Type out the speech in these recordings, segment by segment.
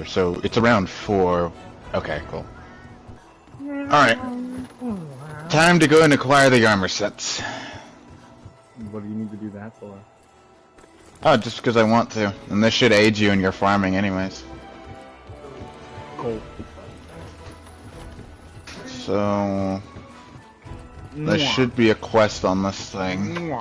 So it's around 4. Okay, cool. Alright. Time to go and acquire the armor sets. What do you need to do that for? Oh, just because I want to. And this should aid you in your farming anyways. Cool. So... there should be a quest on this thing.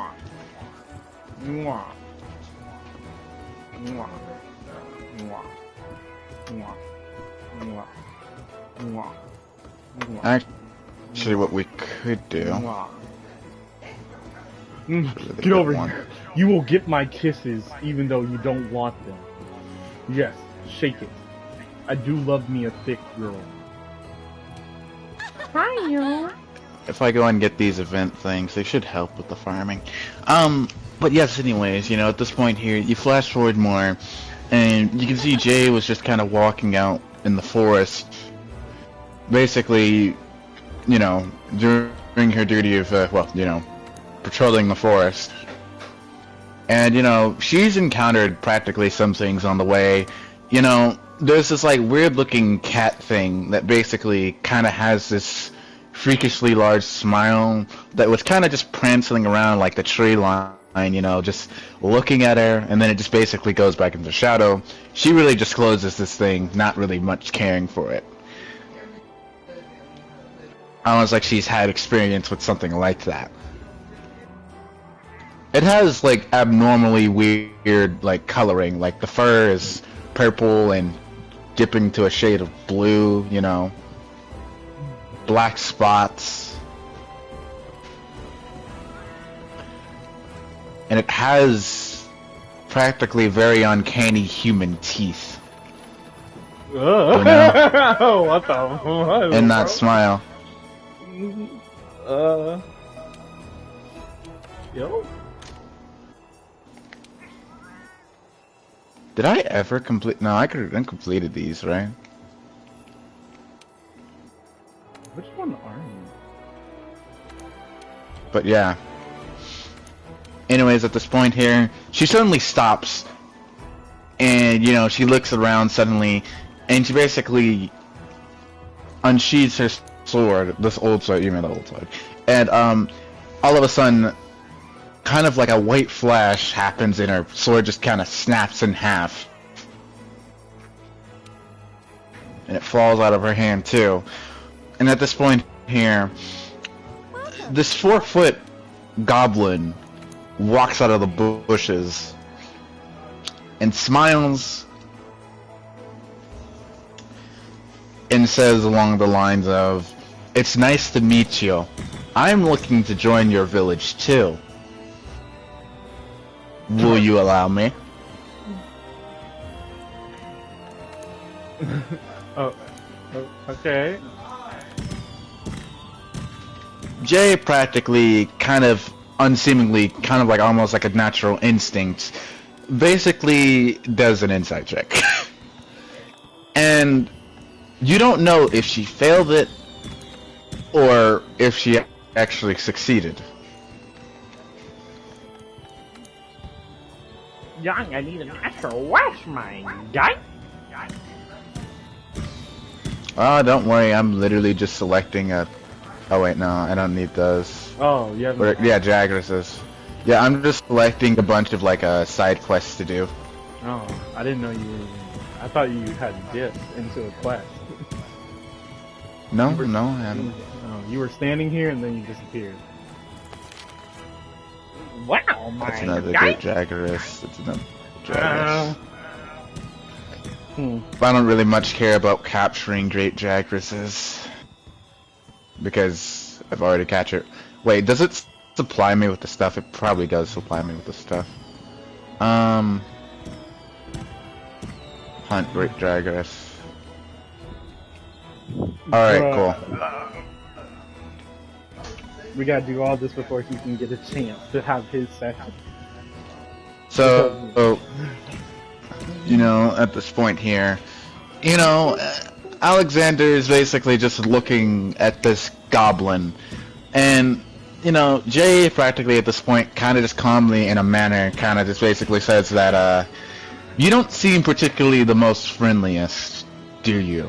Actually, what we could do... Get over here. You will get my kisses even though you don't want them. Yes, shake it. I do love me a thick girl. Hi, yo. If I go and get these event things, they should help with the farming. But yes, anyways, you know, at this point here, you flash forward more, and you can see Jay was just kind of walking out in the forest, basically, you know, doing her duty of, well, you know, patrolling the forest. And, you know, she's encountered practically some things on the way. You know, there's this, like, weird-looking cat thing that basically kind of has this freakishly large smile that was kind of just prancing around like the tree line, you know, just looking at her, and then it just basically goes back into shadow. She really just closes this thing, not really much caring for it. Almost like she's had experience with something like that. It has, like, abnormally weird, like, coloring. Like, the fur is purple and dipping to a shade of blue, you know. Black spots. And it has practically very uncanny human teeth. What the fuck? And that smile. Yo? Did I ever complete? No, I could have completed these, right? Which one are you? But yeah. Anyways, at this point here, she suddenly stops. And, you know, she looks around suddenly. And she basically unsheathes her sword. This old sword, you mean the old sword. And, all of a sudden, kind of like a white flash happens and her sword just kind of snaps in half. And it falls out of her hand, too. And at this point here, this 4-foot goblin walks out of the bushes and smiles and says along the lines of, "It's nice to meet you. I'm looking to join your village too. Will you allow me?" Oh, okay. Jay practically, kind of unseemingly, kind of like almost like a natural instinct, basically does an insight check. And you don't know if she failed it or if she actually succeeded. Young, I need a natural wash, my guy. Oh, don't worry, I'm literally just selecting a... Oh wait, no, I don't need those. Oh, you have... Yeah, Jaggerses. Yeah, I'm just selecting a bunch of, like, side quests to do. Oh, I didn't know you were... I thought you had dipped into a quest. No, no, I haven't. Oh, you were standing here and then you disappeared. Wow, my That's another guy. great Jaggeris. That's another Jaggeris. I don't really much care about capturing great Jaggeresses. Because I've already captured... Wait, does it supply me with the stuff? It probably does supply me with the stuff. Hunt great Jaggeress. Alright, cool. We gotta do all this before he can get a chance to have his session. So, you know, at this point here, you know, Alexander is basically just looking at this goblin, and, you know, Jay practically at this point kind of just calmly in a manner kind of just basically says that, You don't seem particularly the most friendliest, do you?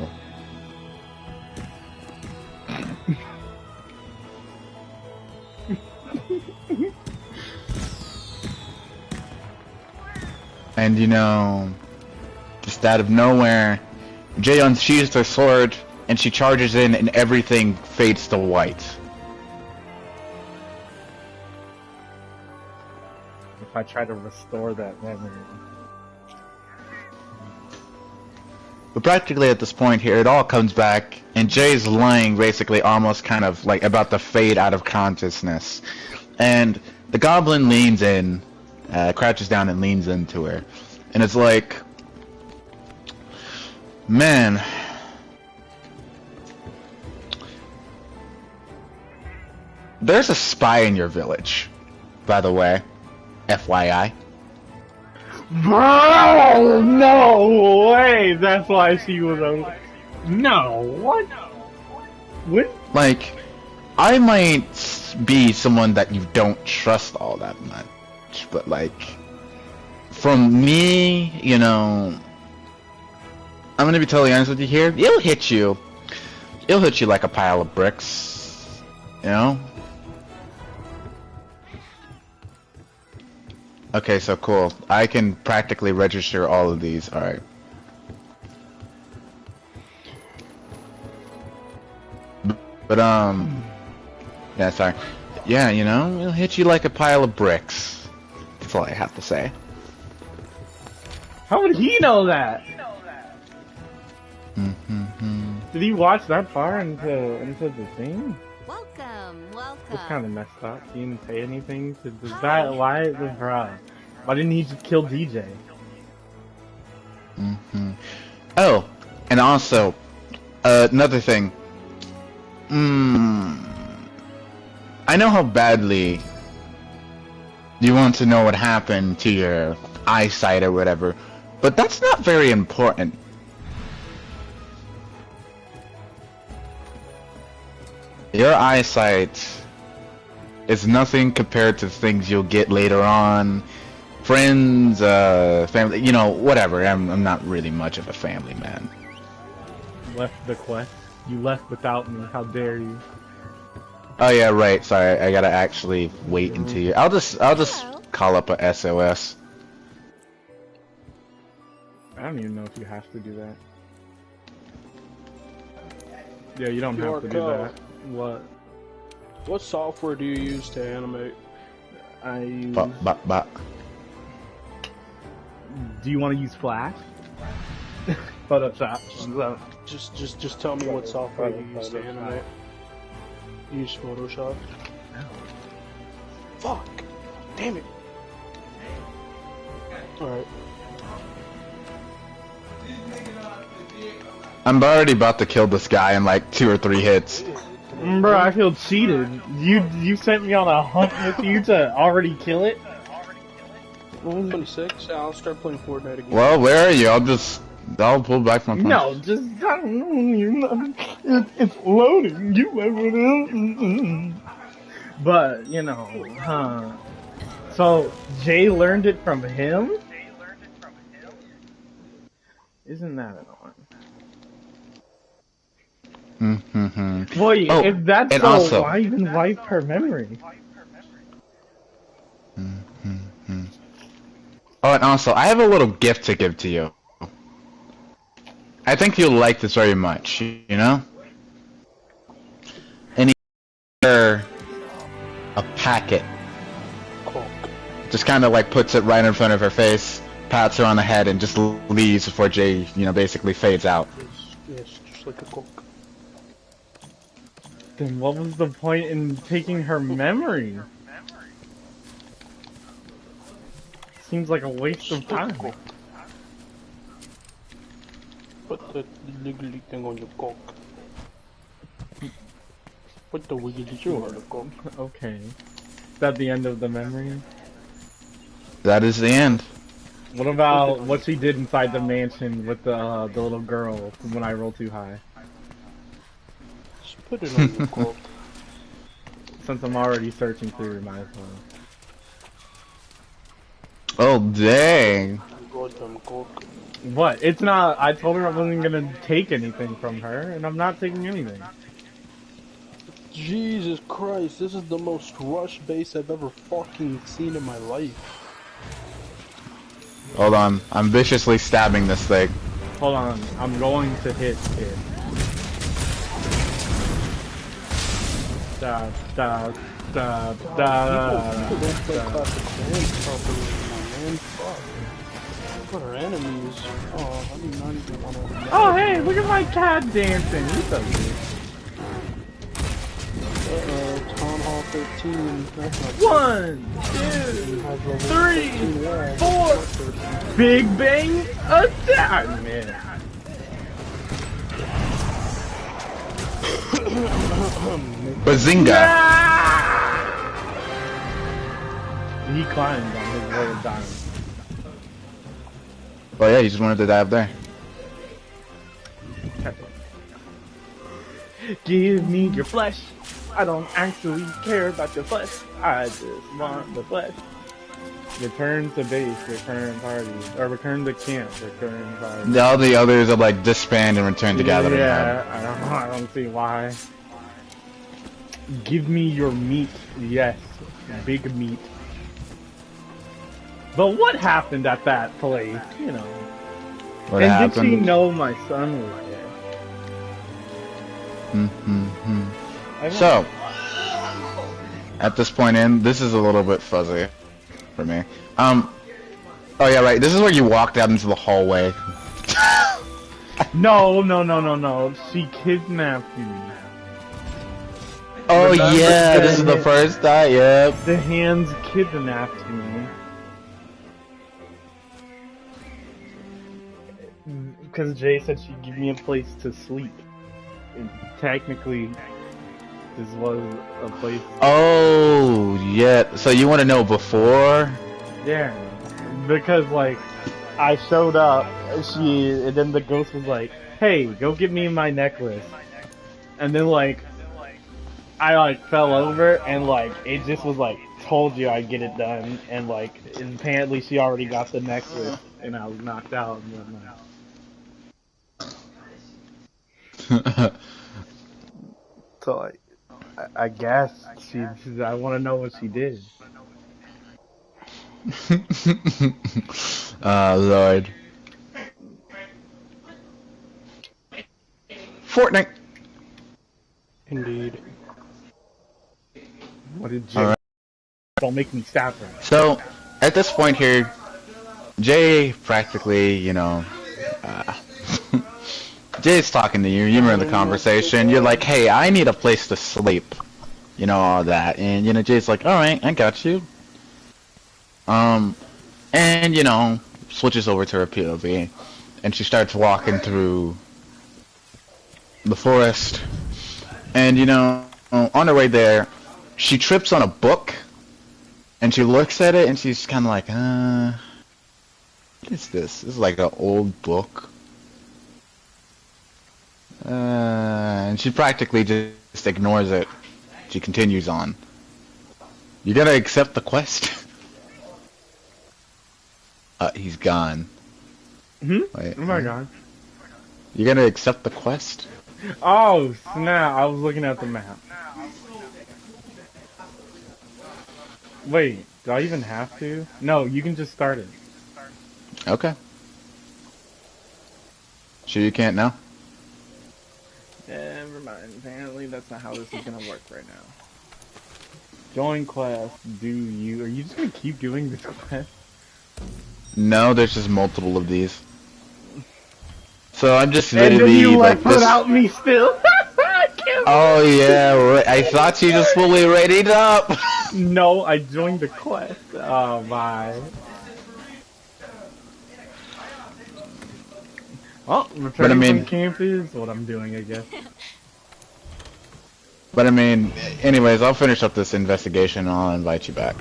And you know, just out of nowhere, Jay unsheathes her sword, and she charges in, and everything fades to white. If I try to restore that memory. But practically at this point here, it all comes back, and Jay's lying basically almost kind of like about to fade out of consciousness. And the goblin leans in, crouches down and leans into her. And it's like, man, there's a spy in your village, by the way, FYI. Bro, no way! That's why she was a... No, what? What? Like, I might be someone that you don't trust all that much, but like, from me, you know, I'm gonna be totally honest with you here, it'll hit you like a pile of bricks, you know? Okay, so cool. I can practically register all of these. Alright. But, yeah, sorry. Yeah, you know, it'll hit you like a pile of bricks. That's all I have to say. How would he know that? Mm-hmm. Did he watch that far into the thing? Welcome, welcome. That's kind of messed up. He didn't say anything to that. Why, bro? Why didn't he just kill DJ? Mm-hmm. Oh, and also, another thing. I know how badly you want to know what happened to your eyesight or whatever, but that's not very important. Your eyesight is nothing compared to things you'll get later on. Friends, family, you know, whatever. I'm not really much of a family man. Left the quest. You left without me. How dare you? Oh yeah, right. Sorry, I gotta actually wait until you. I'll just call up a SOS. I don't even know if you have to do that. Yeah, you don't have to do that. What? What software do you use to animate? I use... Do you want to use Flash? Photoshop. Just tell me what software you use to animate. You use Photoshop? No. Fuck! Damn it! Alright. I'm already about to kill this guy in like 2 or 3 hits. Bro, I feel cheated. You sent me on a hunt with you to already kill it? 26? Yeah, I'll start playing Fortnite again. Well, where are you? I'll pull back my punch. No, just I don't know. You're not, it's loading. You went But you know, So Jay learned it from him. Isn't that annoying? Mm-hmm. Boy, Oh, if that's and so, also, why even wipe her memory? Mm-hmm. Oh, and also, I have a little gift to give to you. I think you'll like this very much, you know? And a packet. Just kind of like puts it right in front of her face, pats her on the head, and just leaves before Jay, you know, basically fades out. Yes, just like a coke. Then what was the point in taking her memory? Seems like a waste of time. Put the wiggly thing on your cock. Put the wiggly thing on your cock. Okay. Is that the end of the memory? That is the end. What about what she did inside the mansion with the little girl when I roll too high? Just put it on your cock. Since I'm already searching through, might as well. Oh, dang. goddamn cock. What? It's not. I told her I wasn't gonna take anything from her, and I'm not taking anything. Jesus Christ, this is the most rushed base I've ever fucking seen in my life. Hold on. I'm viciously stabbing this thing. Hold on. I'm going to hit it. Da da da da. People don't play classic bands properly anymore, man. Fuck. What are enemies? Oh, I do not even want to. Oh hey, look at my cat dancing. He's so cute. Town Hall 13. That's not 1, 2, 3, 4. Big Bang attack, man. Bazinga! He climbed on his way of dying. Well, yeah, you just wanted to die up there. Give me your flesh. I don't actually care about your flesh. I just want the flesh. Return to base, return party, or return to camp, return party. All the others are like disband and return to gathering. Yeah, I don't see why. Give me your meat. Yes, big meat. But what happened at that place? You know. What and happened? did she know my son was there? So, at this point in, this is a little bit fuzzy for me. Oh yeah, right. This is where you walked out into the hallway. No. She kidnapped me. Oh Remember yeah, this is the first time. Yep. The hands kidnapped me. Because Jay said she'd give me a place to sleep. And technically, this was a place. Oh yeah. So you want to know before? Yeah. Because like, I showed up, and then the ghost was like, "Hey, go get me my necklace." And then like, I like fell over, and like, it just was like, told you I'd get it done, and like, apparently she already got the necklace, and I was knocked out and whatnot. So I guess I want to know what she did. Oh Lord. Fortnite. Indeed. What did Jay? All right. Don't make me stab her. So, at this point here, Jay practically, you know, Jay's talking to you. You remember the conversation. You're like, "Hey, I need a place to sleep." You know, all that, and you know, Jay's like, "All right, I got you." And you know, switches over to her POV, and she starts walking through the forest, and you know, on her way there, she trips on a book, and she looks at it, and she's kind of like, what is this? This is like an old book. And she practically just ignores it. She continues on. You gotta accept the quest. He's gone. Wait, Oh my god. You gotta accept the quest? Oh snap! I was looking at the map. Wait, do I even have to? No, you can just start it. Okay. Sure you can't now? Never mind. Apparently that's not how this is gonna work right now. Join quest. Are you just gonna keep doing this quest? No, there's just multiple of these. So I'm just And then literally you like left this. without me still. I can't Oh yeah, I thought you just fully readied up. No, I joined the quest. Oh my. Well, returning from camp is what I'm doing, I guess. But I mean, anyways, I'll finish up this investigation and I'll invite you back.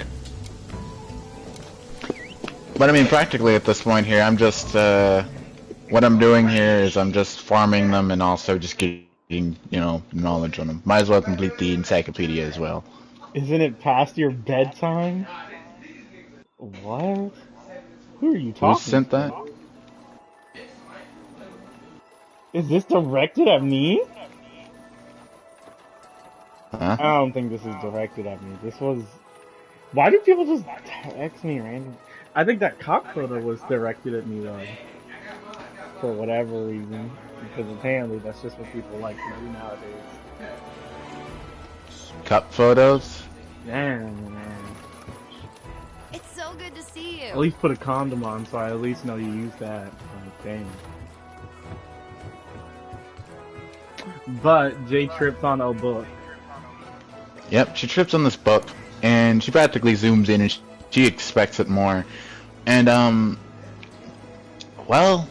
But I mean, practically at this point here, I'm just, what I'm doing here is I'm just farming them and also just getting, you know, knowledge on them. Might as well complete the encyclopedia as well. Isn't it past your bedtime? What? Who are you Who talking sent to? that? Is this directed at me? Huh? I don't think this is directed at me. This was... Why do people just text me random? I think that cock photo was directed at me though. For whatever reason. Because apparently that's just what people like to do nowadays. Cup photos? Man. It's so good to see At you. least put a condom on so I at least know you use that. Like, dang. But Jay tripped on a book. Yep, she trips on this book, and she practically zooms in, and she expects it more. And, well,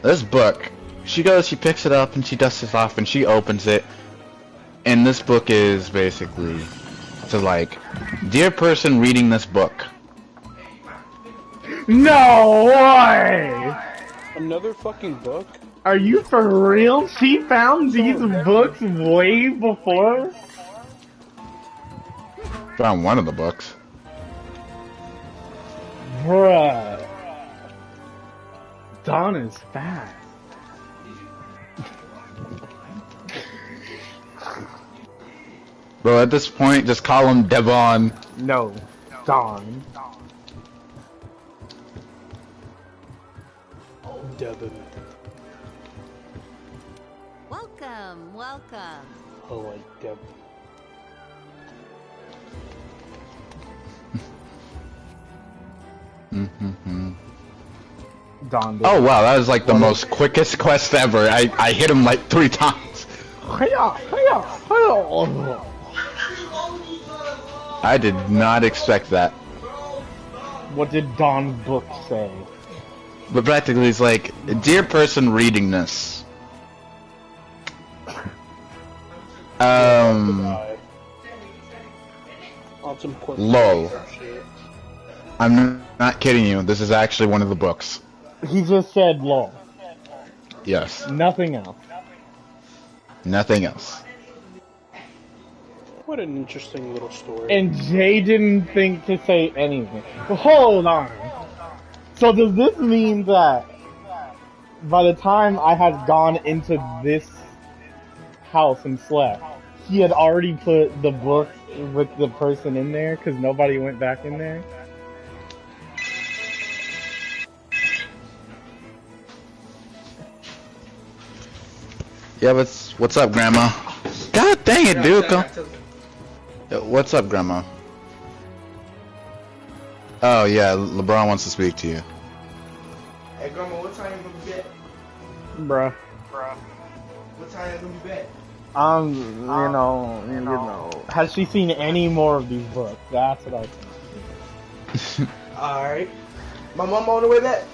this book, she picks it up, and she dusts it off, and she opens it, and this book is basically, so like, dear person reading this book. No way! Another fucking book? Are you for real? She found these books way before? Found one of the books. Bruh. Dawn is fast. Bro, at this point, just call him Devon. No. Dawn. Devin. Welcome, welcome. Oh, like Devin. Dawn. Oh wow, that was like the most quickest quest ever. I hit him like 3 times. I did not expect that. What did Dawn book say? But practically it's like, dear person reading this. On some quick Lol. shit. I'm not kidding you, this is actually one of the books. He just said lol. Yes. Nothing else. Nothing else. What an interesting little story. And Jay didn't think to say anything. Hold on. So does this mean that by the time I had gone into this house and slept, he had already put the book with the person in there because nobody went back in there? Yeah, what's up, Grandma? God dang it, dude. What's up, Grandma? Oh yeah, LeBron wants to speak to you. Hey, Grandma, what time you gonna be back? Bruh. What time you gonna be back? You know. Has she seen any more of these books? That's what I think. Alright. My mom on the way back?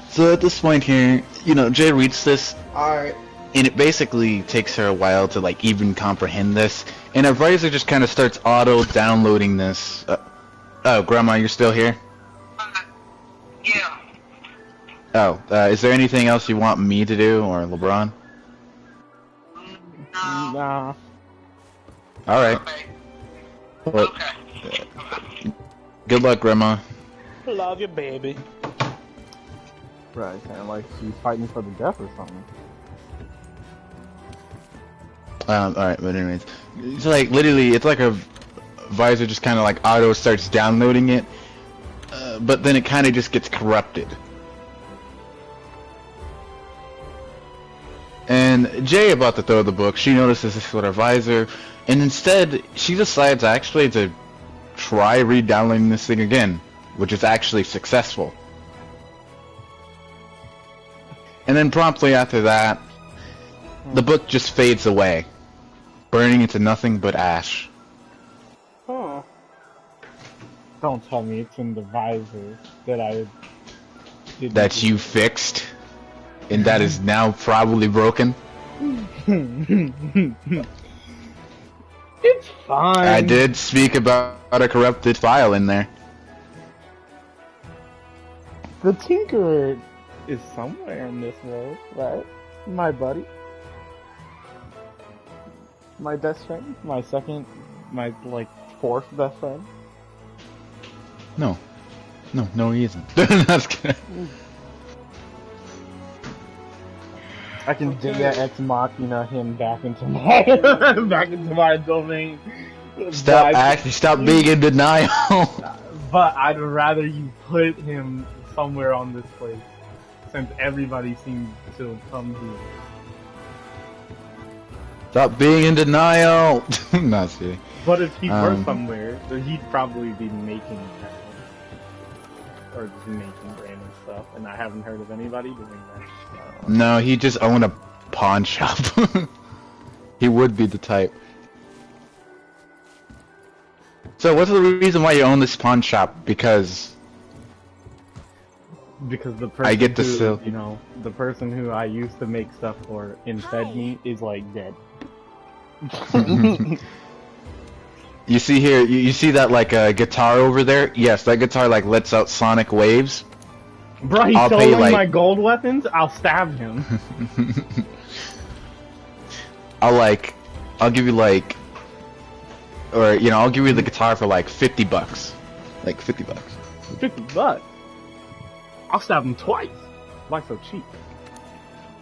So at this point here, you know, Jay reads this, Alright. and it basically takes her a while to like even comprehend this, and her visor just kind of starts auto-downloading this. Oh, Grandma, you're still here? Yeah. Oh, is there anything else you want me to do, or LeBron? No. Nah. Alright. Okay. Well, Okay. good luck, Grandma. Love you, baby. Right, kind of like she's fighting for the death or something. Alright, but anyways. It's like, literally, it's like her visor just kind of like auto starts downloading it, but then it kind of just gets corrupted. And Jay about to throw the book, she notices this with her visor, and instead, she decides actually to try re-downloading this thing again, which is actually successful. And then promptly after that, the book just fades away, burning into nothing but ash. Huh. Don't tell me it's in the visor that I didn't That do. you fixed, and that is now probably broken. It's fine. I did speak about a corrupted file in there. The Tinkerer is somewhere in this world, right? My buddy. My best friend. My second, my, like, fourth best friend. No. No, he isn't. That's good. I can Deus Ex Machina him back into my back into my domain. Stop being in denial. But I'd rather you put him somewhere on this place, since everybody seems to come here. Stop being in denial. Not see. But if he were somewhere, then he'd probably be making or just making random stuff, and I haven't heard of anybody doing that. No, he just owned a pawn shop. He would be the type. So what's the reason why you own this pawn shop? Because the person I get to who, sell. you know, the person who I used to make stuff for and fed me is like dead. You see here, you see that like guitar over there? Yes, that guitar like lets out sonic waves. Bro, he's stolen my gold weapons. I'll stab him. I'll give you like, or you know, I'll give you the guitar for like $50. Like $50. $50. I'll stab him twice. Why so cheap? You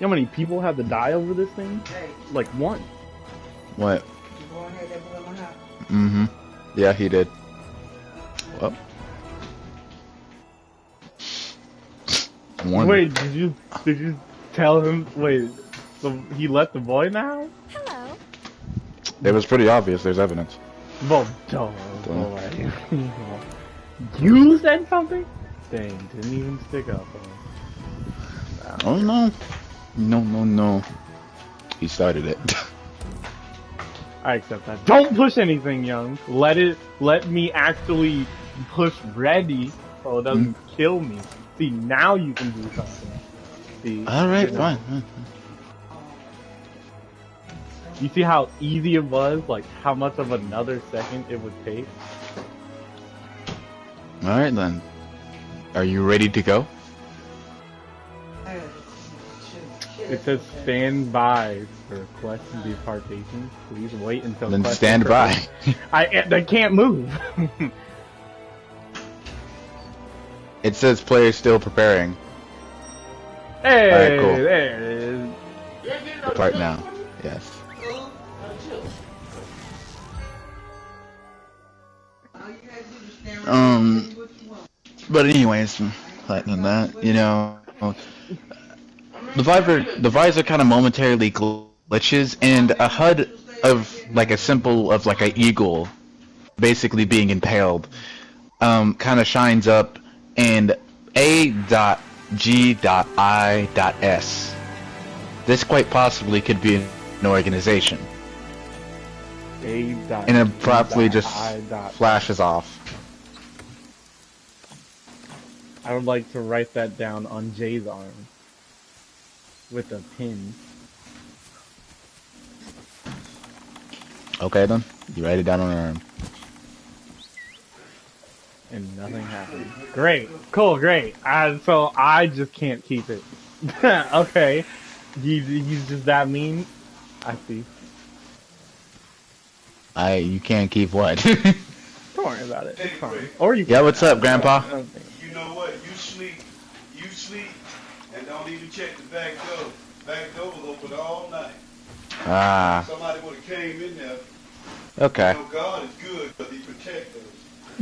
know how many people had to die over this thing? Like one. What? Mm-hmm. Yeah, he did. Well. One. Wait, did you tell him? Wait, so he let the boy in the house? Hello. It was pretty obvious. There's evidence. Well, don't. You said something? Dang, didn't even stick up. Oh no. No. He started it. I accept that. Don't push anything, young. Let me actually push ready so it doesn't kill me. See, now you can do something. See? Alright, fine. You see how easy it was? Like, how much of another second it would take? Alright then. Are you ready to go? It says stand by for quest departation. Please wait until Then quest stand by. I can't move. It says player still preparing. Hey, Alright, cool. there it is. Depart now. Yes. But anyways, other than that, you know, the visor kind of momentarily glitches, and a HUD of like a symbol of like an eagle, basically being impaled, kind of shines up, and A.G.I.S. This quite possibly could be an organization. And it promptly just flashes off. I would like to write that down on Jay's arm with a pin. Okay then, you write it down on her arm. And nothing happened. Great. Cool, great. So I just can't keep it. Okay. He's just that mean? I see. You can't keep what? Don't worry about it. It's fine. Or you Yeah, what's up, Grandpa? You know what? You sleep, and don't even check the back door. Back door was open all night. Ah. Somebody would have came in there. Okay. You know, God is good, but He protects us.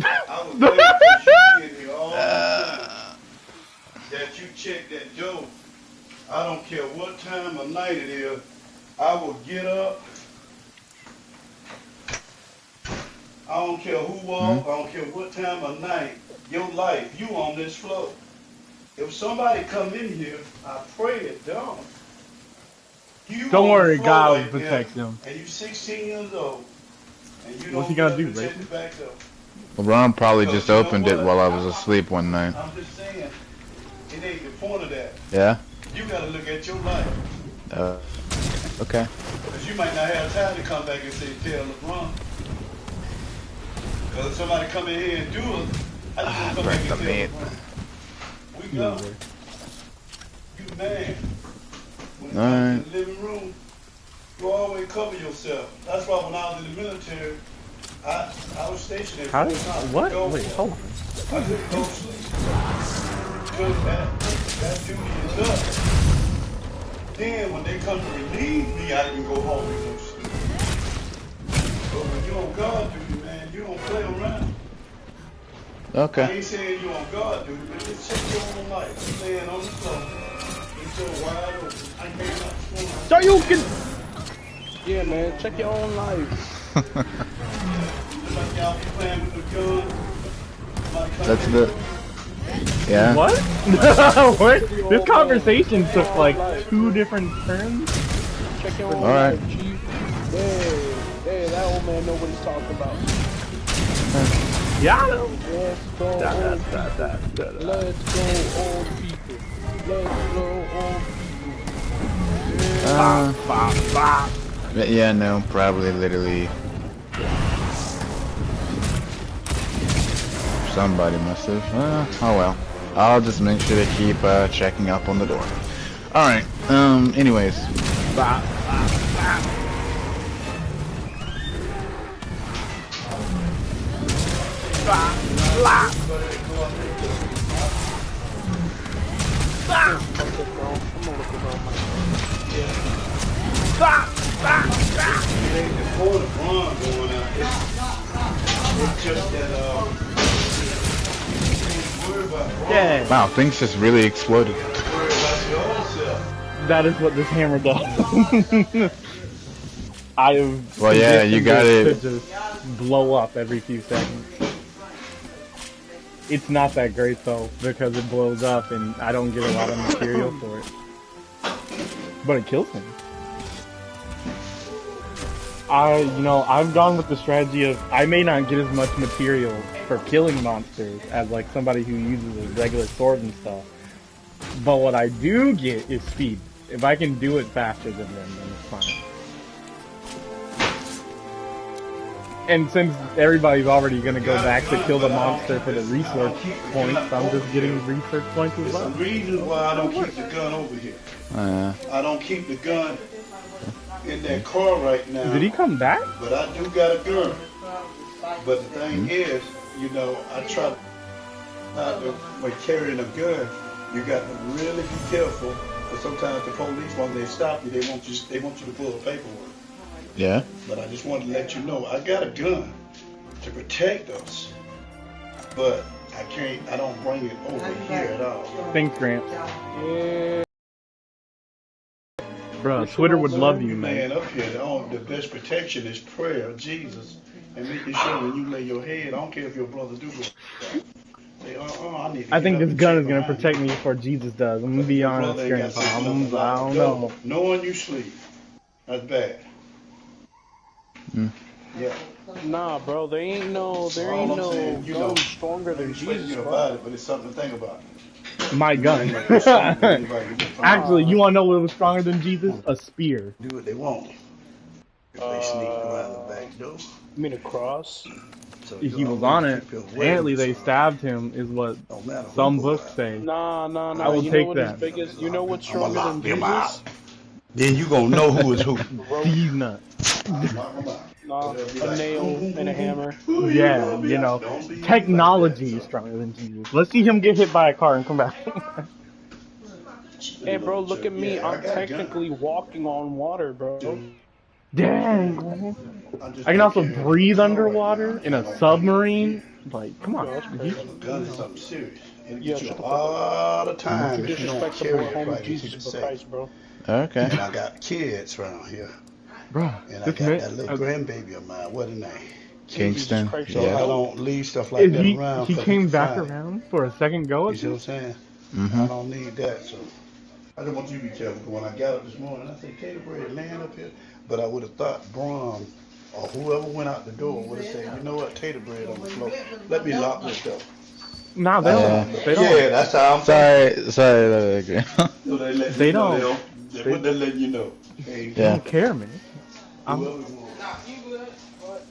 I was waiting for you in here all the time. That you check that door. I don't care what time of night it is. I will get up. I don't care who walk. I don't care what time of night. Your life, you on this floor. If somebody come in here, I pray it don't. You Don't worry, on the floor God will right protect there, him. And you 16 years old. And you What's he don't gonna do, protect rape the back door. LeBron probably Because just you know opened it what? while I was asleep one night. I'm just saying, it ain't the point of that. Yeah? You gotta look at your life. Okay. Because you might not have time to come back and say, tell LeBron. Because if somebody come in here and do it, I just want to come back and tell LeBron. We go. You man. When it comes to the living room, you always cover yourself. That's why when I was in the military, I I was stationed at How Fort did, Knox. what? Go Wait, for hold it. on. I couldn't go sleep. Because that duty is up. Then when they come to relieve me, I can go home and go sleep. But when you're on guard duty, man, you don't play around. I Okay. ain't saying you on guard duty, but just check your own life. You laying on the floor, it's so wide open. I can't not swim. So you can. Yeah, man, check your own life. Just like y'all be playing with the gun. Somebody come That's in. the. Yeah. What? What? Check your This own conversation life. took like Life. 2 different turns. Check your own Alright. life, Chief. Hey, that old man know what he's talking about. Yeah. Let's go, old people. Let's go, old people. Let's go, old people. Yeah, no, probably literally. Somebody must have. Oh well. I'll just make sure to keep checking up on the door. Alright, anyways. It ain't the quarter run going out. It's just that, worry about wrong. Yeah. Wow, things just really exploded. Worry about your own self. That is what this hammer does. I have. Well, yeah, you conditioned got it it. to just blow up every few seconds. It's not that great though, because it blows up and I don't get a lot of material for it. But it kills him. I've gone with the strategy of I may not get as much material for killing monsters as like somebody who uses a regular sword and stuff. But what I do get is speed. If I can do it faster than them, then it's fine. And since everybody's already gonna go back to kill the monster for the research points, I'm just getting research points as There's well. some reasons why I don't keep the gun over here. I don't keep the gun in that car right now. Did he come back? But I do got a gun. But the thing is, I try not to, when carrying a gun, you got to really be careful. But sometimes the police, when they stop you, they want you to pull the paperwork. Yeah. But I just wanted to let you know, I got a gun to protect us. But I don't bring it over here at all. Thanks, Grant. Yeah. Bro, Twitter would love you, Man, man. up here, the best protection is prayer of Jesus. And making sure when you lay your head, I don't care if your brother do it. Say, I need to I get think up this and gon check is gonna behind protect you. me before Jesus does. I'm gonna be Your honest, brother ain't got Grandpa. something up to I lock don't the door, know. knowing you sleep. That's bad. Yeah. Nah, bro, there ain't no All I'm saying, gun stronger than Jesus, bro. about it, but it's something to think about. My You gun. ain't gonna go sleep with anybody you can Actually, you wanna know what was stronger than Jesus? A spear. do what they want. If they sneak around the back door. You mean a cross? So He you was always on it. keep your Apparently they weapons on. stabbed him, is what No matter who some go books out. say. Nah. I will You know take what his that. biggest? You know what's I'ma stronger than lock them Jesus? out. Then you gonna know who is who. Rope, These nuts. Lock 'em out. nah, They'll be a like, nail and a hammer. Yeah, Don't be technology like is that, stronger than Jesus. Let's see him get hit by a car and come back. Hey, bro, look at me. Yeah, I I'm got a gun. technically walking on water, bro. Dang, man. I just I can don't also carry a breathe car right underwater now. in I a don't bring it submarine. here. Like, come on. Yo, that's You- crazy. A gun is something serious. It'll Yeah, get you shut a the fuck up. lot of time You if you don't disrespect the carry boy, it homie right and keep Jesus it for safe. Christ, bro. Okay. And I got kids around here. Bro, And I this got man, that little grandbaby of mine. What a name. Kingston. Christ, So Yeah. I don't leave stuff like that around. he 'cause came can back find it. around for a second go You at see what I'm this? saying? Mm-hmm. I don't need that. So I just want you to be careful. 'Cause when I got up this morning, I said, Katie Bread laying up here. But I would have thought Braun or whoever went out the door would have said, you know what, tater bread on the floor. Let me lock this door. Nah, they don't. They don't. Yeah, that's how I'm saying. Sorry. So they let They you know, don't. They're letting you know. Hey, They Yeah. don't care, man. I'm, whoever it was.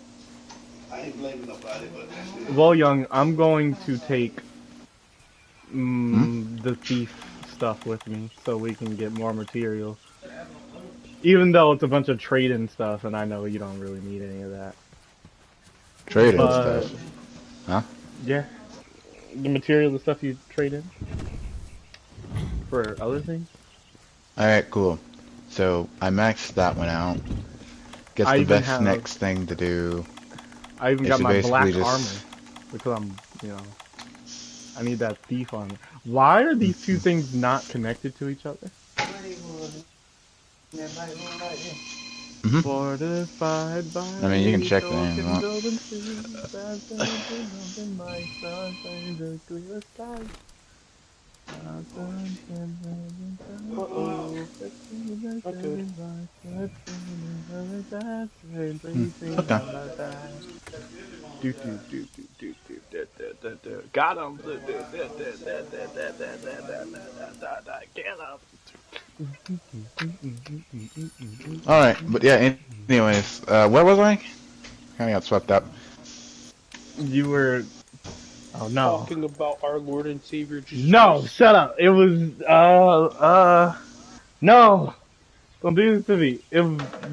I ain't blaming nobody, but that's it. well, Young, I'm going to take the thief stuff with me so we can get more material. Even though it's a bunch of trade-in stuff, and I know you don't really need any of that. Trade in But stuff. Huh? yeah, the material, the stuff you trade in for other things. Alright, cool. So, I maxed that one out. Guess I the even best have, next thing to do I even is got to my basically black armor just... because I need that thief armor. Why are these two things not connected to each other? hmm Fortified I by mean, you can check the name if you token want. golden streets, I've been in my stars by the clear skies. Uh-oh. Okay. Okay. Got him. Get him. Alright, but yeah, anyways, where was I? Kinda got swept up. You were. Oh no. Talking about our Lord and Savior Jesus No, Christ. shut up. It was no. Don't do this to me.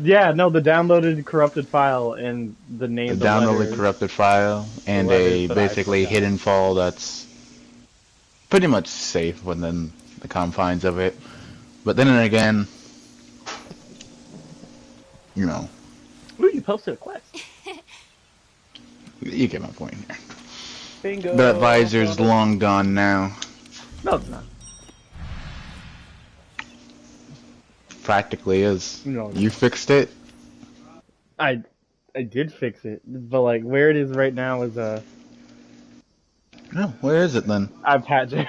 Yeah, no, the downloaded corrupted file and the The name, downloaded corrupted file, the and letters a that I basically forgot. hidden file that's pretty much safe within the confines of it. But then again, you know, Ooh, you posted a quest. you get my point here. That Bingo. visor's long gone now. No, it's not. Practically is. No, You fixed it? I did fix it, but like where it is right now is No, where is it then? I patched it.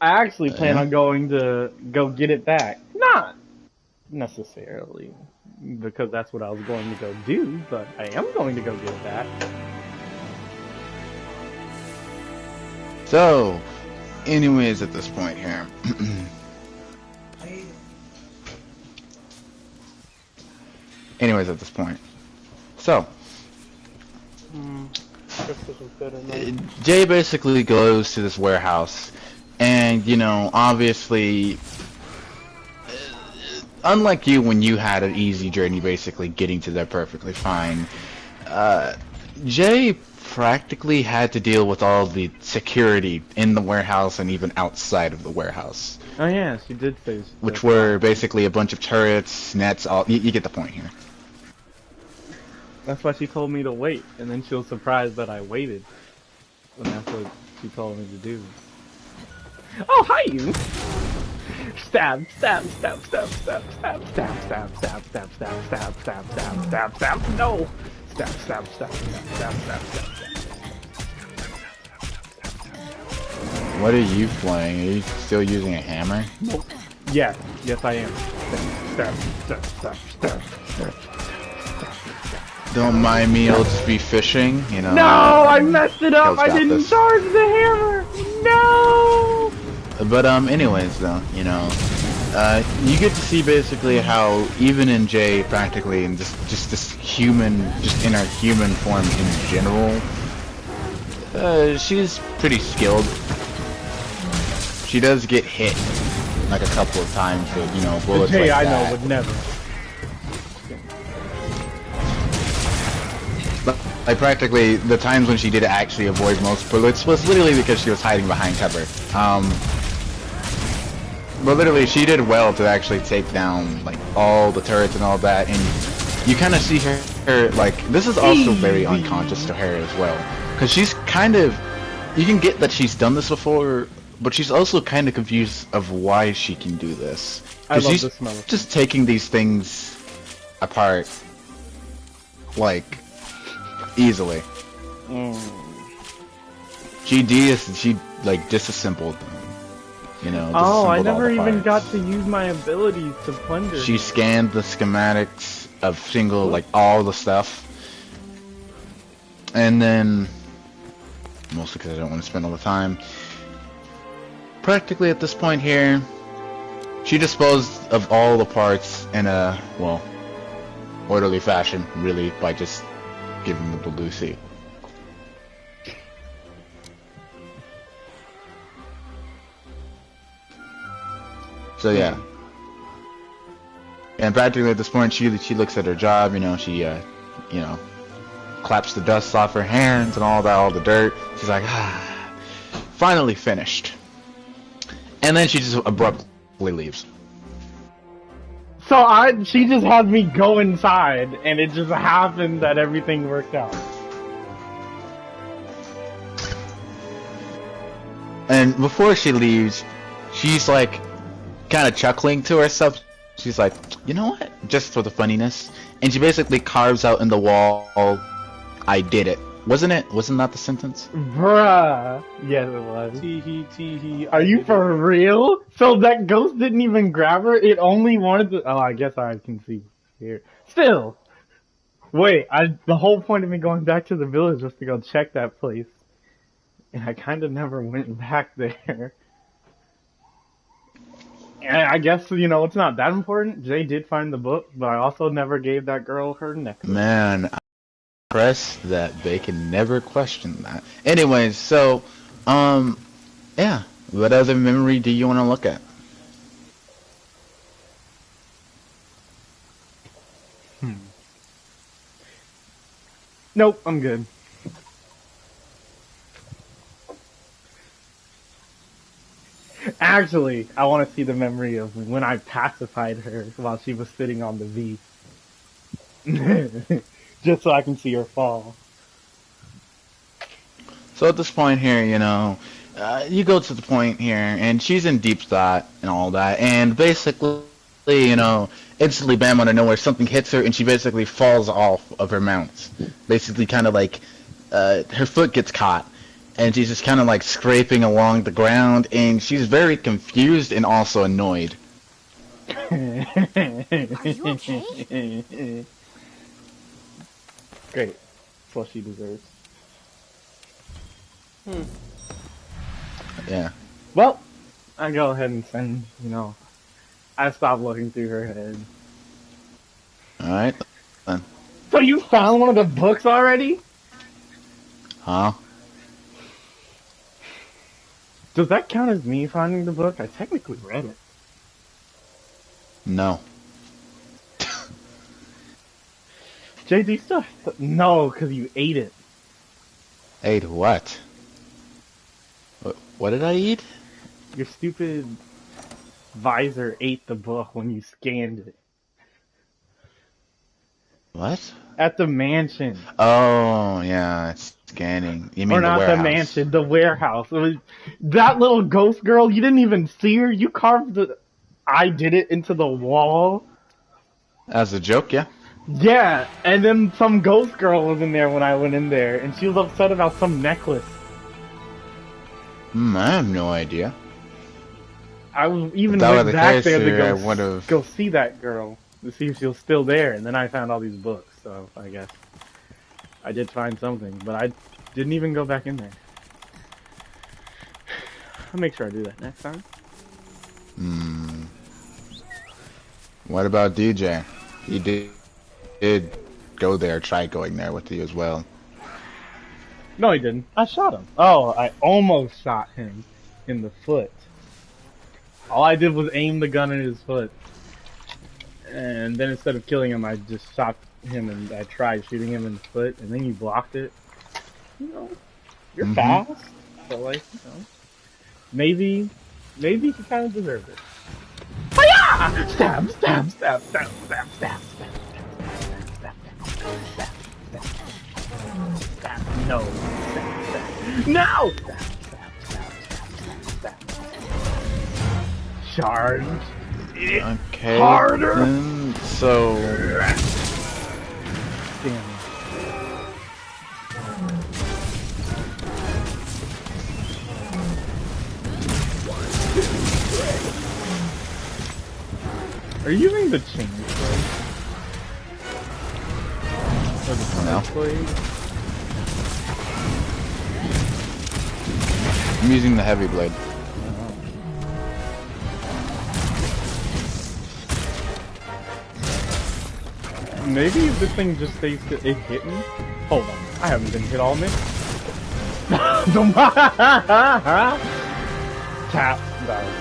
I actually plan Yeah? on going to go get it back. Not necessarily because that's what I was going to go do, but I am going to go get it back. So, anyways, at this point here. anyways, at this point. So, This isn't better now. Jay basically goes to this warehouse, and, you know, obviously, unlike you when you had an easy journey basically getting to there perfectly fine, Jay practically had to deal with all the security in the warehouse and even outside of the warehouse. Oh yeah, she did say. Which were basically a bunch of turrets, nets, all you get the point here. That's why she told me to wait, and then she was surprised that I waited. And that's what she told me to do. Oh, hi you! Stab, stab, stab, stab, stab, stab, stab, stab, stab, stab, stab, stab, stab, stab, stab, stab, no! Stab, stab, stab, stab, stab, stab, stab. What are you playing? Are you still using a hammer? Nope. Yes, yes I am. Stab, stab, stab, stab, stab. Don't mind me, I'll just be fishing, you know. No, I messed it up. Kale's I got didn't this. charge the hammer. No. But anyways though, you know, you get to see basically how even in Jay practically in just this human, just in her human form in general, she's pretty skilled. She does get hit like a couple of times with, you know, bullets The Jay like I that. know would never. Like practically the times when she did actually avoid most bullets was literally because she was hiding behind cover. But literally she did well to actually take down like all the turrets and all that, and you kind of see her like this is also very unconscious to her as well, because she's kind of, you can get that she's done this before, but she's also kind of confused of why she can do this. I love She's the smell of just taking these things apart like easily. She like disassembled them. You know, Oh, I disassembled all never the even got parts. to use my abilities to plunder. She scanned the schematics of single, like all the stuff, and then mostly because I don't want to spend all the time. Practically at this point here, she disposed of all the parts in a, well, orderly fashion, really, by just giving them to Lucy. So yeah. And practically at this point, she looks at her job. You know, she claps the dust off her hands and all that, all the dirt. She's like, ah, finally finished. And then she just abruptly leaves. So she just had me go inside, and it just happened that everything worked out. And before she leaves, she's like, kind of chuckling to herself. She's like, you know what? Just for the funniness. And she basically carves out in the wall, I did it. Wasn't it? Wasn't that the sentence? Bruh. Yes, it was. Tee hee. Are you for real? So that ghost didn't even grab her? It only wanted to... Oh, I guess I can see here. Still. Wait, the whole point of me going back to the village was to go check that place. And I kind of never went back there. And I guess, it's not that important. Jay did find the book, but I also never gave that girl her necklace. Man, I'm impressed that they can never question that. Anyways, so, yeah. What other memory do you want to look at? Nope, I'm good. Actually, I want to see the memory of when I pacified her while she was sitting on the V. Just so I can see her fall. So at this point here, you go to the point here, and she's in deep thought and all that, and basically, instantly, bam, out of nowhere, something hits her, and she basically falls off of her mount. Basically, kind of like, her foot gets caught. And she's just kind of like scraping along the ground, and she's very confused and also annoyed. Are you okay? Great. That's what she deserves. Yeah. Well, I go ahead and send, I stop looking through her head. Alright, then. So you found one of the books already? Huh? Does that count as me finding the book? I technically read it. No. Jay, do you still... No, because you ate it. Ate what? What did I eat? Your stupid visor ate the book when you scanned it. What? At the mansion. Oh, yeah, it's scanning. You mean Or not the mansion, the warehouse. It was, that little ghost girl, you didn't even see her. You carved the I did it into the wall. As a joke, yeah. Yeah, and then some ghost girl was in there when I went in there, and she was upset about some necklace. I have no idea. I even That went were the back case, there to I would've- go see that girl, to see if she was still there, and then I found all these books, so I guess I did find something, but I didn't even go back in there. I'll make sure I do that next time. What about DJ? He did go there, try going there with you as well. No, he didn't. I shot him. Oh, I almost shot him in the foot. All I did was aim the gun at his foot. And then instead of killing him, I just shot him and I tried shooting him in the foot, and then you blocked it. You're fast. So, like, maybe you kind of deserve it. Hi-ya! Stab, stab, stab, stab, stab, stab, stab, stab, stab, stab, no, stab, stab, no! Stab, stab, stab, stab, stab. Charge. Okay. Harder. So. Damn. Are you using the chain blade? Or the No. blade? I'm using the heavy blade. Maybe if this thing just stays to it hit me? Hold on. I haven't been hit all minute. Tap dies.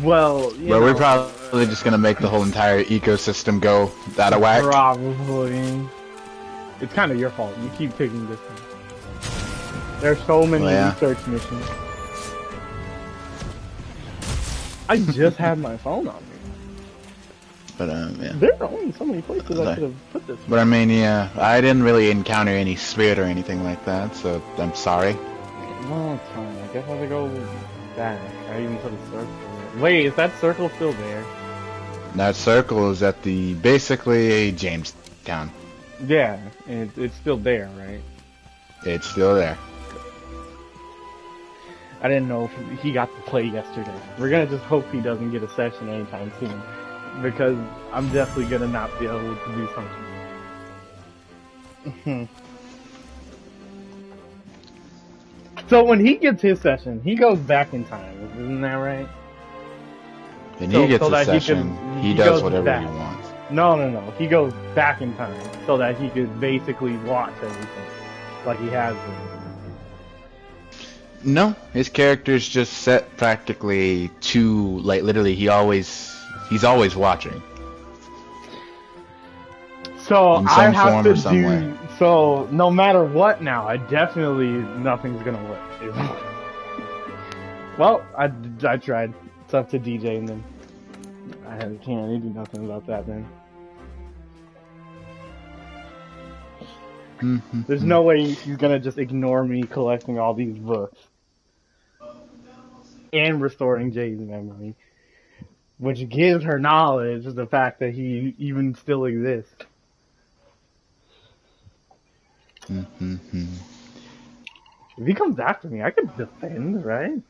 Well, But we're probably just gonna make the whole entire ecosystem go out of whack. Probably. It's kind of your fault. You keep taking this one. There's so many research missions. I just had my phone on me. But yeah. There are only so many places I could have put this. But I mean, yeah, I didn't really encounter any spirit or anything like that, so I'm sorry. No, it's fine. I guess I have to go back. I even put a circle there. Wait, is that circle still there? That circle is at the basically Jamestown. Yeah, and it's still there, right? It's still there. I didn't know if he got to play yesterday. We're gonna just hope he doesn't get a session anytime soon, because I'm definitely gonna not be able to do something. So when he gets his session, he goes back in time, isn't that right? When he gets a session, he does whatever he wants. No. He goes back in time so that he could basically watch everything like he has been. No, his character's just set practically to, like, literally he's always watching. So I have to do, way. So no matter what now, nothing's gonna work. Well, I tried. It's up to DJ and then I can't really do nothing about that then. There's no way he's gonna just ignore me collecting all these books and restoring Jay's memory, which gives her knowledge of the fact that he even still exists. If he comes after me, I can defend, right?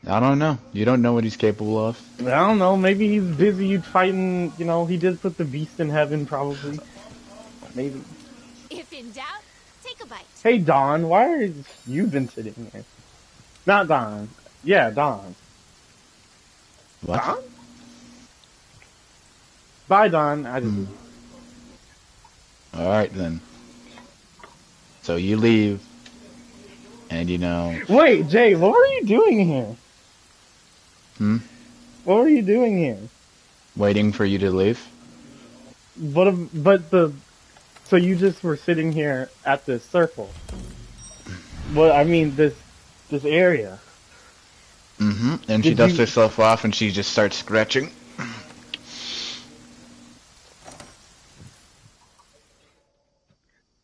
I don't know. You don't know what he's capable of. I don't know. Maybe he's busy fighting. You know, he did put the beast in heaven, probably. Maybe. If in doubt, take a bite. Hey, Don, why are you been sitting here? Not Don. Yeah, Don. What? Don? Bye, Don. I just... Alright, then. So you leave, and you know... Wait, Jay, what were you doing here? What were you doing here? Waiting for you to leave? So you just were sitting here at this circle. Well, I mean, this area. And she dusts herself off and she just starts scratching.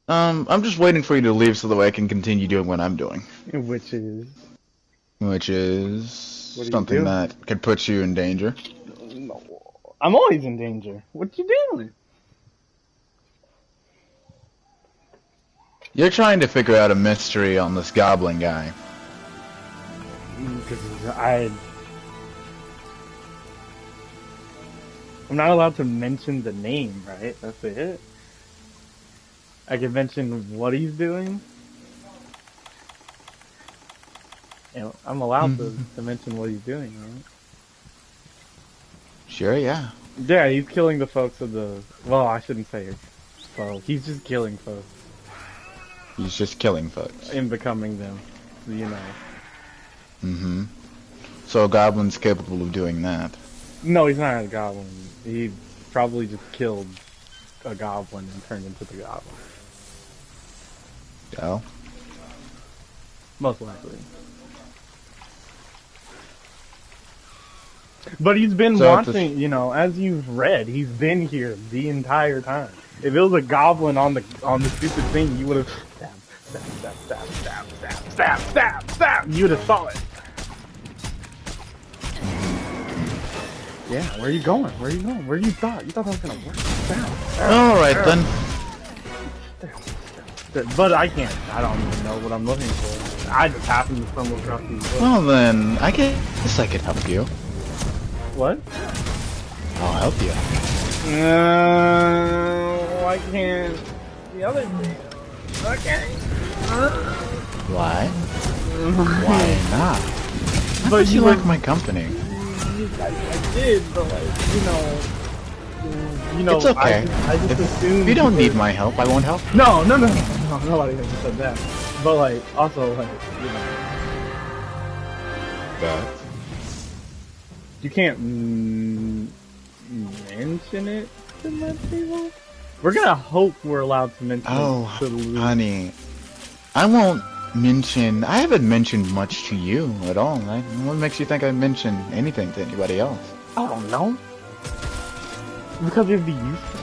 I'm just waiting for you to leave so that way I can continue doing what I'm doing. Which is something that could put you in danger. No, I'm always in danger. What you doing? You're trying to figure out a mystery on this goblin guy. I'm not allowed to mention the name, right? That's it. I can mention what he's doing. You know, I'm allowed to mention what he's doing, right? Sure, yeah. Yeah, he's killing the folks of the... Well, I shouldn't say it. So, he's just killing folks. He's just killing folks. And becoming them, you know. So a goblin's capable of doing that. No, he's not a goblin. He probably just killed a goblin and turned into the goblin. Oh? Most likely. But he's been watching, you know, as you've read, he's been here the entire time. If it was a goblin on the stupid thing, you would have stab. You would have saw it. Yeah, where are you going? Where are you going? Where you thought? You thought that was gonna work? Alright then. But I can't. I don't even know what I'm looking for. I just happen to stumble across these books. Well then, I guess I could help you. What? I'll help you. I can't. The other thing. Okay. Why? Why not? I thought you like my company. I did, but like, you know, it's okay. I just assumed. If you don't need my help, I won't help. No, nobody has said that. But like, also like, you know. But You can't mention it to my people. We're gonna hope we're allowed to mention Oh, it to Lucy. honey. I won't mention... I haven't mentioned much to you at all. What makes you think I mention anything to anybody else? I don't know. Because it'd be useful.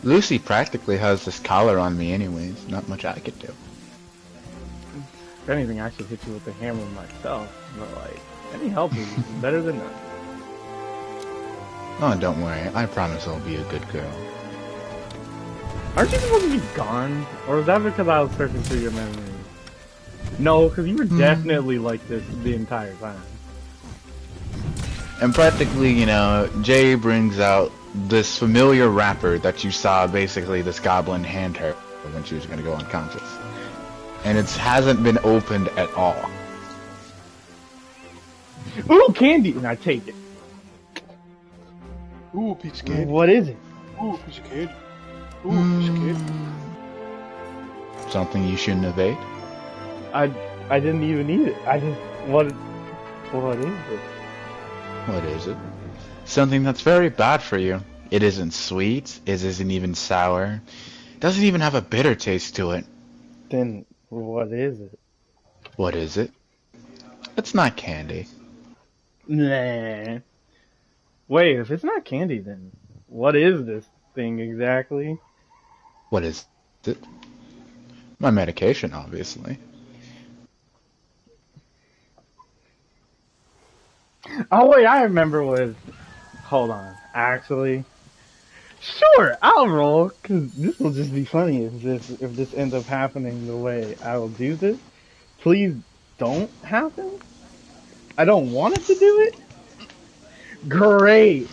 Lucy practically has this collar on me anyways. Not much I could do. If anything, I should hit you with the hammer myself. But, like, any help is better than none. Oh, don't worry. I promise I'll be a good girl. Aren't you supposed to be gone? Or was that because I was searching through your memories? No, because you were definitely like this the entire time. And practically, you know, Jay brings out this familiar wrapper that you saw basically this goblin hand her when she was going to go unconscious. And it hasn't been opened at all. Ooh, candy! And I take it. Ooh, piece of candy. What is it? Ooh, piece of candy. Ooh, piece of candy. Something you shouldn't have ate? I didn't even eat it. I just... What is it? What is it? Something that's very bad for you. It isn't sweet. It isn't even sour. It doesn't even have a bitter taste to it. Then, what is it? What is it? It's not candy. Nah. Wait, if it's not candy, then what is this thing exactly? What is it? My medication, obviously. Oh wait, I remember what. Hold on, actually. Sure, I'll roll, cause this will just be funny if this ends up happening the way I will do this. Please don't happen. I don't want it to do it. Great.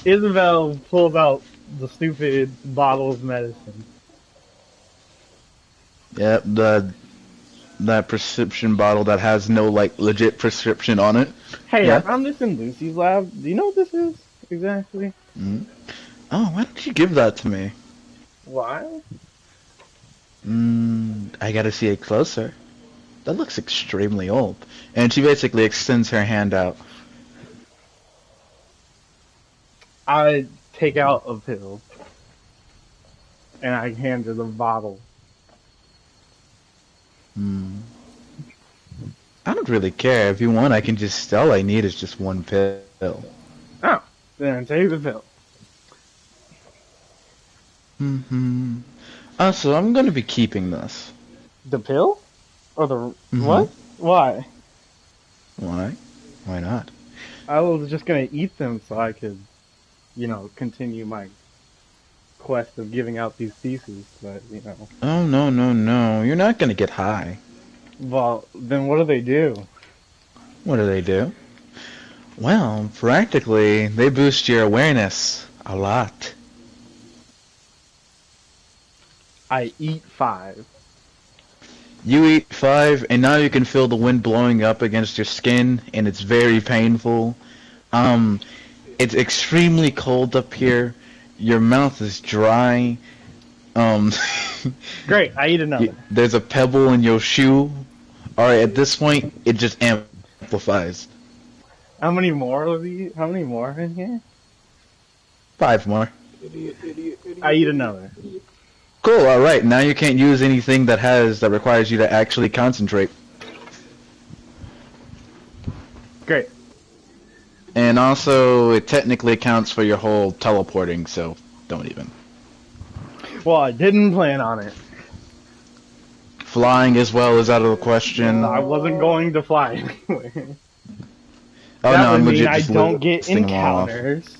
Isabel pulls out the stupid bottle of medicine. Yep, that prescription bottle that has no, like, legit prescription on it. Hey, Yeah. I found this in Lucy's lab. Do you know what this is exactly? Oh, why don't you give that to me? Why? I gotta see it closer. That looks extremely old. And she basically extends her hand out. I take out a pill and I hand her the bottle. I don't really care. If you want, I can just... All I need is just one pill. Oh, then take the pill. So I'm gonna be keeping this. The pill? Or the... What? Why? Why? Why not? I was just gonna eat them so I could, you know, continue my quest of giving out these pieces, but, you know. Oh, no. You're not gonna get high. Well, then what do they do? What do they do? Well, practically, they boost your awareness a lot. I eat 5. You eat 5, and now you can feel the wind blowing up against your skin, and it's very painful. It's extremely cold up here. Your mouth is dry. Great, I eat another. There's a pebble in your shoe. Alright, at this point, it just amplifies. How many more of these? How many more in here? 5 more. Idiot. I eat another. Cool, alright, now you can't use anything that requires you to actually concentrate. Great. And also, it technically counts for your whole teleporting, so don't even. Well, I didn't plan on it. Flying as well is out of the question. I wasn't going to fly anyway. Oh That no, would I'm mean legit I just don't get listing them all off. encounters.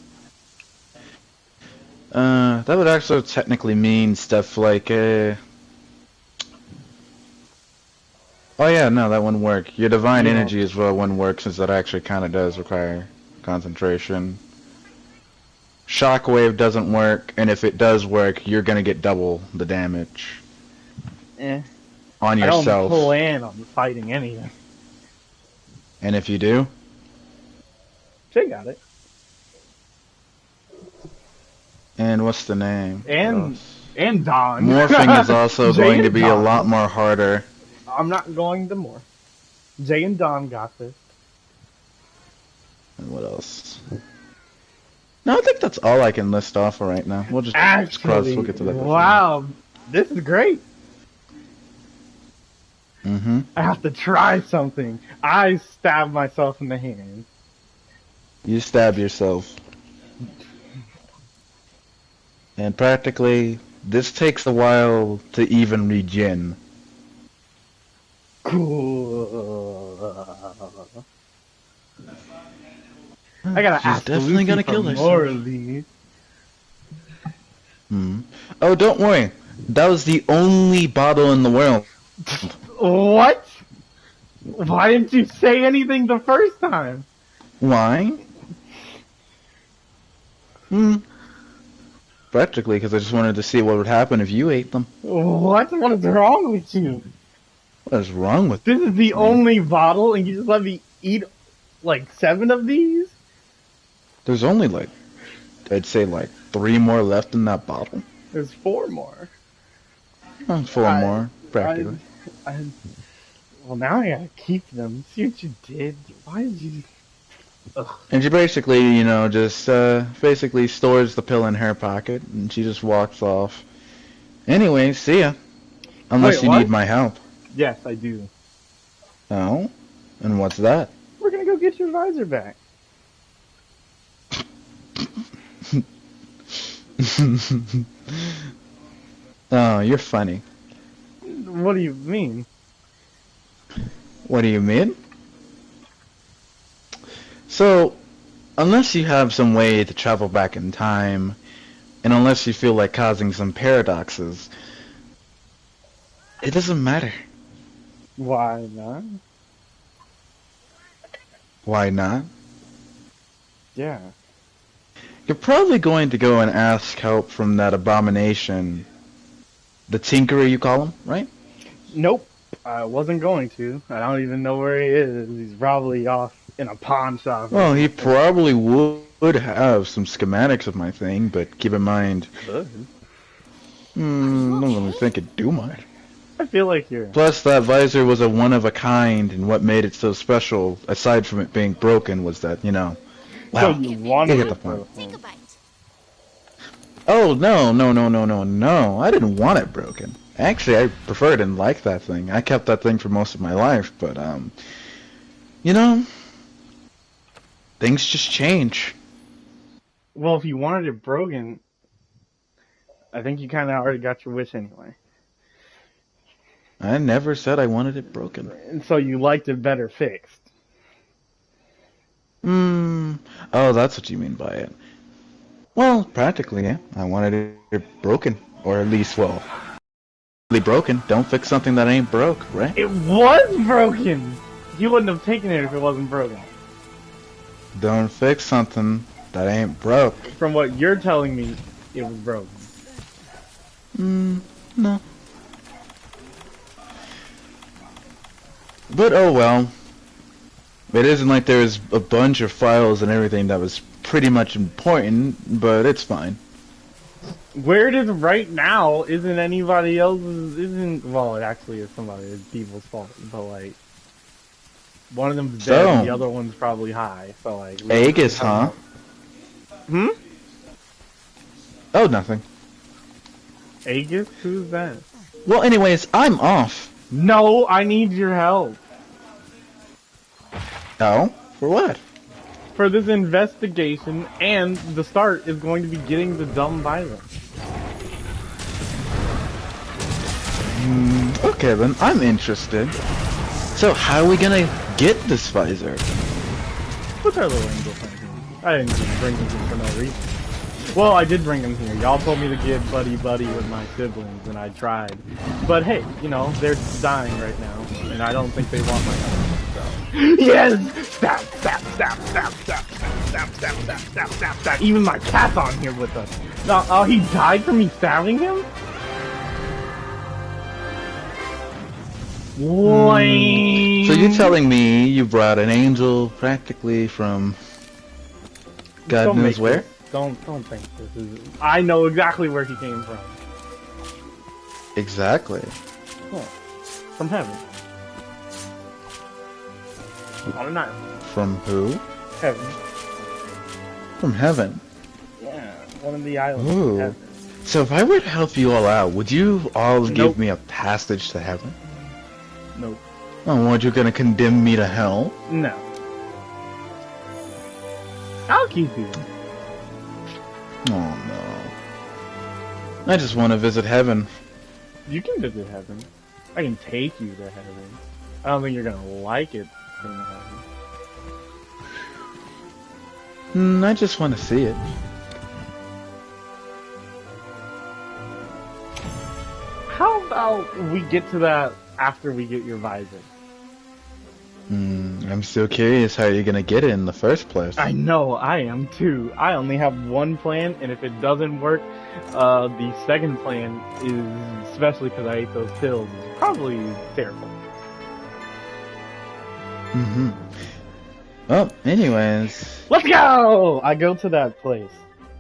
That would also technically mean stuff like, Oh yeah, no, that wouldn't work. Your divine Yeah. energy as well wouldn't work, since that actually kind of does require concentration. Shockwave doesn't work, and if it does work, you're gonna get double the damage Eh. on I don't yourself. plan on fighting anything. And if you do, She got it. and what's the name? And Don. Morphing is also Jay going to and be a Don. lot more harder. I'm not going to morph. Jay and Don got this. And what else? No, I think that's all I can list off for right now. We'll just Actually, we'll get to that. wow, this is great. Mm-hmm. I have to try something. I stabbed myself in the hand. You stab yourself. And practically, this takes a while to even regen. Cool. I gotta She's ask definitely Lucy gonna for kill more herself. of these. Hmm. Oh, don't worry. That was the only bottle in the world. What? Why didn't you say anything the first time? Why? Practically, because I just wanted to see what would happen if you ate them. What? What is wrong with you? What is wrong with This is the me? only bottle, and you just let me eat like 7 of these? There's only like, I'd say like 3 more left in that bottle. There's 4 more. 4 more, practically. Well, now I gotta keep them. See what you did? Why did you? Ugh. And she basically, you know, just basically stores the pill in her pocket, and she just walks off. Anyway, see ya. Unless Wait, you what? need my help. Yes, I do. Oh? And what's that? We're gonna go get your visor back. Oh, you're funny. What do you mean? What do you mean? So, unless you have some way to travel back in time, and unless you feel like causing some paradoxes, it doesn't matter. Why not? Why not? Yeah. You're probably going to go and ask help from that abomination, the Tinkerer you call him, right? Nope. I wasn't going to. I don't even know where he is. He's probably off in a pawn shop. Well, he probably would have some schematics of my thing, but keep in mind, Could. don't really think it'd do much. I feel like you're. Plus, that visor was a one-of-a-kind, and what made it so special, aside from it being broken, was that, you know... So Wow, you wanted get the it point. Take a bite. Oh, no, I didn't want it broken. Actually, I preferred and liked that thing. I kept that thing for most of my life, but, you know, things just change. Well, if you wanted it broken, I think you kind of already got your wish anyway. I never said I wanted it broken. And so you liked it better fixed. Oh, that's what you mean by it. Well, practically, yeah. I wanted it broken. Or at least, well, really broken. Don't fix something that ain't broke, right? It was broken! You wouldn't have taken it if it wasn't broken. Don't fix something that ain't broke. From what you're telling me, it was broken. No. But oh well. It isn't like there's a bunch of files and everything that was pretty much important, but it's fine. Where it is right now isn't anybody else's, well, it actually is somebody's people's fault, but like, one of them's dead and the other one's probably high, so like... Aegis, huh? Hmm? Oh, nothing. Aegis? Who's that? Well, anyways, I'm off. No, I need your help. Oh? For what? For this investigation, and the start is going to be getting the dumb visor. Okay then, I'm interested. So how are we gonna get this visor? What's our little angel thing? I didn't just bring him here for no reason. Well, I did bring him here. Y'all told me to get buddy-buddy with my siblings, and I tried. But hey, you know, they're dying right now, and I don't think they want my help, so... Yes! Stab, stab, stab, stab, stab, stab, stab, stab, stab, stab, stab, stab. Even my cat's on here with us. No, oh, he died from me stabbing him? Wait. So you're telling me you brought an angel practically from God knows where? Don't think this is... I know exactly where he came from. Exactly. Oh, from heaven. on an island. From who? Heaven. From heaven. Yeah, one of the islands. Ooh. Of heaven. So if I were to help you all out, would you all Nope. give me a passage to heaven? Nope. Oh, weren't you gonna condemn me to hell? No. I'll keep you. Oh no. I just want to visit heaven. You can visit heaven. I can take you to heaven. I don't think you're gonna like it in heaven. I just want to see it. How about we get to that after we get your visor? I'm still curious how you're gonna get it in the first place. I know, I am too. I only have one plan, and if it doesn't work, the second plan is, especially because I ate those pills, is probably terrible. Well, anyways. Let's go! I go to that place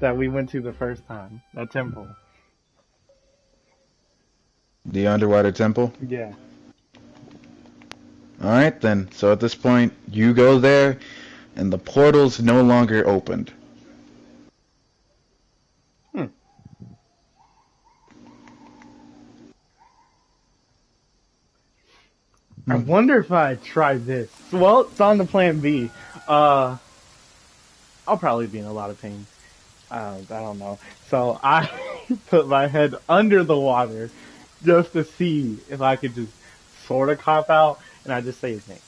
that we went to the first time, that temple. The underwater temple? Yeah. Alright then, so at this point, you go there, and the portal's no longer opened. I wonder if I try this. Well, it's on the plan B. I'll probably be in a lot of pain. I don't know. So I put my head under the water just to see if I could just sort of cop out, and I just say his name.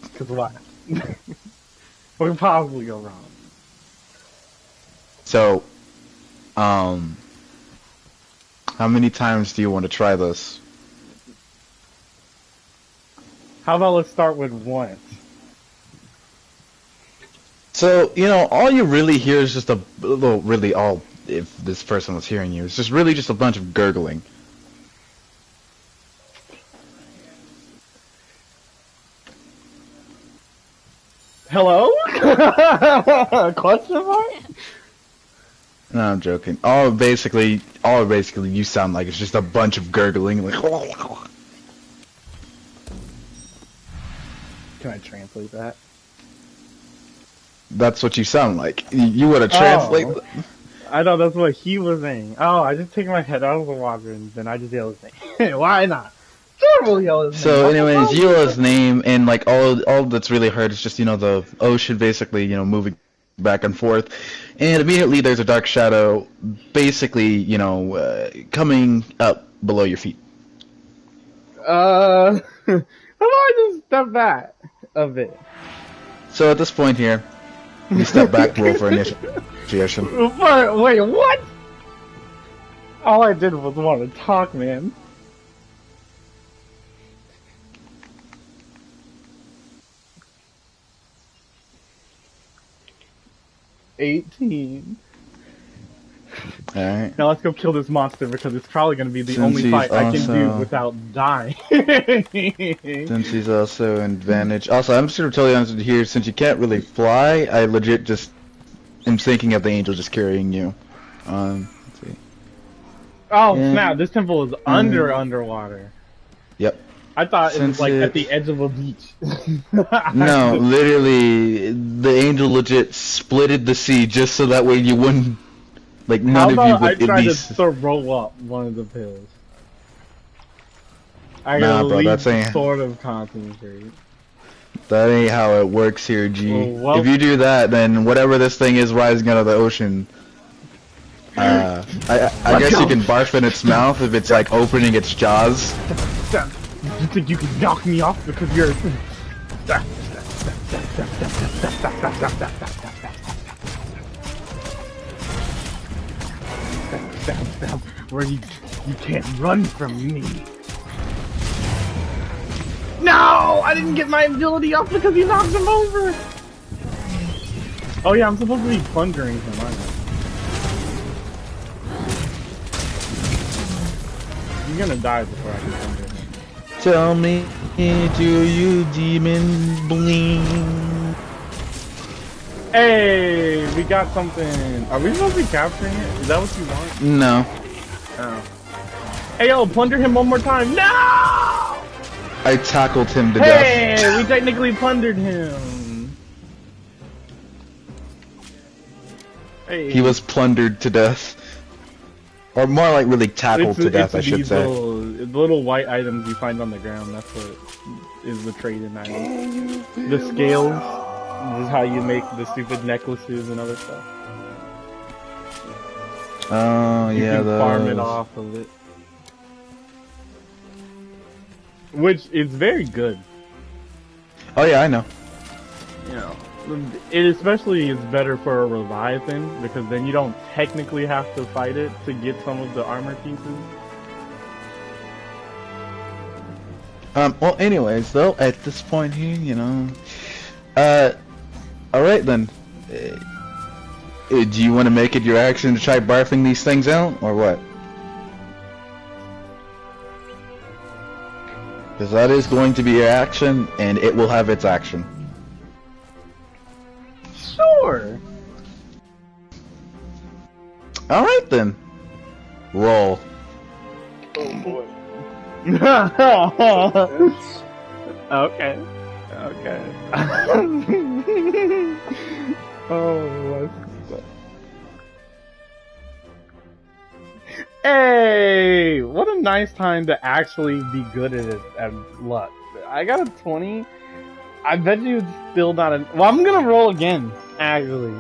Because why? What could possibly go wrong? So, how many times do you want to try this? How about let's start with once? So, all you really hear is just if this person was hearing you, it's just really just a bunch of gurgling. Hello? Question mark? No, I'm joking. All basically you sound like it's just a bunch of gurgling, like. Can I translate that? That's what you sound like. You want to translate? Oh. I thought that's what he was saying. Oh, I just take my head out of the water and then I just yell his name. Why not? Sure, we'll yell his name. So, anyways, you yell his name, and like all that's really heard is just the ocean basically moving back and forth, and immediately there's a dark shadow, basically coming up below your feet. How about I just step back a bit? So at this point here, you step back, roll for initiation. Wait, what? All I did was want to talk, man. $18. Alright. Now let's go kill this monster because it's probably going to be the only fight I can do without dying. Since he's also an advantage. Also, I'm just going to tell you honest here, since you can't really fly, I legit just am thinking of the angel just carrying you. Let's see. Oh, snap, this temple is underwater. Yep. I thought it was like at the edge of a beach. No, literally, the angel legit splitted the sea just so that way you wouldn't, like, none of you would I at least... to throw up one of the pills. I Nah, gotta bro, that's ain't... sort of concentrate. That ain't how it works here, G. Well, if you do that, then whatever this thing is rising out of the ocean, I guess you can barf in its mouth if it's, like, opening its jaws. You think you can knock me off because you're... Where you can't run from me. No! I didn't get my ability off because you knocked him over! Oh yeah, I'm supposed to be plundering him, aren't I? You're gonna die before I can plunder him. Tell me, do you demon bling? Hey, we got something. Are we supposed to be capturing it? Is that what you want? No. Oh. Hey, yo, plunder him one more time. No! I tackled him to death. Hey, we technically plundered him. Hey. He was plundered to death. Or more like really tackled to death, I should these say. little white items you find on the ground, that's what is the trade-in item. The scales, this is how you make the stupid necklaces and other stuff. Oh, You yeah, can those. farm it off of it. Which is very good. Oh, yeah, I know. You know, it especially is better for a Leviathan, because then you don't technically have to fight it to get some of the armor pieces. Well, anyways, though, at this point here, you know... alright then. Do you want to make it your action to try barfing these things out, or what? Because that is going to be your action, and it will have its action. Sure! Alright then. Roll. Oh boy. Okay. Okay. Oh, my. Hey! What a nice time to actually be good at it at luck. I got a 20. I bet you it's still not a... Well, I'm gonna roll again, actually.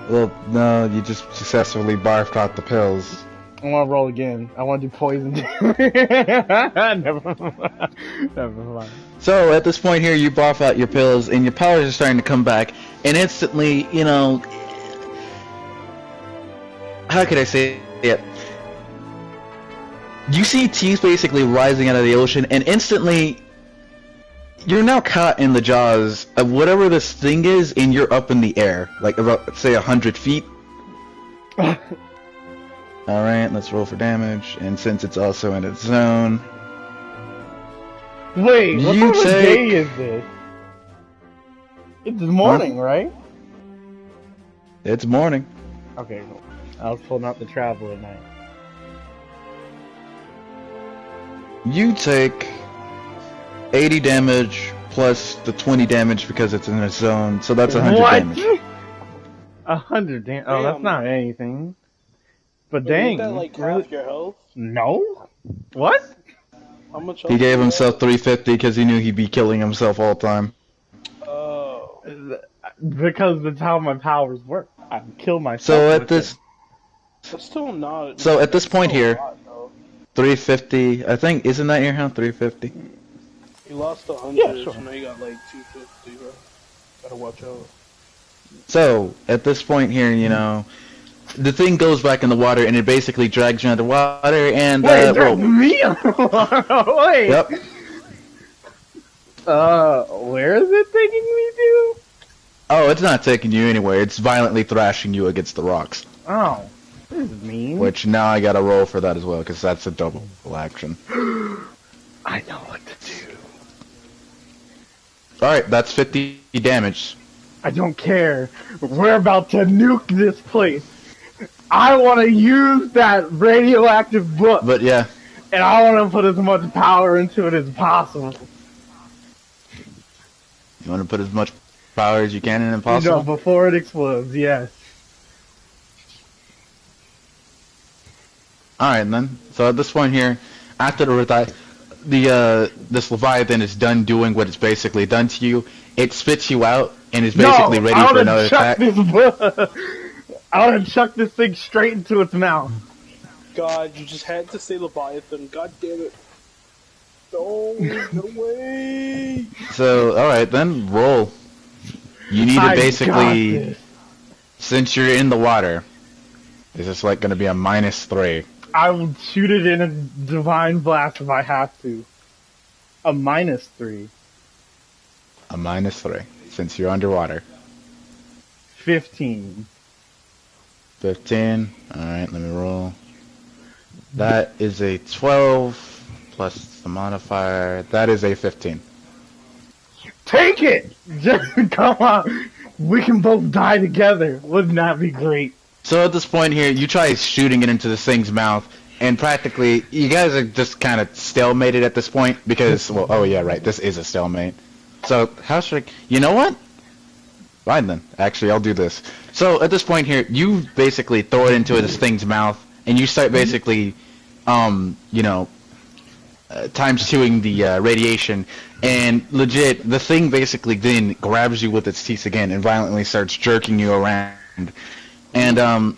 Well, no, you just successfully barfed out the pills. I wanna roll again. I wanna do poison. Never mind. Never mind. So, at this point here, you barf out your pills, and your powers are starting to come back, and instantly, you know... How could I say it? You see teeth basically rising out of the ocean, and instantly... You're now caught in the jaws of whatever this thing is, and you're up in the air. Like, about, say, 100 feet. Alright, let's roll for damage, and since it's also in its zone... Wait, what You time of take- day is this? It's morning, right? It's morning. Okay, cool. I was pulling out the travel at night. You take 80 damage plus the 20 damage because it's in a zone, so that's 100 What? damage. 100 damn. Oh, that's Damn. not anything. But But ain't dang. that like really? half your health? No? What? How much He health gave do you himself 350 because he knew he'd be killing himself all the time. have? Oh. Because that's how my powers work. I kill myself. So at with this, it. That's still not. so at this point still a here, lot, though. 350. I think isn't that your count? 350. You lost 100, Yeah, sure. so now you got like 250, bro. Gotta watch out. So at this point here, you know, the thing goes back in the water and it basically drags you underwater and Wait, there's roll. me? Wait. Yep. Where is it taking me to? Oh, it's not taking you anywhere. It's violently thrashing you against the rocks. Oh, this is mean. Which now I gotta roll for that as well because that's a double action. I know what to do. Alright, that's 50 damage. I don't care. We're about to nuke this place. I want to use that radioactive book, But yeah, and I want to put as much power into it as possible. you want to put as much power as you can in You know, Impossible? before it explodes, yes. Alright then. So at this point here, after this Leviathan is done doing what it's basically done to you, it spits you out and is basically ready for another attack. This book. I want to chuck this thing straight into its mouth. God, you just had to say Leviathan. God damn it. No, no way. So, alright then, roll. You need to I got basically, this. since you're in the water, is this like gonna be a -3? I will shoot it in a divine blast if I have to. A -3. A -3, since you're underwater. 15. 15. Alright, let me roll. That is a 12 plus the modifier. That is a 15. Take it! Just come on. We can both die together. Wouldn't that be great? So at this point here, you try shooting it into this thing's mouth, and practically you guys are just kind of stalemated at this point because, well, oh yeah, right, this is a stalemate. So how should I? You know what? Fine then. Actually, I'll do this. So at this point here, you basically throw it into this thing's mouth, and you start basically, you know, times twoing the radiation, and legit, the thing basically then grabs you with its teeth again and violently starts jerking you around, and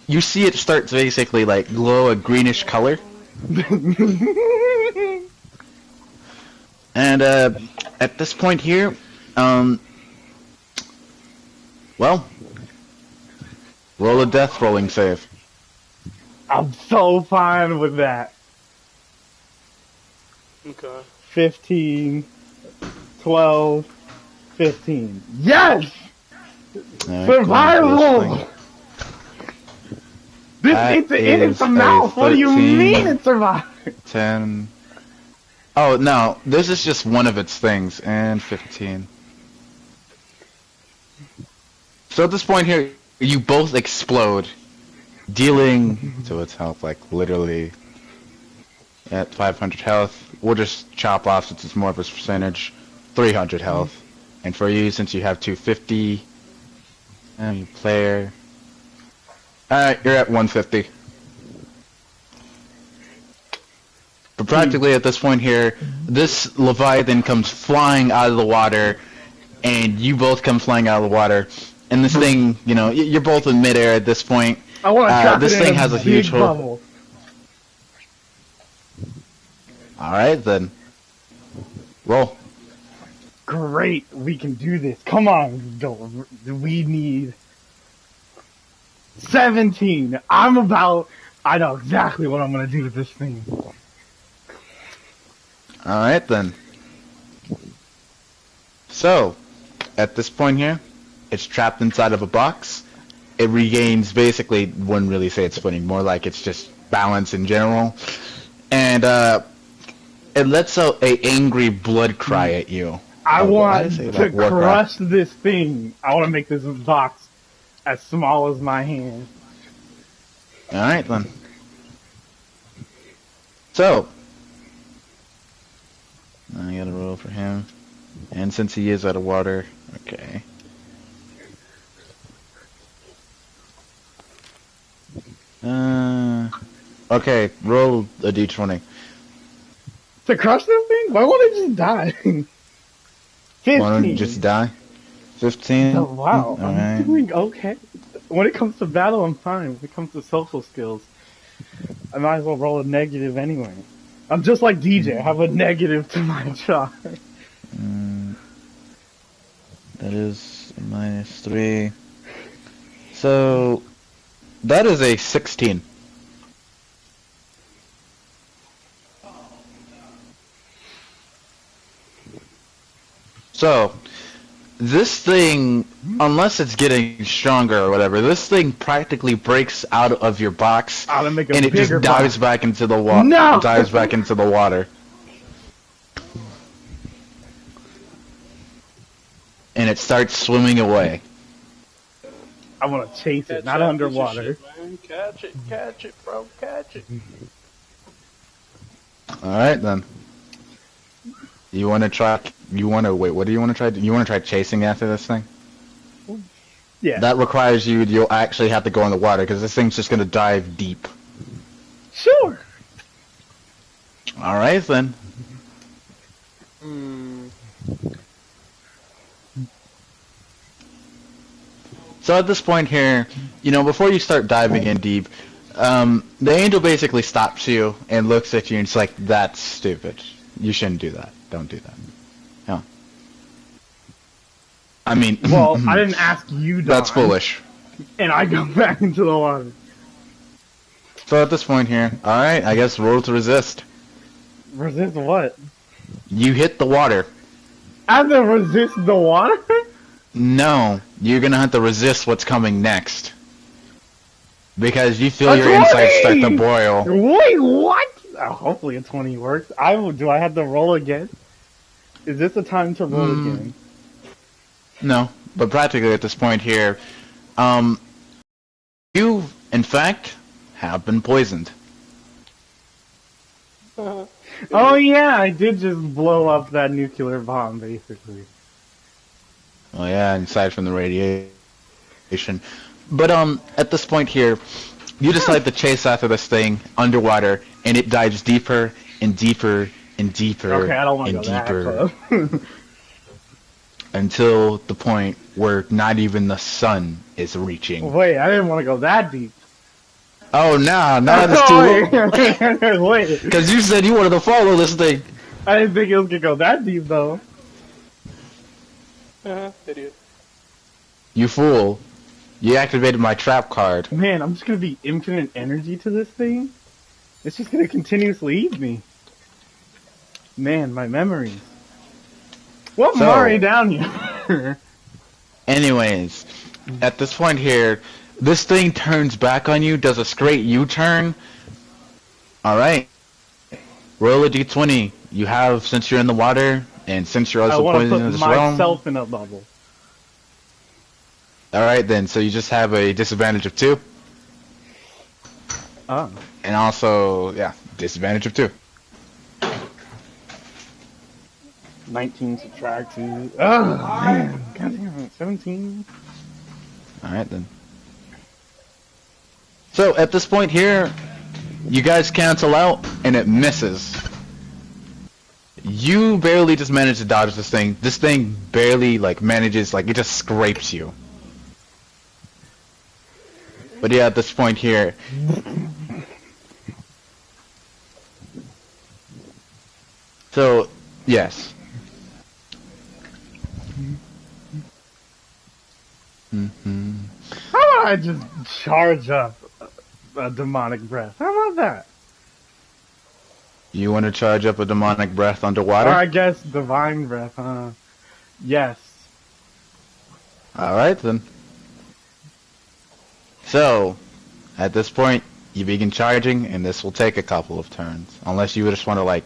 you see it start to basically like glow a greenish color, and at this point here, well, roll a death rolling save. I'm so fine with that. Okay. 15, 12, 15. Yes! Alright, Survival! It's a mouth! What do you 13, mean it survived? 10. Oh, no, this is just one of its things, and 15. So at this point here, you both explode, dealing to its health, like literally at 500 health. We'll just chop off since it's more of a percentage, 300 health. And for you, since you have 250, and you player, alright, you're at 150. But practically at this point here, this Leviathan comes flying out of the water, and you both come flying out of the water. And this thing, you know, you're both in midair at this point. I want to trap this it in thing has a huge big hole. bubble. Alright then. Roll. Great, we can do this. Come on, go. We need 17. I know exactly what I'm gonna do with this thing. Alright then. So, at this point here, it's trapped inside of a box. It regains, basically, wouldn't really say it's footing, more like it's just balance in general. And, it lets out a angry blood cry at you. I want say to like war cry? crush this thing. I want to make this box as small as my hand. Alright then. So, I gotta roll for him. And since he is out of water, okay. Okay, roll a d20. To crush this thing? Why won't it just die? 15. Why don't you just die? 15? Oh, wow, I'm Alright. doing okay. When it comes to battle, I'm fine. When it comes to social skills, I might as well roll a negative anyway. I'm just like DJ. I have a negative to my chart. That is -3. So, that is a 16. So, this thing, unless it's getting stronger or whatever, this thing practically breaks out of your box, I'll make a and it just bigger dives box. back into the water. No! Dives back into the water. And it starts swimming away. I want to chase it, Catch not that underwater. piece of shit, man. Catch it, bro, catch it. Alright then. You wanna try, wait, what do you wanna try? You wanna try chasing after this thing? Yeah. That requires you'll actually have to go in the water, because this thing's just gonna dive deep. Sure. Alright then. So at this point here, you know, before you start diving in deep, the angel basically stops you and looks at you and it's like, that's stupid. You shouldn't do that. Don't do that. No. I mean... Well, I didn't ask you, Don. That's foolish. And I go back into the water. So at this point here, alright, I guess roll to resist. Resist what? You hit the water. I have to resist the water? No, you're gonna have to resist what's coming next. Because you feel A your insides start 20! to boil. Wait, what? Hopefully a 20 works. Do I have to roll again? Is this the time to roll again? No, but practically at this point here, you, in fact, have been poisoned. Oh yeah, I did just blow up that nuclear bomb, basically. Oh yeah, aside from the radiation. But at this point here, you decide to chase after this thing underwater, and it dives deeper and deeper and deeper Okay, I don't want to and go that deeper close. until the point where not even the sun is reaching. Wait, I didn't want to go that deep. Oh, nah, it's too low. Wait, Because you said you wanted to follow this thing. I didn't think it was gonna go that deep though. Idiot. You fool. You activated my trap card. Man, I'm just gonna be infinite energy to this thing. It's just gonna continuously eat me. Man, my memories. What So- Mari down here? Anyways, at this point here, this thing turns back on you, does a straight U-turn. Alright. Roll a d20. You have, since you're in the water, and since you're I also want to poisoned in put this realm. myself in a bubble. Alright then, so you just have a disadvantage of 2. Oh. And also, yeah, disadvantage of 2. 19 subtract 2. Oh, man. God damn it. 17. Alright then. So, at this point here, you guys cancel out, and it misses. You barely just manage to dodge this thing. This thing barely, manages, it just scrapes you. But yeah, at this point here... So, yes. How about I just charge up a demonic breath? How about that? You want to charge up a demonic breath underwater? Or I guess divine breath, huh? Yes. Alright then. So, at this point, you begin charging, and this will take a couple of turns. Unless you just want to,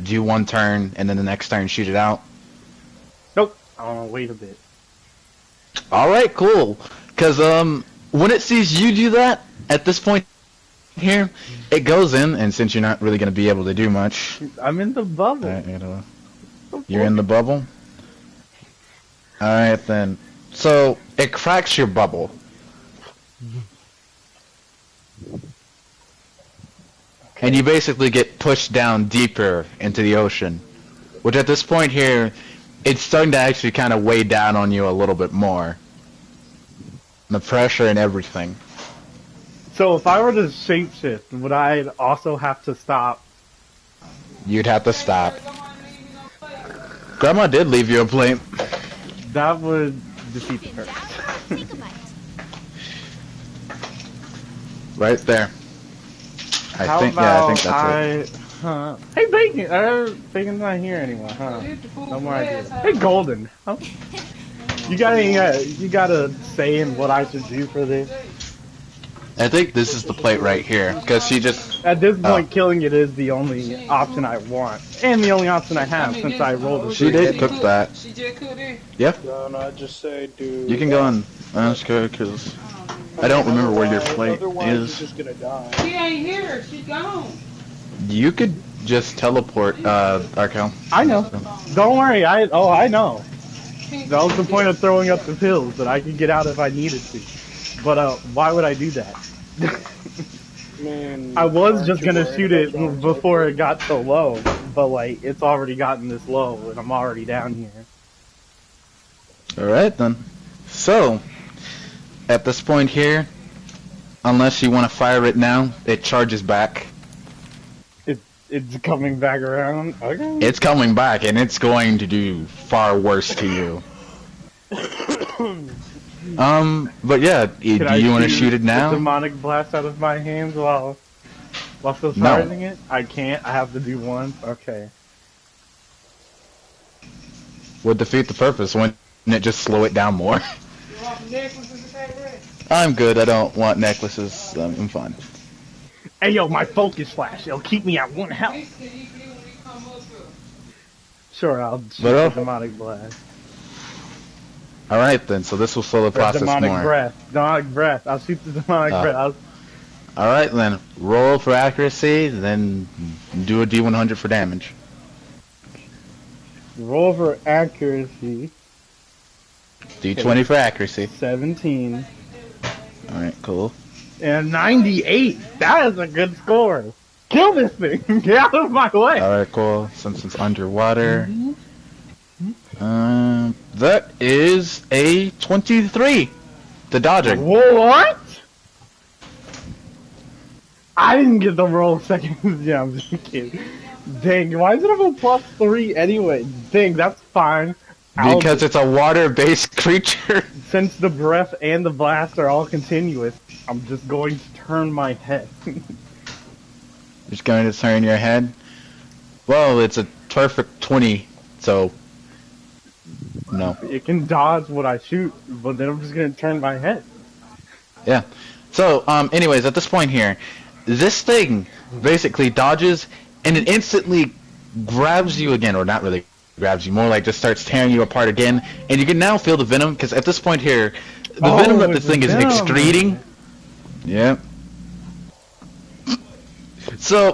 do one turn, and then the next turn shoot it out. Nope. I want to wait a bit. Alright, cool. Because, when it sees you do that, at this point here, it goes in, and since you're not really going to be able to do much... I'm in the bubble. You're in the bubble? Alright then. So, it cracks your bubble. And you basically get pushed down deeper into the ocean. Which at this point here, it's starting to actually kind of weigh down on you a little bit more. The pressure and everything. So if I were to shapeshift, would I also have to stop? You'd have to stop. Grandma did leave you a plate. That would defeat the In purpose. doubt, take a bite. Right there. How I think about that's it. Huh. Hey, Bacon! Bacon's not here anymore, huh? No more ideas. Hey, Golden! Huh? You got a say in what I should do for this? I think this is the plate right here, because she just... At this point, killing it is the only option I want. And the only option I have, since I rolled a She did cook that. She did cook it. Yeah, No, I just say do. you can go and ask her, because I don't remember where your plate Otherwise, is. you're just gonna die. She ain't here. She gone. You could just teleport, Arkel. I know. Don't worry, I know. That was the point of throwing up the pills, that I could get out if I needed to. But, why would I do that? Man, I was aren't just you gonna worried shoot about it John's before liquor? it got so low, but it's already gotten this low, and I'm already down here. Alright then. So, at this point here, unless you want to fire it now, it charges back. It's coming back around. Okay. It's coming back, and it's going to do far worse to you. But yeah, do Can I you want to shoot it the now? demonic blast out of my hands while still No. charging it? I can't. I have to do one. Okay. Would defeat the purpose, wouldn't it just slow it down more? You want some necklaces to take with? I'm good, I don't want necklaces, I'm fine. Hey yo, my focus flash. It'll keep me at 1 health. He said he do when he come up here. Sure, I'll shoot But, the demonic blast. Alright then, so this will slow the Or process demonic more. breath. Demonic breath. I'll shoot the demonic breath. Alright then, roll for accuracy, then do a D100 for damage. Roll for accuracy. D20 for accuracy. 17. Alright, cool. And 98. That is a good score. Kill this thing. Get out of my way. Alright, cool. Since it's underwater. That is a 23. The dodging. What? I didn't get the roll second. Yeah, I'm just kidding. Dang, why does it have a +3 anyway? Dang, that's fine. Because it's a water-based creature. Since the breath and the blast are all continuous, I'm just going to turn my head. Just going to turn your head. Well, it's a perfect 20, so no. It can dodge what I shoot, but then I'm just going to turn my head. Yeah. So, anyways, at this point here, this thing basically dodges and it instantly grabs you again, or not really grabs you, more like just starts tearing you apart again, and you can now feel the venom, because at this point here, the venom that this thing is excreting, yeah. So,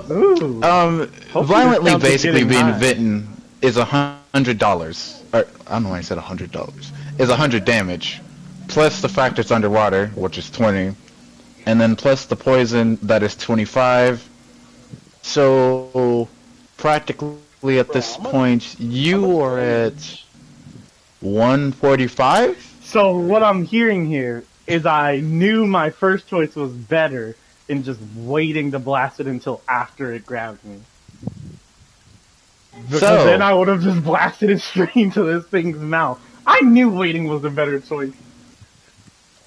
violently basically being bitten is $100, or, I don't know why I said $100, is 100 damage, plus the fact it's underwater, which is 20, and then plus the poison, that is 25, so, practically at this point, you are at 145? So what I'm hearing here is I knew my first choice was better in just waiting to blast it until after it grabbed me. Because then I would have just blasted it straight into this thing's mouth. I knew waiting was a better choice.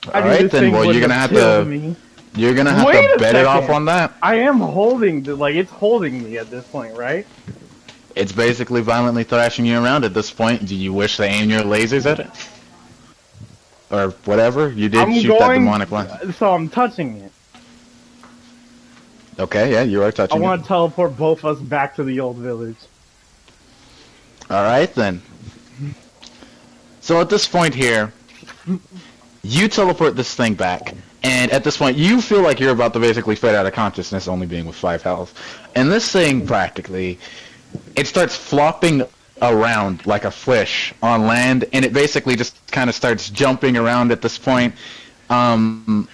Alright then, well you're gonna have to... You're gonna have to bet it off on that. I am holding, like, it's holding me at this point, right? It's basically violently thrashing you around at this point. Do you wish to aim your lasers at it? Or whatever? You did shoot that demonic one. So I'm touching it. Okay, yeah, you are touching it. I want to teleport both of us back to the old village. Alright then. So at this point here, you teleport this thing back. And at this point, you feel like you're about to basically fade out of consciousness, only being with 5 health. And this thing, practically, it starts flopping around like a fish on land, and it basically just kind of starts jumping around at this point. What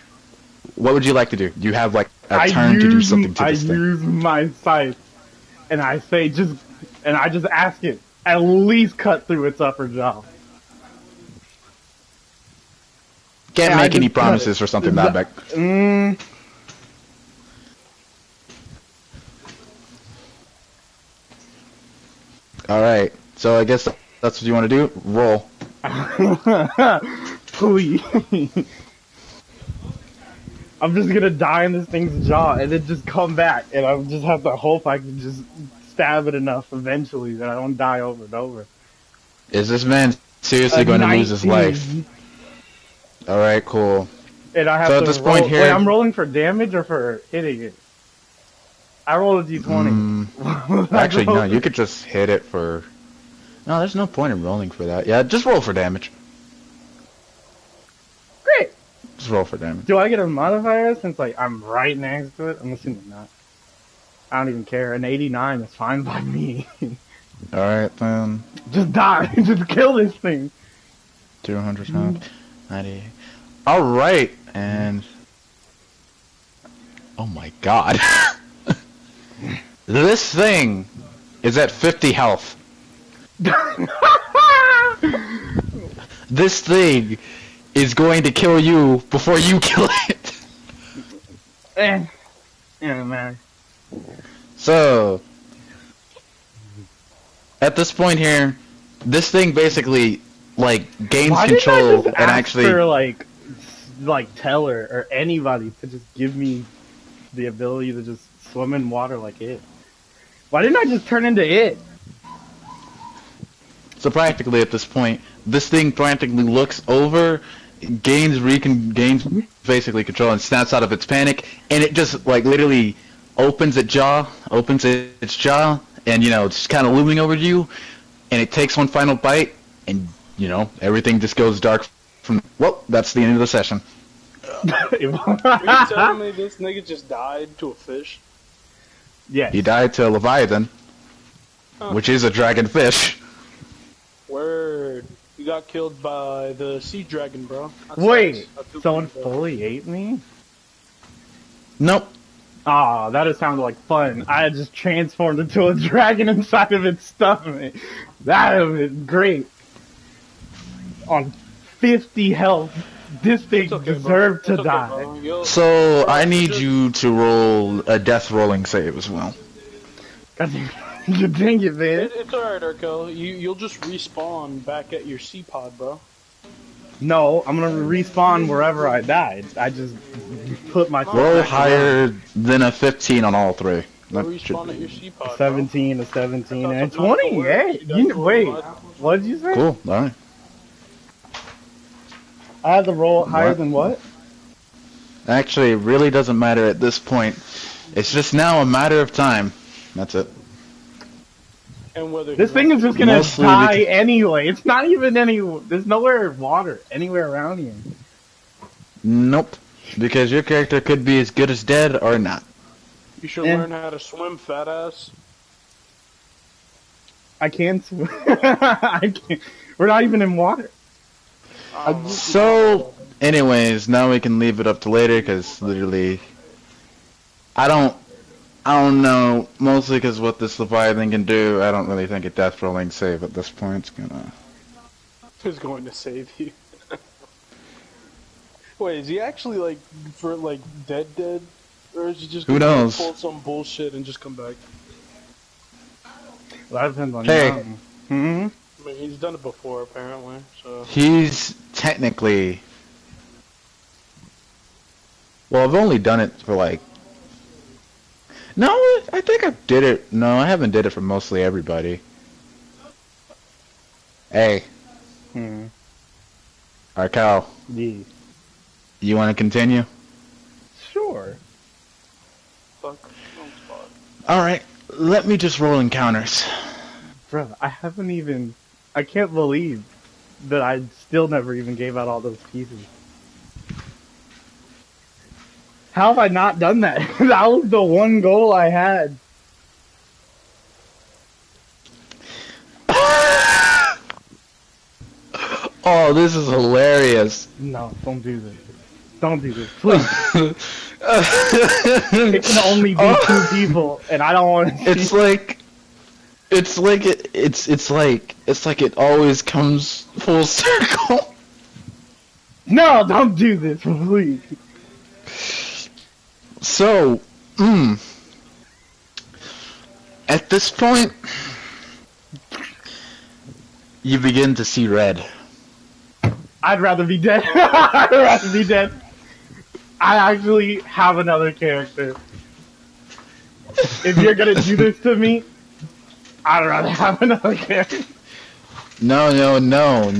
would you like to do? Do you have, like, a turn to do something to this thing? I use my scythe, and I say I just ask it, at least cut through its upper jaw. Can't make any promises for something that big. Alright, so I guess that's what you want to do? Roll. Please. I'm just gonna die in this thing's jaw and then just come back, and I'll just have to hope I can just stab it enough eventually that I don't die over and over. Is this man seriously going to lose his life? Alright, cool. And I have so to at this roll, point here... Wait, I'm rolling for damage or for hitting it? I rolled a d20. Actually, no, you could just hit it for... No, there's no point in rolling for that. Yeah, just roll for damage. Great! Just roll for damage. Do I get a modifier since, like, I'm right next to it? I'm assuming not. I don't even care. An 89 is fine by me. Alright, then... Just die! Just kill this thing! 200 pounds. 90. Alright, and... Oh my god. This thing is at 50 health. This thing is going to kill you before you kill it. Yeah, man. So, at this point here, this thing basically, like, gains control and actually... for, like Teller or anybody to just give me the ability to just swim in water like it. Why didn't I just turn into it? So practically at this point, this thing practically looks over, gains basically control and snaps out of its panic, and it just like literally opens its jaw, and you know, it's kind of looming over you, and it takes one final bite, and you know, everything just goes dark from. Well, that's the end of the session. Are you telling me this nigga just died to a fish? Yes. He died to a Leviathan, Huh. which is a dragon fish. Word. You got killed by the sea dragon, bro. That Wait, sucks. I feel someone bad. fully ate me? Nope. Ah, that would sound like fun. I had just transformed into a dragon inside of its stomach. That would have been great. On 50 health, this thing It's okay, bro. deserved to It's okay, die. bro. So Bro, I need just- you to roll a death rolling save as well. God damn you dang it, man. It's alright, Urkel. You'll just respawn back at your sea pod, bro. No, I'm gonna respawn wherever I died. I just put myself Roll back higher than a 15 on all three. You'll That should respawn at be your sea pod, to 17, a 17, and a That's not the 20. word. Hey, You guys roll wait, my- what did you say? cool. All right. I had to roll higher What? than what? Actually, it really doesn't matter at this point. It's just now a matter of time. That's it. And whether This thing is just gonna Mostly die because- anyway. It's not even there's nowhere water anywhere around here. Nope. Because your character could be as good as dead or not. you should Yeah. learn how to swim, fat ass. I can't swim. I can't. We're not even in water. So, anyways, now we can leave it up to later because literally, I don't know. Mostly because what this Leviathan can do, I don't really think a death rolling save at this point is gonna. Who's going to save you? Wait, is he actually like for like dead, or is he just Who gonna knows? pull some bullshit and just come back? Well, that depends on Hey. you. Hmm. I mean, he's done it before, apparently. So He's technically. Well, I've only done it for like. No, I think I did it. No, I haven't did it for mostly everybody. Hey, Hmm. Arkel, Yeah. you want to continue? Sure. fuck. No spot. All right, let me just roll encounters. Bro, I haven't even. I can't believe that I still never even gave out all those pieces. How have I not done that? That was the one goal I had. Oh, this is hilarious. No, don't do this. Don't do this, please. It can only be two people, and I don't want to. It's like it's like it always comes full circle. No, don't do this, please. So, at this point, you begin to see red. I'd rather be dead. I'd rather be dead. I actually have another character. If you're gonna do this to me, I'd rather have another character. No. You're not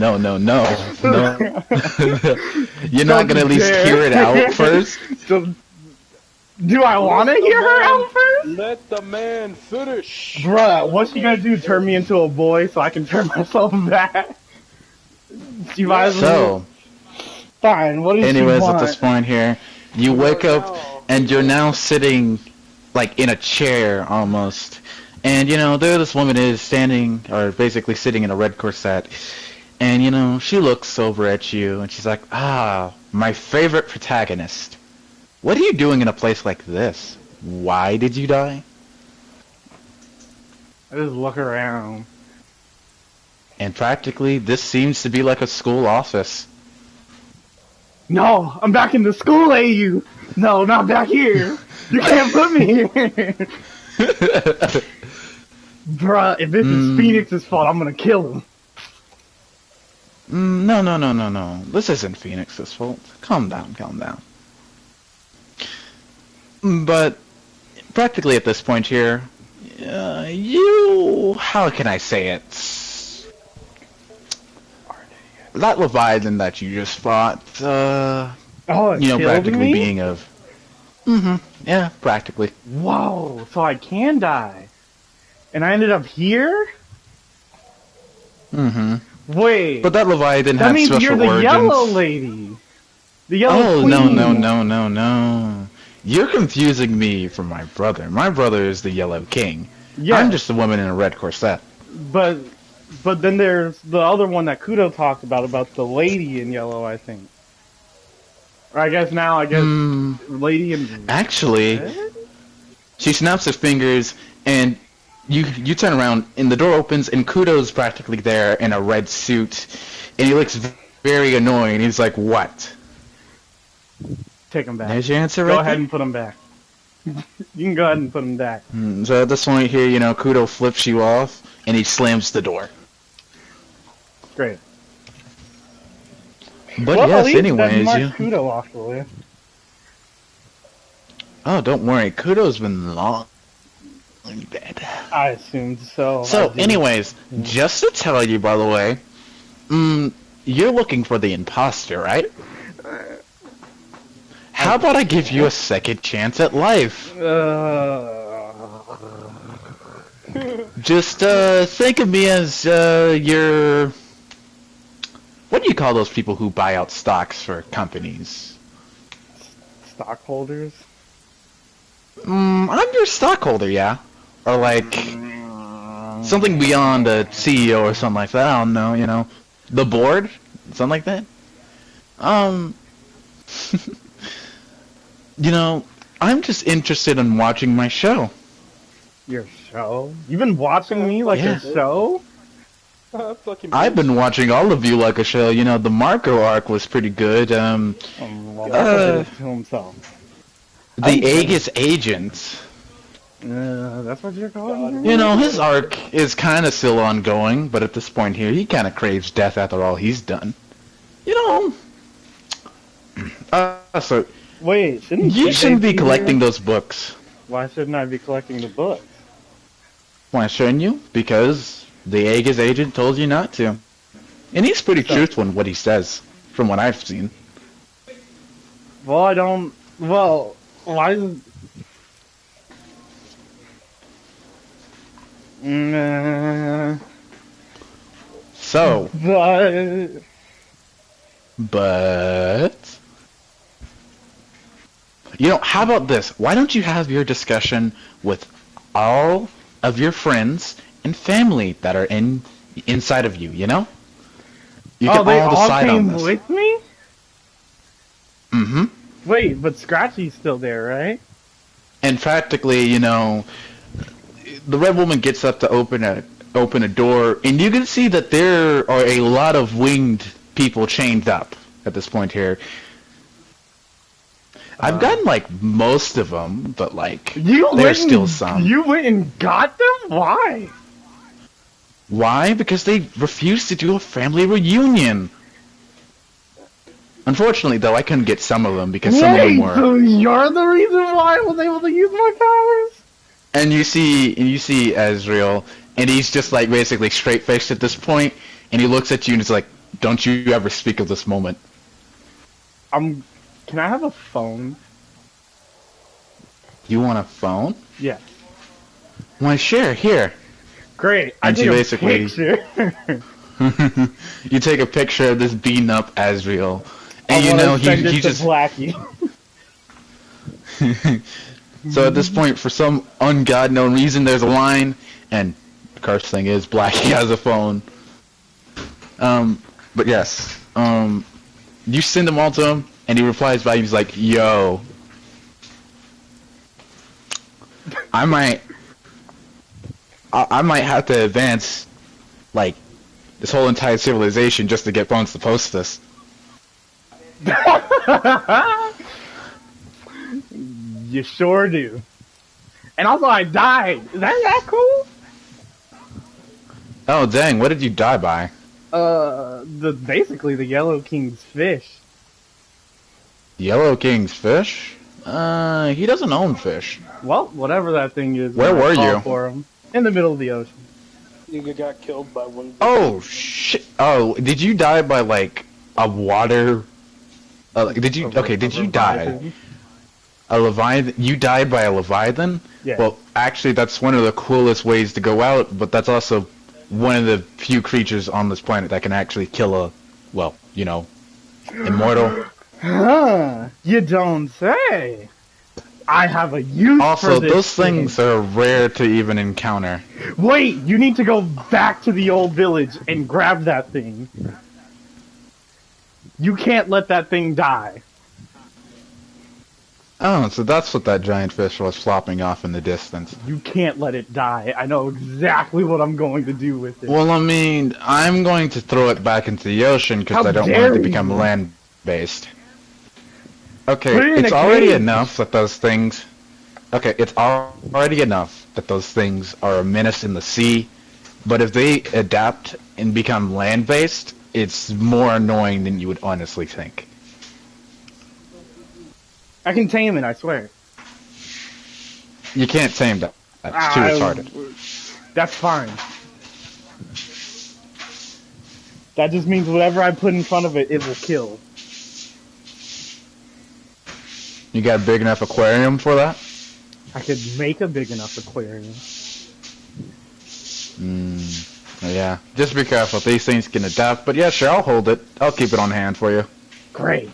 gonna at least dare. hear it out first. So, do I want to hear her out first? Let the man finish. Bruh, what's she gonna do? Turn me into a boy so I can turn myself back? She might as well. So, Fine, what does she anyways, want? at this point here, you wake up and you're now sitting like in a chair almost. And you know, there this woman is standing, or basically sitting in a red corset. And you know, she looks over at you and she's like, "Ah, my favorite protagonist. What are you doing in a place like this? Why did you die?" I just look around. And practically, this seems to be like a school office. No, I'm back in the school, AU. No, not back here. You can't put me here. Bruh, if this is Phoenix's fault, I'm gonna kill him. No. This isn't Phoenix's fault. Calm down. But practically at this point here, how can I say it? That Leviathan that you just fought, Oh, it you know, killed practically me? being of... yeah, practically. Whoa, so I can die. And I ended up here? Wait, But that Leviathan that had means special you're the origins. yellow lady. The Yellow Oh, Queen. no. You're confusing me from my brother. My brother is the Yellow King. Yeah, I'm just a woman in a red corset. but then there's the other one that Kudo talked about the lady in yellow, I think. Or I guess lady in Actually, red? she snaps her fingers, and you turn around, and the door opens, and Kudo's practically there in a red suit, and he looks very annoying. He's like, "What?" Take him back. There's your answer, Go right ahead there. and put him back. You can go ahead and put him back. So at this point here, Kudo flips you off, and he slams the door. Great. But Well, at yes, least that anyways, marks Kudo off the list. Oh, don't worry, Kudo's been long dead. I assumed so. So, I did. anyways, just to tell you, by the way, you're looking for the imposter, right? How about I give you a second chance at life? Just think of me as your... What do you call those people who buy out stocks for companies? Stockholders? I'm your stockholder, yeah. Or like something beyond a CEO or something like that. I don't know, the board, something like that. I'm just interested in watching my show. Your show? You've been watching me like Yeah. a show? Fucking I've been watching all of you like a show. The Marco arc was pretty good. Well, Marco did it to himself. The Aegis Agent. That's what you're calling him? His arc is kind of still ongoing, but at this point here, he kind of craves death after all he's done. So Wait, you shouldn't be JP collecting here? those books. Why shouldn't I be collecting the book? Why shouldn't you? Because the Aegis Agent told you not to. And he's pretty truthful in what he says, from what I've seen. Well, I don't... Well, why is... So, But... how about this? Why don't you have your discussion with all of your friends and family that are inside of you, You can they all decide on came this. with me? Mm-hmm. Wait, but Scratchy's still there, right? And practically, the Red Woman gets up to open a door, and you can see that there are a lot of winged people chained up at this point here. I've gotten most of them, but there's still some. You went and got them? Why? Why? Because they refused to do a family reunion. Unfortunately, though, I couldn't get some of them because some of them were. So you're the reason why I was able to use my powers? And you see Ezreal, and he's just basically straight-faced at this point, and he looks at you and he's like, "Don't you ever speak of this moment." Can I have a phone? You want a phone? Yeah. Why, sure, here. Great. I And she take a basically- picture. You take a picture of this beaten up Ezreal, and I wanna send it he to just. Blackie. So at this point, for some ungod known reason, there's a line, and the cursed thing is Blackie has a phone. But yes, you send them all to him, and he replies back. He's like, "Yo, I might have to advance this whole entire civilization just to get phones to post this." You sure do. And also, I died. Is that cool? Oh dang! What did you die by? Basically the Yellow King's fish. Yellow King's fish? He doesn't own fish. Well, whatever that thing is. Where I were called you? For him. In the middle of the ocean. You got killed by one. Oh shit! Oh, did you die by a water? Did you die? A leviathan? You died by a leviathan? Yeah. Well, actually, that's one of the coolest ways to go out, but that's also one of the few creatures on this planet that can actually kill immortal. Huh? You don't say. I have a use Also, for this those things are rare to even encounter. Wait, you need to go back to the old village and grab that thing. You can't let that thing die. Oh, so that's what that giant fish was flopping off in the distance. You can't let it die. I know exactly what I'm going to do with it. Well, I mean, I'm going to throw it back into the ocean because How I don't want dare it to become you. land-based. Okay, Put it in it's a already cage. enough that those things... Okay, it's already enough that those things are a menace in the sea, but if they adapt and become land-based, it's more annoying than you would honestly think. I can tame it, I swear. You can't tame that. That's too retarded. That's fine. That just means whatever I put in front of it, it will kill. You got a big enough aquarium for that? I could make a big enough aquarium. Yeah. Just be careful. These things can adapt. But yeah, sure, I'll hold it. I'll keep it on hand for you. Great.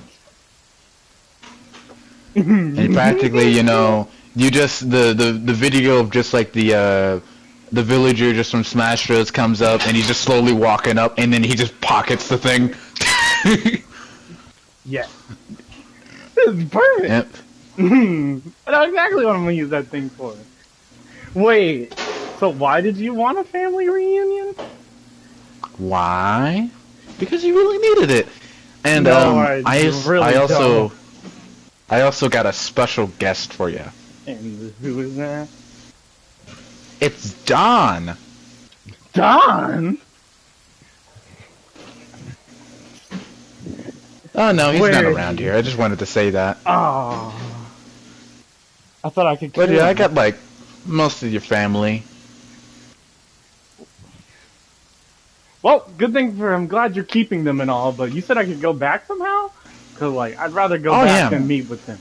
And practically, you know, you just the video of just like the villager just from Smash Bros comes up and he's just slowly walking up and then he just pockets the thing. Yeah. This is perfect. Yep. I know exactly what I'm gonna use that thing for. Wait, so why did you want a family reunion? Why? Because you really needed it. And No, I really also got a special guest for you. And who is that? It's Don. Don? Oh no, he's Where not is around he? here. I just wanted to say that. Oh. I thought I could kill But yeah, I him. got like most of your family. Well, good thing for I'm glad you're keeping them and all, but you said I could go back somehow? Cause like, I'd rather go Oh, back yeah. than meet with them.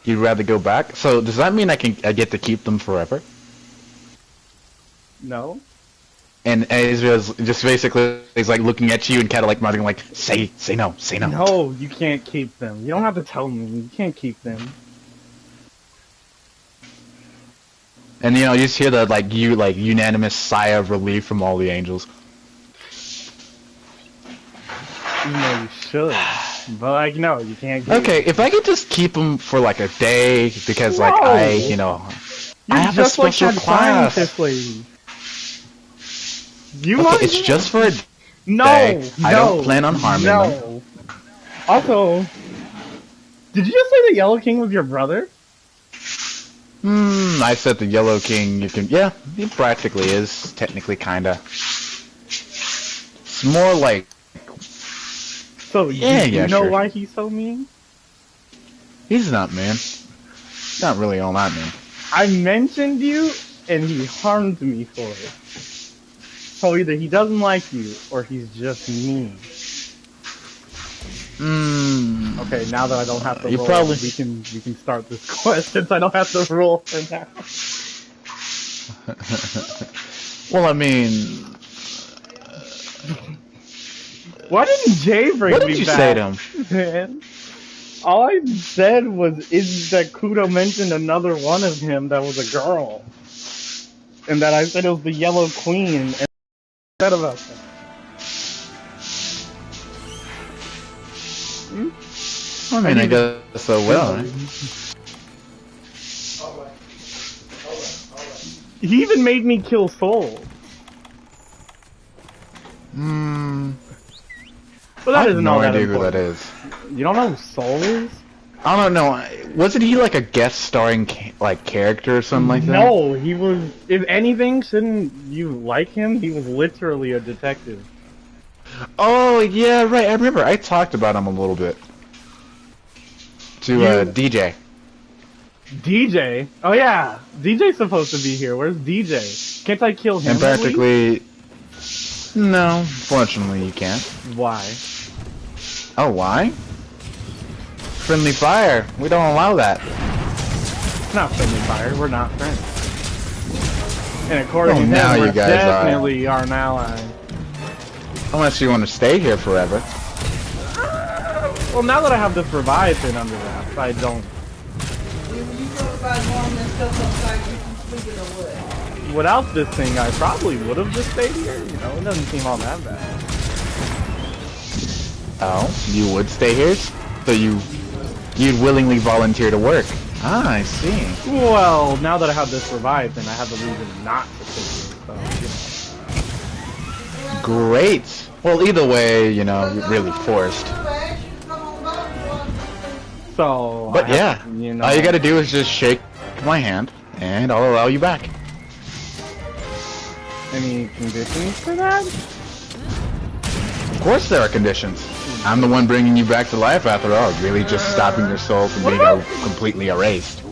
You'd rather go back? So does that mean I get to keep them forever? No? And Ezra's just basically he's like looking at you and kind of like muttering like, say no, say no. No, you can't keep them. You don't have to tell me. You can't keep them. And you know, you just hear the like unanimous sigh of relief from all the angels. You know you should. But like, no, you can't keep Okay, if I could just keep them for like a day because like No. I, you know, You're I have a just like special that class. scientist lady. You Okay, want it's just for a No, day. no, I don't plan on harming no. them. Also, did you just say the Yellow King was your brother? I said the Yellow King, you can, yeah, he practically is, technically, kinda. It's more like, So Yeah, you yeah, know sure. why he's so mean? he's not mean. Not really all that mean. I mentioned you, and he harmed me for it. So either he doesn't like you, or he's just mean. Okay, now that I don't have to You roll, probably- we can start this quest since I don't have to roll for now. Well, I mean, Why didn't Jay bring what me did you back? say to him? Man, all I said is that Kudo mentioned another one of him that was a girl, and that I said it was the Yellow Queen, and said about that. I mean, I guess so well, right? He even made me kill Soul. But I that have isn't no all that idea who important. that is. You don't know who Soul is? I don't know. Wasn't he like a guest starring like character or something like that? No, he was. If anything, shouldn't you like him? He was literally a detective. Oh yeah, right. I remember. I talked about him a little bit to DJ. DJ? Oh yeah, DJ's supposed to be here. Where's DJ? Can't I kill him? And at least? practically, no. Fortunately, you can't. Why? Oh, why? Friendly fire. We don't allow that. It's not friendly fire. We're not friends. And according Oh, to him, now we're you guys are. definitely are an ally. Unless you want to stay here forever. Well, now that I have this Leviathan under wraps, I don't. When you talk about normal and stuff outside, you can speak it or what? Without this thing, I probably would have just stayed here. You know, it doesn't seem all that bad. Oh, you would stay here? So you'd willingly volunteer to work? Ah, I see. Well, now that I have this Leviathan, I have a reason not to stay here. So, you know. Great. Well, either way, you know, you're really forced. So, But yeah, you know, all you gotta do is just shake my hand, and I'll allow you back. any conditions for that? Of course there are conditions. I'm the one bringing you back to life after all, really just stopping your soul from being completely erased.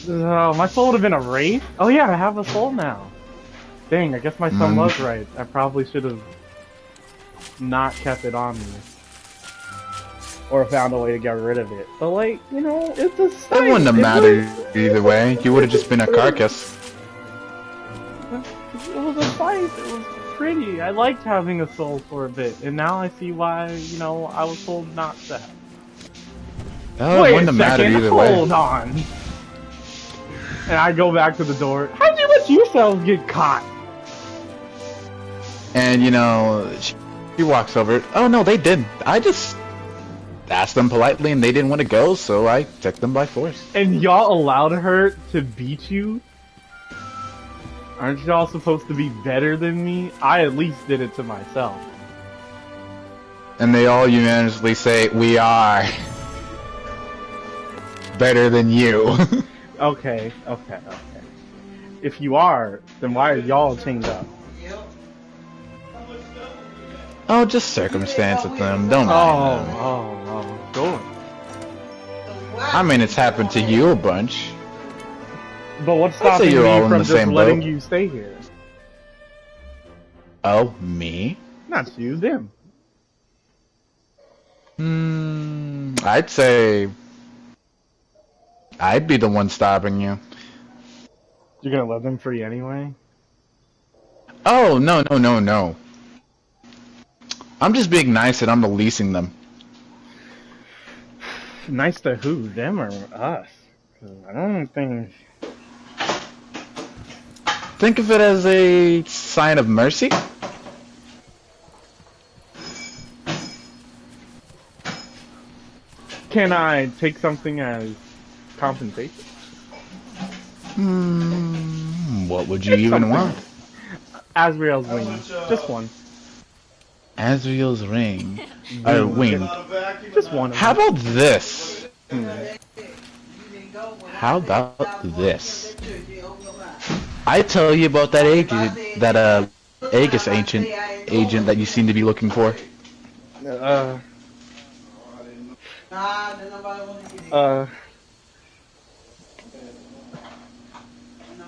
My soul would have been erased? Oh yeah, I have a soul now. Dang, I guess my son was right. I probably should have not kept it on me. Or found a way to get rid of it. But like, you know, it's a sight. It wouldn't have mattered either way. You would have just been a carcass. It was a fight. It was pretty. I liked having a soul for a bit, and now I see why, you know, I was told not to have. Oh, it wouldn't have mattered either way. Hold on. And I go back to the door. How'd you let yourselves get caught? And you know, she walks over. Oh no, they didn't. I just asked them politely, and they didn't want to go, so I took them by force. And y'all allowed her to beat you? Aren't y'all supposed to be better than me? I at least did it to myself. And they all unanimously say, we are better than you. Okay. If you are, then why are y'all chained up? Oh, just circumstance with them. Don't mind them. Go. I mean, it's happened to you a bunch. But what's I'd say stopping you're all me in from the just same letting boat. you stay here? Oh, me? Not you, them. I'd say I'd be the one stopping you. You're gonna let them free anyway? Oh, no. I'm just being nice and I'm releasing them. Nice to who? Them or us? 'Cause I don't think... Think of it as a sign of mercy. Can I take something as compensation? What would you even want? Azrael's wing. Just one. Azrael's ring. Wing. Just one. How about this? How about this? I tell you about that agent, that Aegis agent that you seem to be looking for.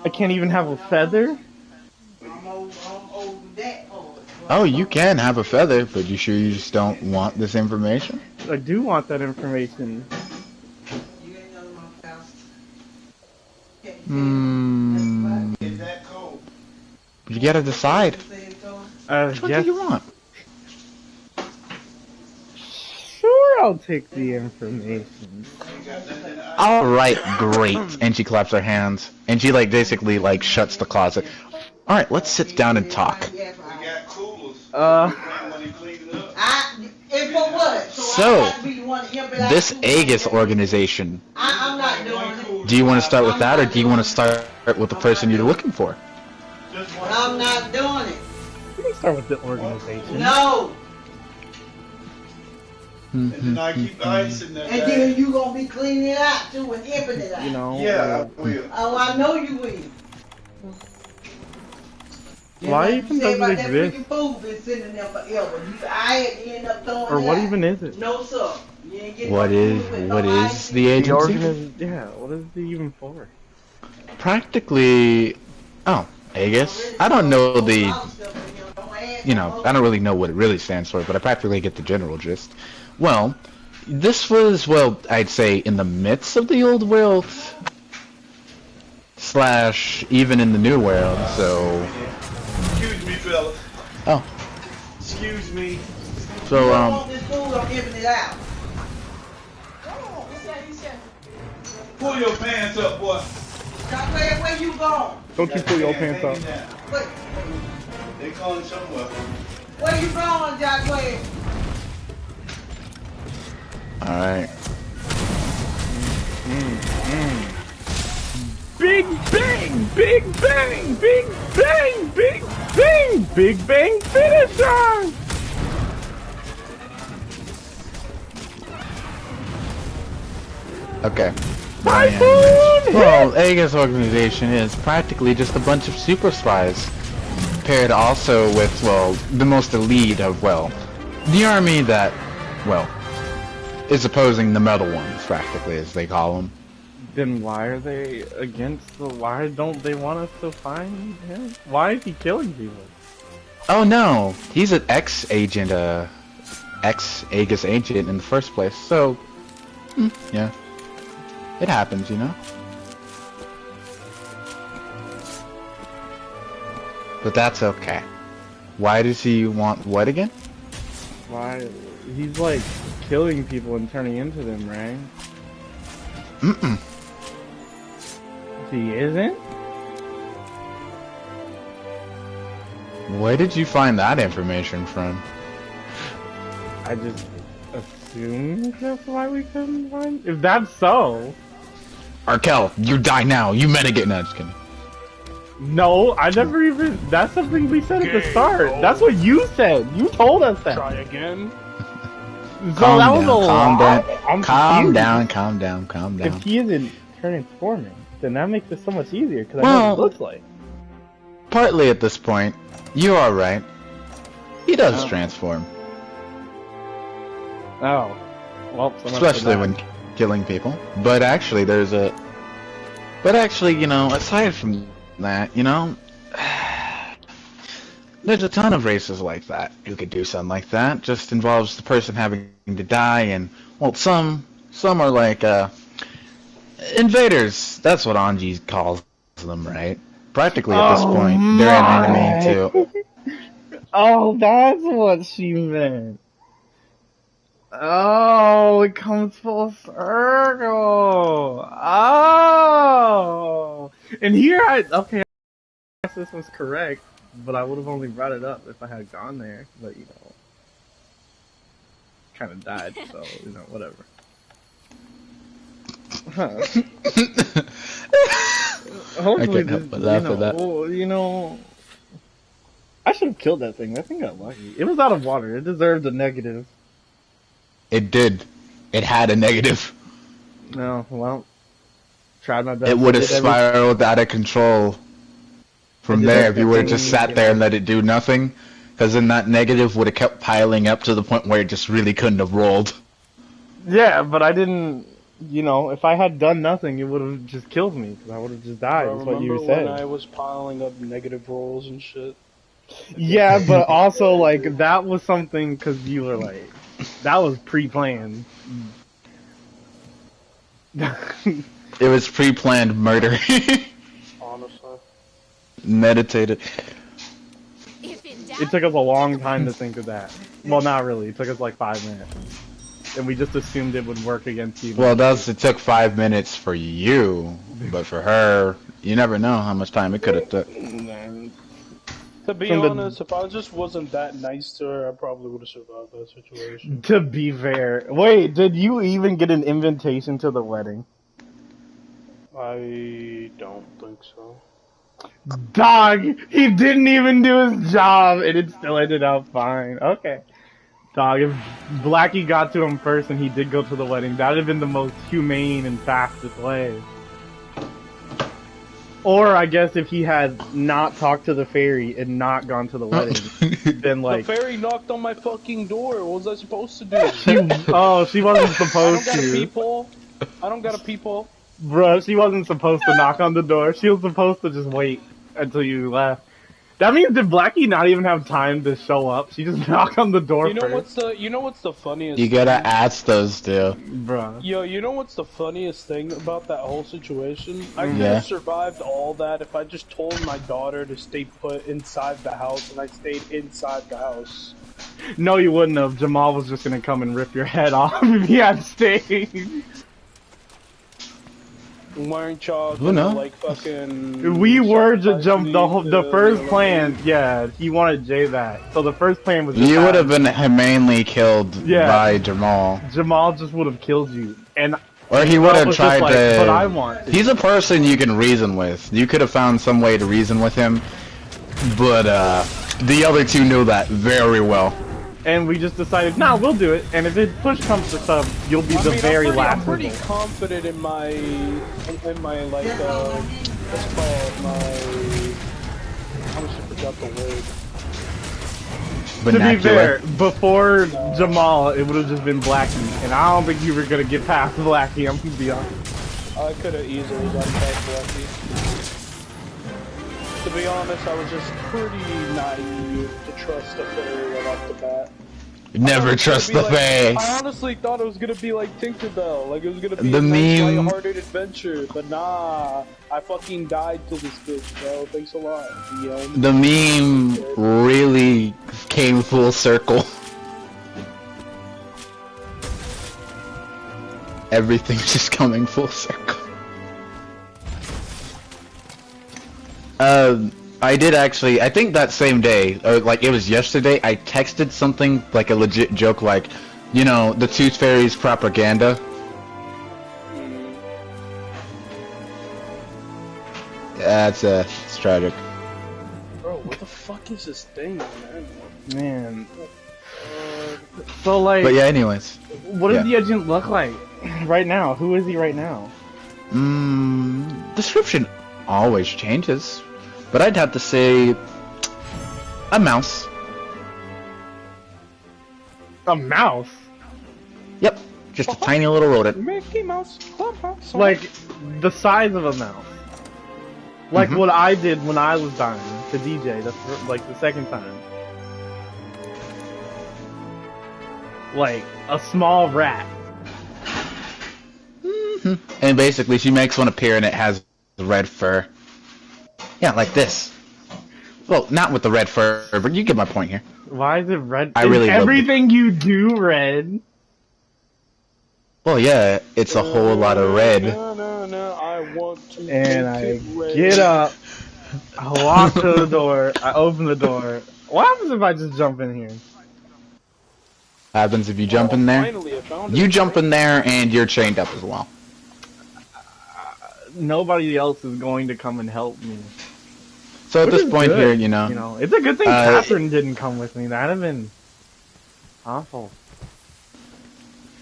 I can't even have a feather? Oh, you can have a feather, but you sure you just don't want this information? I do want that information. You gotta decide. Which one do you want? Sure, I'll take the information. Alright, great. And she claps her hands. And she, like, basically, like, shuts the closet. Alright, let's sit down and talk. So, this Aegis organization, do you want to start with that, or do you want to start with the person you're looking for? I'm not doing it. We can start with the organization. No. And then I keep ice in that And bag. then you gonna be cleaning it out too and emptying it out. You know. Yeah, I will. Oh, I know you will. Why even does it exist? That food been sitting there forever. I had to end up throwing Or it what out. even is it? No, sir. You ain't getting What no is food with what no is ice. the The agency? yeah, what is it even for? Practically, Aegis. I don't know the, you know, I don't really know what it really stands for, but I practically get the general gist. Well, this was, well, I'd say in the midst of the old world, / even in the new world, so... Excuse me, fella. Oh. Excuse me. So, You don't want this food, I'm emptying it out. pull your pants up, boy. Jacqueline, where you going? Don't you pull your pants up. Wait, They calling somewhere. where you going, Jacqueline? Alright. Big bang! Big bang! Big bang! Big bang! Big bang finisher! Okay. Typhoon! Well, Aga's organization is practically just a bunch of super spies. Paired also with, well, the most elite of, well, the army that, well, is opposing the metal ones, practically, as they call them. Then why are they against the... Why don't they want us to find him? Why is he killing people? Oh no, he's an ex-agent, ex-Aegis agent in the first place, so, yeah. It happens, you know? But that's okay. Why does he want what again? Why? He's like killing people and turning into them, right? Mm-mm. He isn't? Where did you find that information from? I just assumed that's why we couldn't find... If that's so... Arkel, you die now. You metagame. No, just kidding. No, I never even... That's something we said at the start. That's what you said. You told us that. Try again. So that was a lie. I'm Calm confused. down, calm down, calm down. If he isn't transforming, then that makes it so much easier, because I Well- know what it looks like. Partly at this point, you are right. He does Oh. transform. Oh. Well, so much for Especially that. when killing people. But actually, there's a... But actually, you know, aside from that, you know... There's a ton of races like that who could do something like that. Just involves the person having to die, and, well, some are like, invaders. That's what Anji calls them, right? Practically at this point, they're an enemy too. Oh, that's what she meant. Oh, it comes full circle. Oh, and here okay, I guess this was correct, but I would have only brought it up if I had gone there. But you know, kind of died, so you know, whatever. Hopefully, can't help but this, laugh you know, at that. well, you know, I should have killed that thing. That thing got lucky. It was out of water. It deserved a negative. It did. It had a negative. No, well, tried my best. It would have I did everything- spiraled out of control from did there if you would have everything, just sat you there know. and let it do nothing. Because then that negative would have kept piling up to the point where it just really couldn't have rolled. Yeah, but I didn't. You know, if I had done nothing, it would have just killed me because I would have just died. Bro, That's what you remember when I said. was piling up negative rolls and shit? Yeah, but also like that was something because you were like, that was pre-planned. It was pre-planned murder. Honestly. Meditated. If in doubt, It took us a long time to think of that. Well, not really. It took us like 5 minutes, and we just assumed it would work against you. Well, it took 5 minutes for you, but for her, you never know how much time it could have took. To be From the- honest, if I just wasn't that nice to her, I probably would have survived that situation. To be fair, wait, did you even get an invitation to the wedding? I don't think so. Dog, he didn't even do his job, and it still ended up fine. Okay. Dog, if Blackie got to him first and he did go to the wedding, that would have been the most humane and fastest way. Or, I guess, if he had not talked to the fairy and not gone to the wedding, then, like... The fairy knocked on my fucking door. What was I supposed to do? She wasn't I supposed don't got a to. people. I don't got a people. Bruh, she wasn't supposed to knock on the door. She was supposed to just wait until you left. That means did Blackie not even have time to show up? She just knocked on the door You know first. what's the funniest? You gotta ask those two. Bruh. Yo, you know what's the funniest thing about that whole situation? I could Yeah. have survived all that if I just told my daughter to stay put inside the house and I stayed inside the house. No, you wouldn't have. Jamal was just gonna come and rip your head off if he had stayed. Weren't y'all Who gonna knows? like fucking? We were to sacrifice jump me the to first the plan. Yeah, he wanted Jay that. So the first plan was just You would have have- been humanely killed Yeah. by Jamal. Jamal just would have killed you, and Or he Jamal would have was just tried like, to... But I want to. He's a person you can reason with. You could have found some way to reason with him. But, the other two knew that very well. And we just decided, nah, we'll do it. And if it push comes to shove, you'll be the very last I'm pretty result. confident in my like what's it called, I almost forgot the word. To be Vernacular. fair, before Jamal, it would have just been Blackie, and I don't think you were gonna get past Blackie. I'm gonna be honest. I could have easily gotten past Lucky. To be honest, I was just pretty naive to trust the fairy right off the bat. Never trust the Fae. I honestly thought it was gonna be like Tinkerbell, like it was gonna be The a nice, meme- lighthearted adventure, but nah, I fucking died to this bitch, bro. Thanks a lot. You know? The meme really came full circle. Everything's just coming full circle. I did actually, I think that same day, or like it was yesterday, I texted something like a legit joke like, you know, the Tooth Fairy's propaganda. That's, it's tragic. Bro, what the fuck is this thing, man? Man. So, like, But yeah, anyways. what does yeah. the agent look like right now? Who is he right now? Description always changes. But I'd have to say a mouse. A mouse? Yep, just a tiny little rodent. Mickey Mouse Clubhouse. Like, the size of a mouse. Like what I did when I was dying to DJ, like the second time. Like, a small rat. And basically, she makes one appear and it has red fur. Yeah, like this. Well, not with the red fur, but you get my point here. Why is it red? I Is really love everything you do red? Well, yeah, it's a whole lot of red. No, I want to And I make it red. get up, I walk to the door, I open the door. What happens if I just jump in here? Happens if you jump in there. Finally, I found it. You jump in there and you're chained up as well. Nobody else is going to come and help me. So at Which this is point good, here, you know, it's a good thing Catherine didn't come with me. That'd have been awful.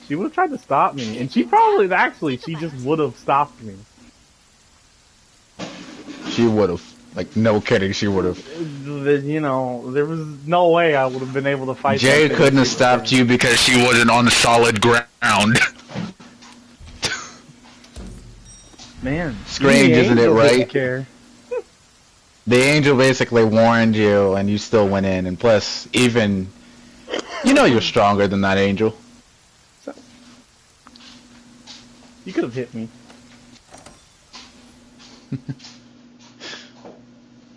She would have tried to stop me, and she probably, actually, she just would have stopped me. she would have. Like, no kidding, she would have. You know, there was no way I would have been able to fight. Jay that thing. couldn't have stopped you because she wasn't on solid ground. Man, Strange, the isn't it, angel didn't right? Care. The angel basically warned you, and you still went in. And plus, even you know you're stronger than that angel. You could have hit me.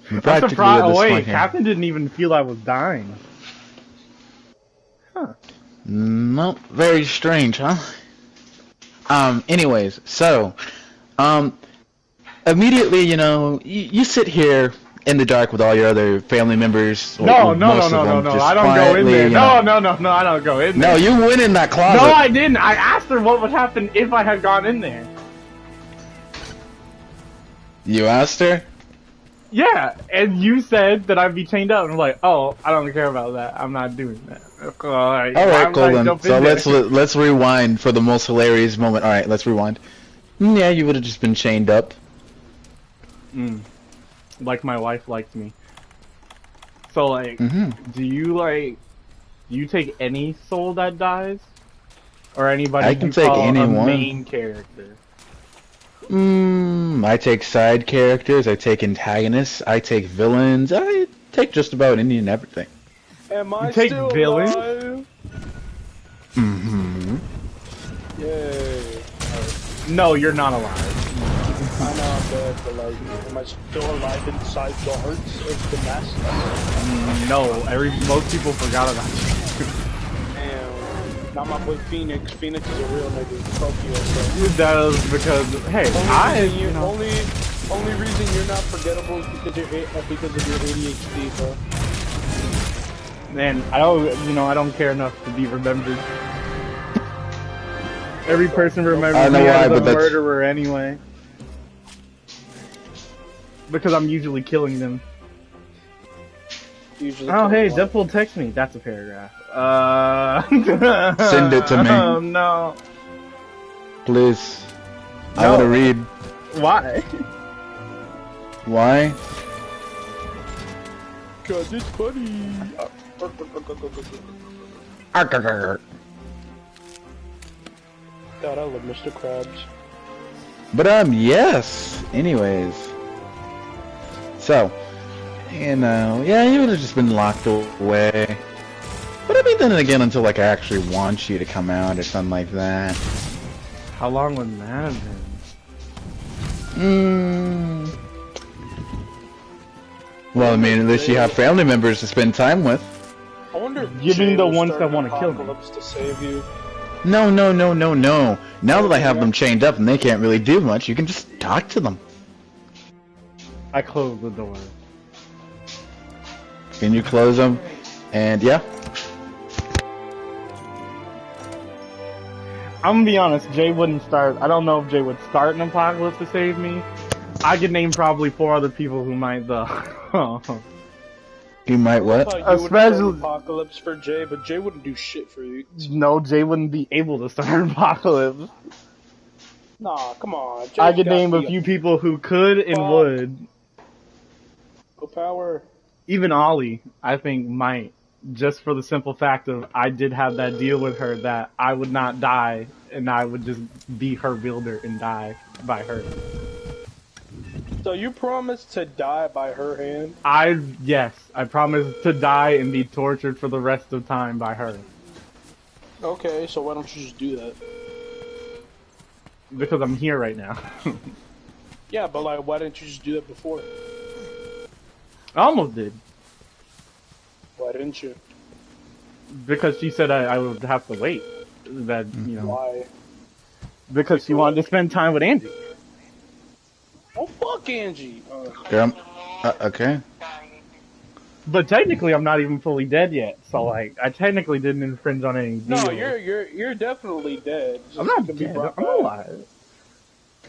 I'm Practically surprised. at this Oh wait, point here. Captain didn't even feel I was dying. Huh. No, very strange, huh? Anyways, so, immediately, you know, you sit here in the dark with all your other family members. No, or no, most no, of no, them, no, just I don't go in quietly, there. you No, know. no, I don't go in No, there. you went in that closet. No, I didn't. I asked her what would happen if I had gone in there. You asked her? Yeah, and you said that I'd be chained up, and I'm like, oh, I don't care about that. I'm not doing that. Alright, Alright, cool then. So let's rewind for the most hilarious moment. Alright, let's rewind. Yeah, you would have just been chained up. Like my wife liked me. So, like, do you take any soul that dies? Or anybody I can you take call anyone. a main character? I take side characters, I take antagonists, I take villains, I take just about any and everything. Am I You take still villains? alive? Yay. No, you're not alive. I know I'm dead, but like, am I still alive inside the hearts of the master? No, most people forgot about you. Damn. Not my boy Phoenix. Phoenix is a real nigga. Fuck you, bro. That is because, hey, Only reason you're not forgettable is because of your ADHD, bro. Man, I don't care enough to be remembered. Every person remembers me as a murderer anyway. Because I'm usually killing them. Oh, hey, Deadpool text me. That's a paragraph. Send it to me. Oh, no. Please. No. I want to read. Why? Why? Cause it's funny. God, I love Mr. Krabs. But, yes. Anyways. So, yeah, he would have just been locked away. But I mean, then again, until, like, I actually want you to come out or something like that. How long would that have been? Well, I mean, at least you have family members to spend time with. I wonder if giving the ones that want to kill me. To save you. No. Now that I have them chained up and they can't really do much, you can just talk to them. I closed the door. Can you close them? And yeah. I'm gonna be honest, Jay wouldn't start. I don't know if Jay would start an apocalypse to save me. I could name probably 4 other people who might though. You might what? Especially apocalypse for Jay, but Jay wouldn't do shit for you. No, Jay wouldn't be able to start an apocalypse. Nah, come on. I could name a few people who could and would. Go power. Even Ollie, I think, might. Just for the simple fact of I did have that deal with her that I would not die and I would just be her builder and die by her. So you promised to die by her hand? Yes, I promised to die and be tortured for the rest of time by her. Okay, so why don't you just do that? Because I'm here right now. Yeah, but like, why didn't you just do that before? I almost did. Why didn't you? Because she said I would have to wait. That, you know. Why? Because she wanted to spend time with Angie. Oh, fuck Angie! Okay. But technically, I'm not even fully dead yet. So, like, I technically didn't infringe on any deal. No, you're definitely dead. I'm not dead. I'm alive.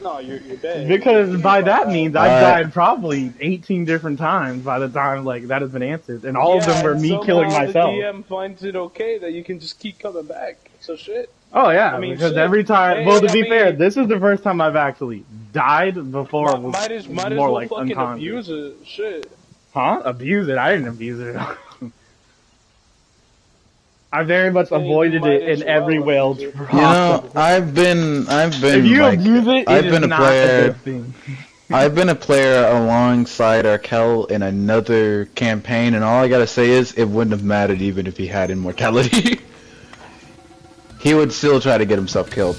No, you're dead. Because by that means I've died probably 18 different times by the time like that has been answered, and all of them were me killing myself. The DM finds it okay that you can just keep coming back. So shit. Oh yeah, I mean, because shit. Every time. Well, to be fair, this is the first time I've actually died before. Might as well like fucking abuse it. Shit. Huh? Abuse it? I didn't abuse it. I very much avoided it in every way possible. You know, I've been. If you like, abuse it, I've it been is a not player. a good thing. I've been a player alongside Arkel in another campaign, and all I gotta say is, it wouldn't have mattered even if he had immortality. He would still try to get himself killed.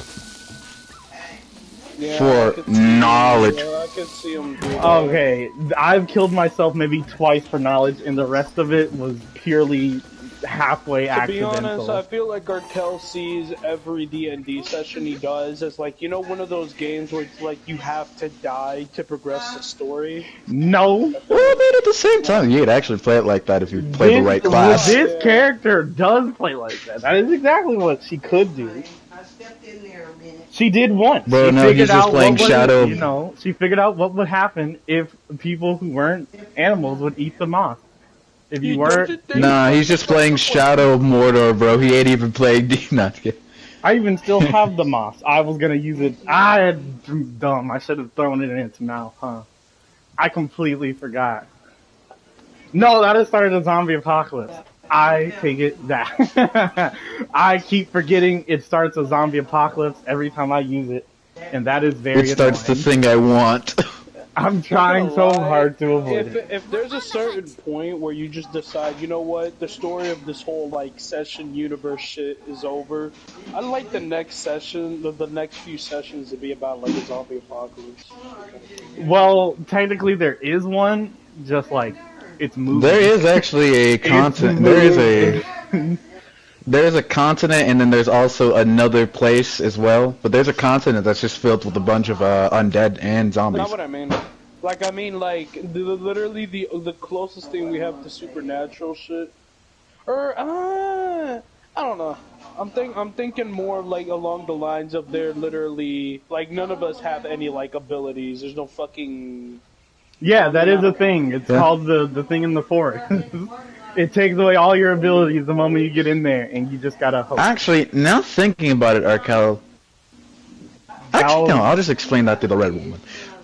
Yeah, for knowledge. I could see him do that. Okay, I've killed myself maybe twice for knowledge, and the rest of it was purely halfway accidental. To be honest, I feel like Arkel sees every D&D session he does as like, you know, one of those games where it's like you have to die to progress the story. No. Well, I mean, at the same time, you'd actually play it like that if you play the right class. This character does play like that. That is exactly what she could do. I stepped in there a minute. She did once. Bro, she no, he's just playing Shadow. You know, she figured out what would happen if people who weren't animals would eat the moth. If you weren't... Nah, he's just playing Shadow of Mordor, bro. He ain't even playing I even still have the moss. I was gonna use it. I had dumb. I should have thrown it in its mouth, huh? I completely forgot. No, that has started a zombie apocalypse. I take it that. I keep forgetting it starts a zombie apocalypse every time I use it, and that is very It starts annoying. the thing I want. I'm trying so hard to avoid it. If there's a certain point where you just decide, you know what, the story of this whole like session universe shit is over, I'd like the next session, the next few sessions to be about like a zombie apocalypse. Well, technically there is one, just like it's moving. There is actually a content. There is a. There's a continent, and then there's also another place as well. But there's a continent that's just filled with a bunch of undead and zombies. Not what I mean. Like I mean, like literally the closest thing we have to supernatural shit, or I don't know. I'm thinking more like along the lines of they're literally like none of us have any like abilities. There's no fucking. Yeah, that is a thing. It's called the thing in the forest. It takes away all your abilities the moment you get in there, and you just gotta hope. Actually, now thinking about it, Arkel. Actually, no, I'll just explain that to the red woman.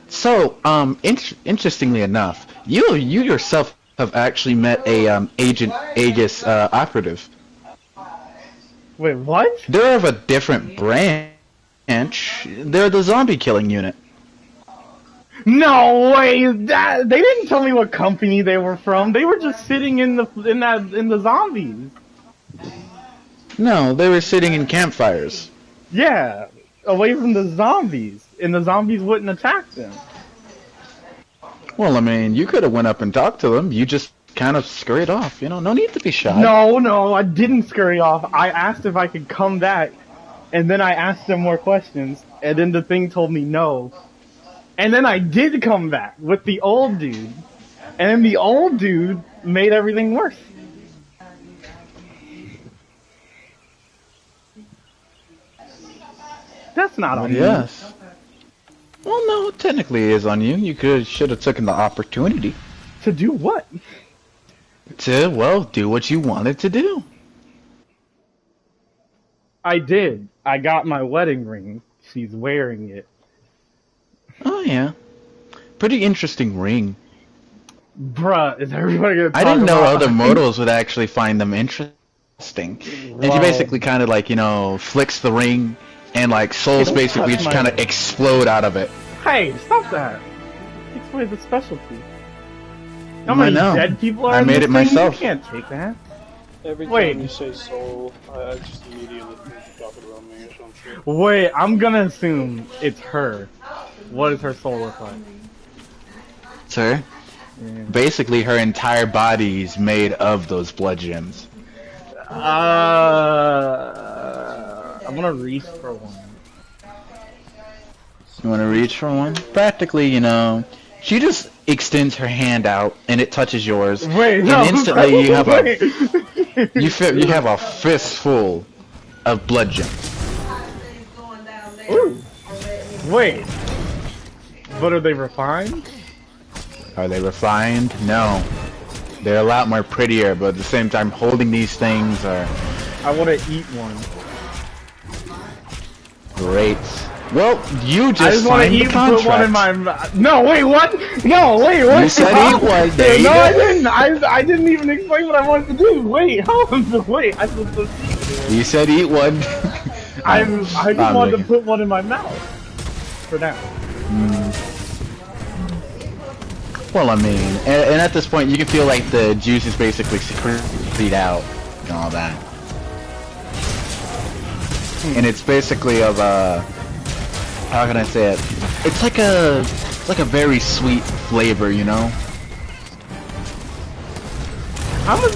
So, interestingly enough, you yourself have actually met a Agent Aegis operative. Wait, what? They're of a different branch. They're the zombie killing unit. No way! That they didn't tell me what company they were from. They were just sitting in the zombies. No, they were sitting in campfires. Yeah, away from the zombies, and the zombies wouldn't attack them. Well, I mean, you could have went up and talked to them. You just kind of scurried off. You know, no need to be shy. No, I didn't scurry off. I asked if I could come back, and then I asked them more questions, and then the thing told me no. And then I did come back with the old dude, and then the old dude made everything worse. That's not on me. Yes. Well, no, technically it is on you. You should have taken the opportunity. To do what? To, well, do what you wanted to do. I did. I got my wedding ring. She's wearing it. Oh, yeah. Pretty interesting ring. Bruh, is everybody gonna talk I didn't know about other mortals would actually find them interesting. And she basically kind of like, you know, flicks the ring, and like souls Don't basically touch just my kind of ring. explode out of it. Hey, stop that. It's where the specialty. How I many know. dead people are I in made this it thing? myself. You can't take that. Every Wait. time you say soul, I just immediately think you're talking about me or something. Wait, I'm gonna assume it's her. What does her soul look like? Sir? Yeah. Basically, her entire body is made of those blood gems. I'm gonna reach for one. You want to reach for one? Practically, you know, she just extends her hand out, and it touches yours. Wait, and no, instantly you have wait. you have a fistful of blood gems. Ooh. Wait. But are they refined? Are they refined? No. They're a lot more prettier, but at the same time, holding these things are I want to eat one. great. Well, you I just just want to signed eat the and contract. put one in my mouth. No, wait, what? No, wait, what? You said eat one, there you No, go. I didn't. I didn't even explain what I wanted to do. Wait, hold on. Wait, I was supposed to eat. You said eat one. I just I'm wanted to joking. put one in my mouth. For now. Well, I mean, and at this point, you can feel like the juice is basically secreted out and all that. And it's basically of how can I say it? It's like a very sweet flavor, you know. How much?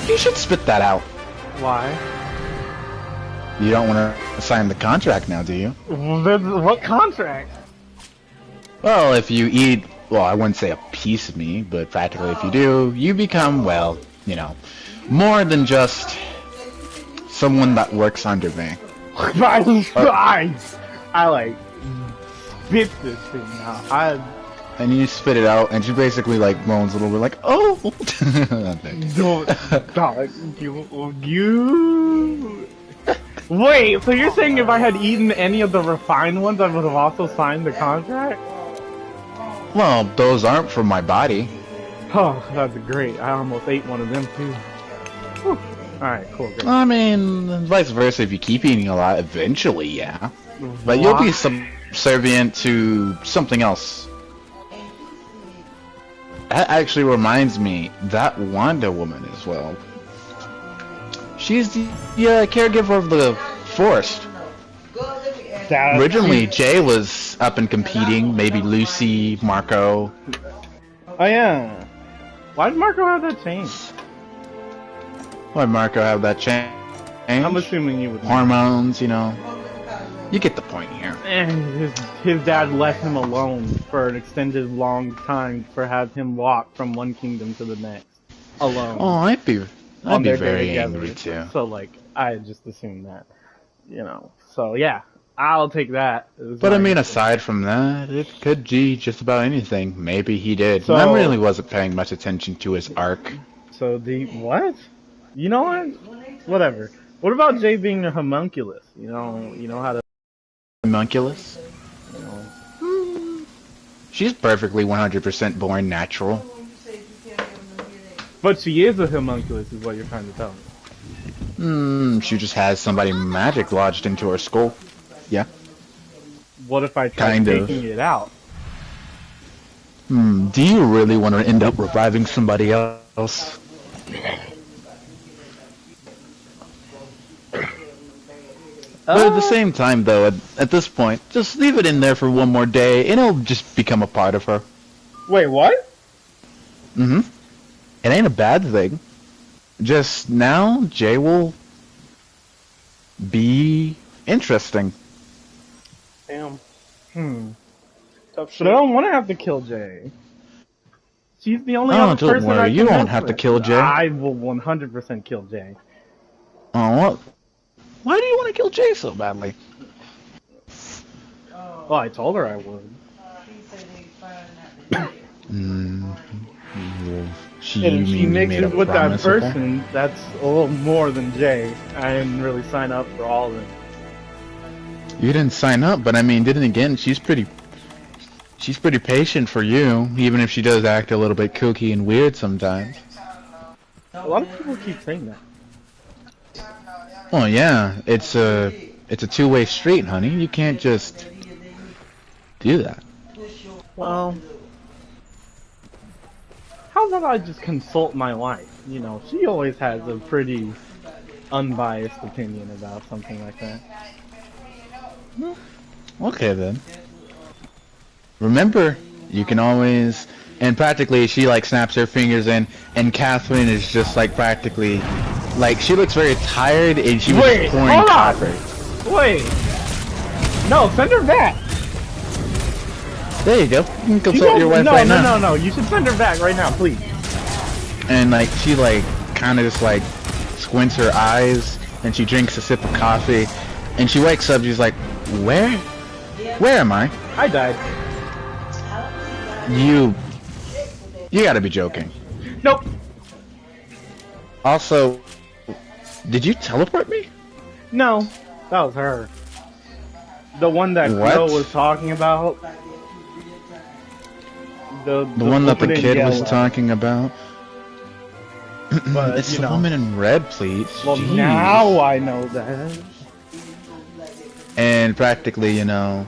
You should spit that out. Why? You don't want to sign the contract now, do you? What contract? Well, if you eat, well, I wouldn't say a piece of me, but practically if you do, you become, well, you know, more than just someone that works under me. I like spit this thing out. And you spit it out, and she basically like moans a little bit, like, "Oh." Don't, you. Wait, so you're saying if I had eaten any of the refined ones, I would have also signed the contract? Well, those aren't from my body. Oh, that's great. I almost ate one of them too. Whew. Alright, cool, great. I mean, vice versa. If you keep eating a lot, eventually, yeah. But you'll be subservient to something else. That actually reminds me, that Wanda woman as well. She's the caregiver of the forest. Originally, Jay was up and competing. Maybe Lucy, Marco. Oh yeah. Why did Marco have that chain? Why Marco have that change? I'm assuming you would know. Hormones, you know. You get the point here. And his dad left him alone for an extended long time for have him walk from one kingdom to the next alone. Oh, I'd be on their day very together. angry too. So like, I just assumed that, you know. So yeah, I'll take that. But I mean, aside from that, it could be just about anything. Maybe he did. So, I really wasn't paying much attention to his arc. So the what? You know what? Whatever. What about Jay being a homunculus? You know how to. Homunculus? You know. She's perfectly 100% born natural. But she is a homunculus, is what you're trying to tell me. She just has somebody magic lodged into her skull. Yeah. What if I try taking it out? Do you really want to end up reviving somebody else? But at the same time, though, at this point, just leave it in there for one more day, and it'll just become a part of her. Wait, what? It ain't a bad thing. Just now, Jay will be interesting. Damn. But Tough shit. I don't want to have to kill Jay. She's the only Oh, other don't person worry, I you can won't mess have to with. kill Jay. I will 100% kill Jay. Oh, what? Why do you want to kill Jay so badly? Well, I told her I would. You And if she mean you made mixes a with that promise with her? person, that's a little more than Jay. I didn't really sign up for all of it. You didn't sign up, but I mean, then again, she's pretty patient for you, even if she does act a little bit kooky and weird sometimes. A lot of people keep saying that. Well, yeah, it's a two-way street, honey. You can't just do that. Well, how about I just consult my wife? You know, she always has a pretty unbiased opinion about something like that. Okay then. Remember, you can always, and practically she like snaps her fingers in, and Catherine is just like practically, like she looks very tired and she was Wait, pouring hold on! coffee. Wait! No, send her back! There you go. You can consult your wife right now. No, you should send her back right now, please. And like she like kind of just like squints her eyes, and she drinks a sip of coffee, and she wakes up. She's like, "Where am I?" I died. You gotta be joking. Nope. Also, did you teleport me? No, that was her. The one that What? Cleo was talking about. The one that the woman in kid was yellow. talking about. But, It's you the know. woman in red, please. Well, Jeez. now I know that. And practically, you know,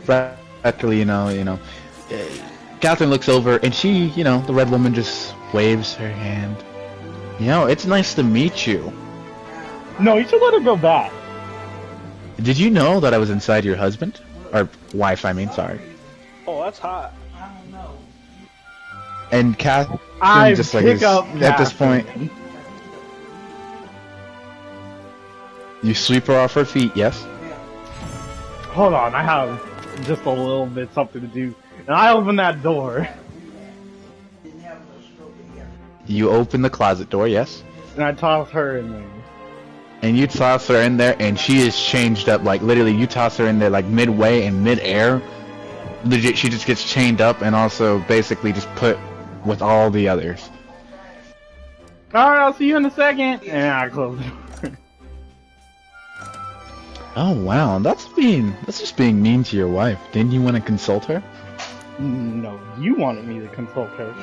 practically, you know, Catherine looks over and she, you know, the red woman just waves her hand. You know, it's nice to meet you. No, you should let her go back. Did you know that I was inside your husband? Or wife, I mean, sorry. Oh, that's hot. And Catherine I just like pick is, up at this Catherine. point, you sweep her off her feet, yes? Hold on, I have just a little bit something to do. And I open that door. You open the closet door, yes? And I toss her in there. And you toss her in there, and she is changed up. Like literally, you toss her in there like midway in midair. Legit, she just gets chained up, and also basically just put with all the others. Alright, I'll see you in a second. And I close the door. Oh wow, that's just being mean to your wife. Didn't you want to consult her? No, you wanted me to consult her.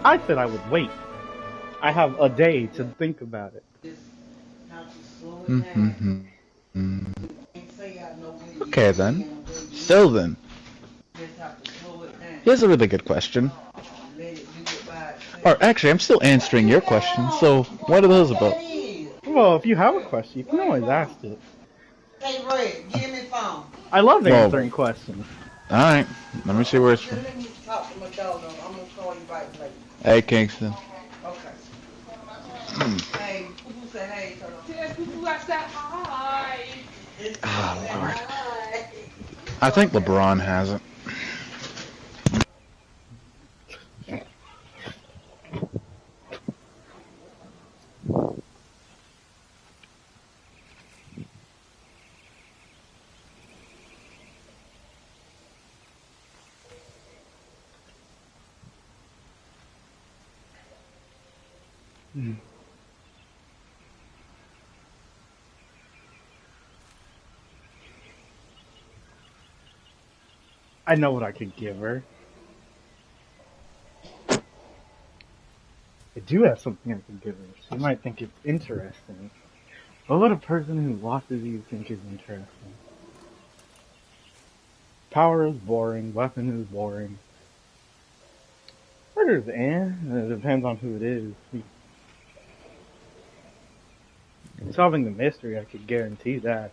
I said I would wait. I have a day to think about it. Okay then. So then, here's a really good question. Or actually, I'm still answering your question. So what are those about? Well, if you have a question, you can always ask it. Hey, Red, give me phone. I love Well, answering questions. All right, let me see where it's from. Let me talk to my dog. I'm gonna call you back later. Hey Kingston. Okay. Hey, Poo say hey, Toto. Tell Poo I said hi. Oh, Lord. Hi. I think Okay. LeBron has it. Hmm. I know what I could give her. I do have something I could give her. She might think it's interesting. What would a person who watches you think is interesting? Power is boring. Weapon is boring. Murder's it depends on who it is. Solving the mystery, I could guarantee that.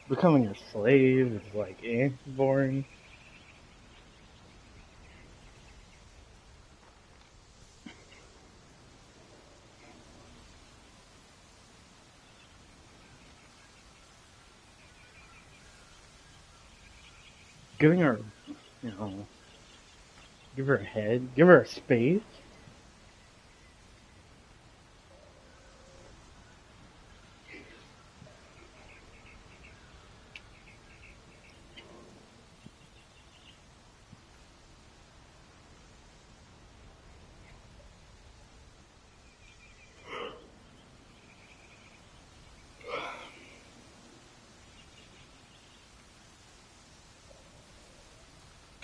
Becoming your slave is like, boring. Giving her, you know, give her a head, give her a space.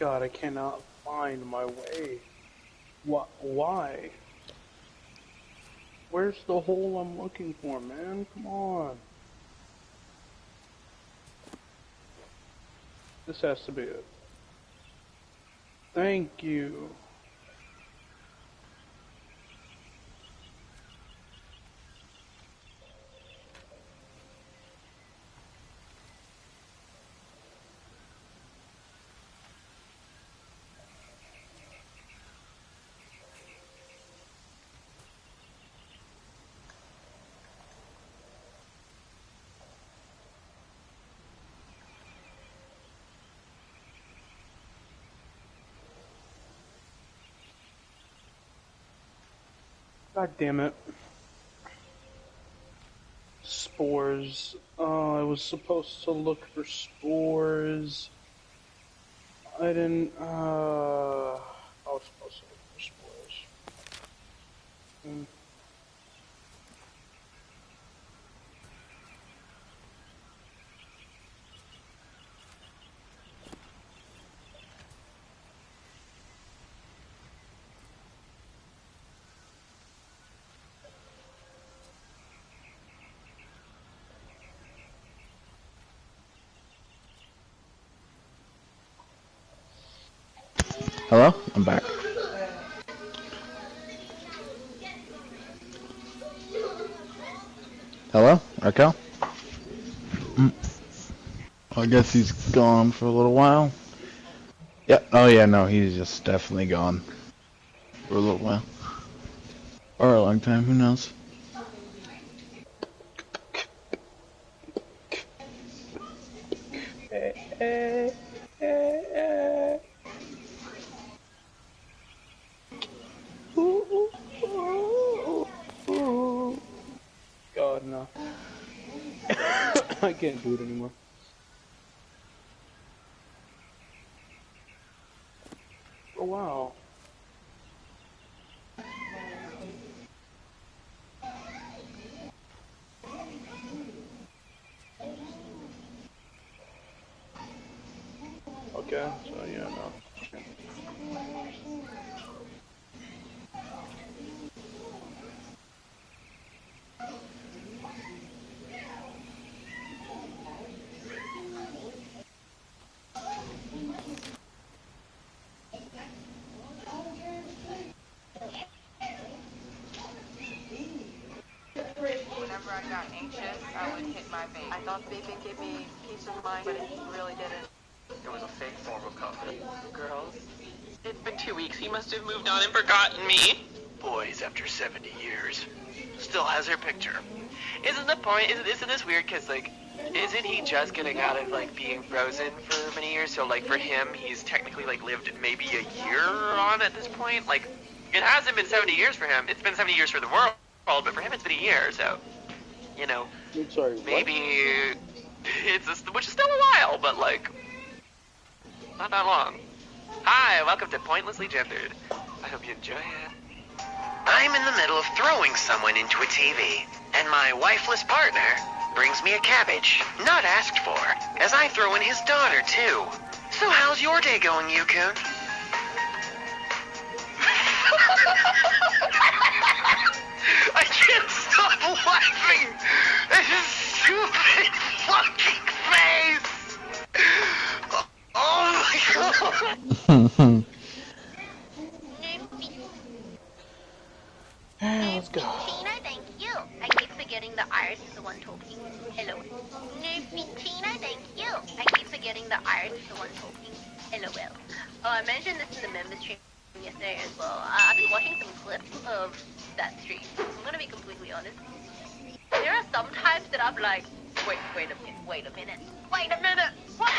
God, I cannot find my way. What? Why? Where's the hole I'm looking for, man? Come on. This has to be it. Thank you. God damn it. Spores. I was supposed to look for spores. I didn't, I was supposed to look for spores. Hmm. Hello? I'm back. Hello? Raquel? Mm. I guess he's gone for a little while. Yeah. Oh, yeah, no, he's just definitely gone for a little while. Or a long time, who knows? God, no. I can't do it anymore. Oh, wow. Okay, so yeah, no. Whenever I got anxious, I would hit my vape. I thought vaping gave me peace of mind, but it really didn't. It was a fake form of confidence. Girls, It's been 2 weeks. He must have moved on and forgotten me. Boys after 70 years. Still has her picture. Isn't the point, isn't this weird, because, like, isn't he just getting out of, like, being frozen for many years? So, like, for him, he's technically, like, lived maybe a year on at this point. Like, it hasn't been 70 years for him. It's been 70 years for the world, but for him it's been a year, so, you know, maybe which is still a while, but, like, not that long. Hi, welcome to Pointlessly Gendered. I hope you enjoy it. I'm in the middle of throwing someone into a TV, and my wifeless partner brings me a cabbage, not asked for, as I throw in his daughter, too. So how's your day going, Yukun? I can't stop laughing at his stupid fucking face! Oh my god! Let's go. Tina, thank you. I keep forgetting the Iris is the one talking. Hello. Tina, thank you. I keep forgetting the Iris is the one talking. LOL. Oh, I mentioned this in the members stream yesterday as well. I've been watching some clips of that stream. I'm gonna be completely honest. There are some times that I'm like, wait a minute. What?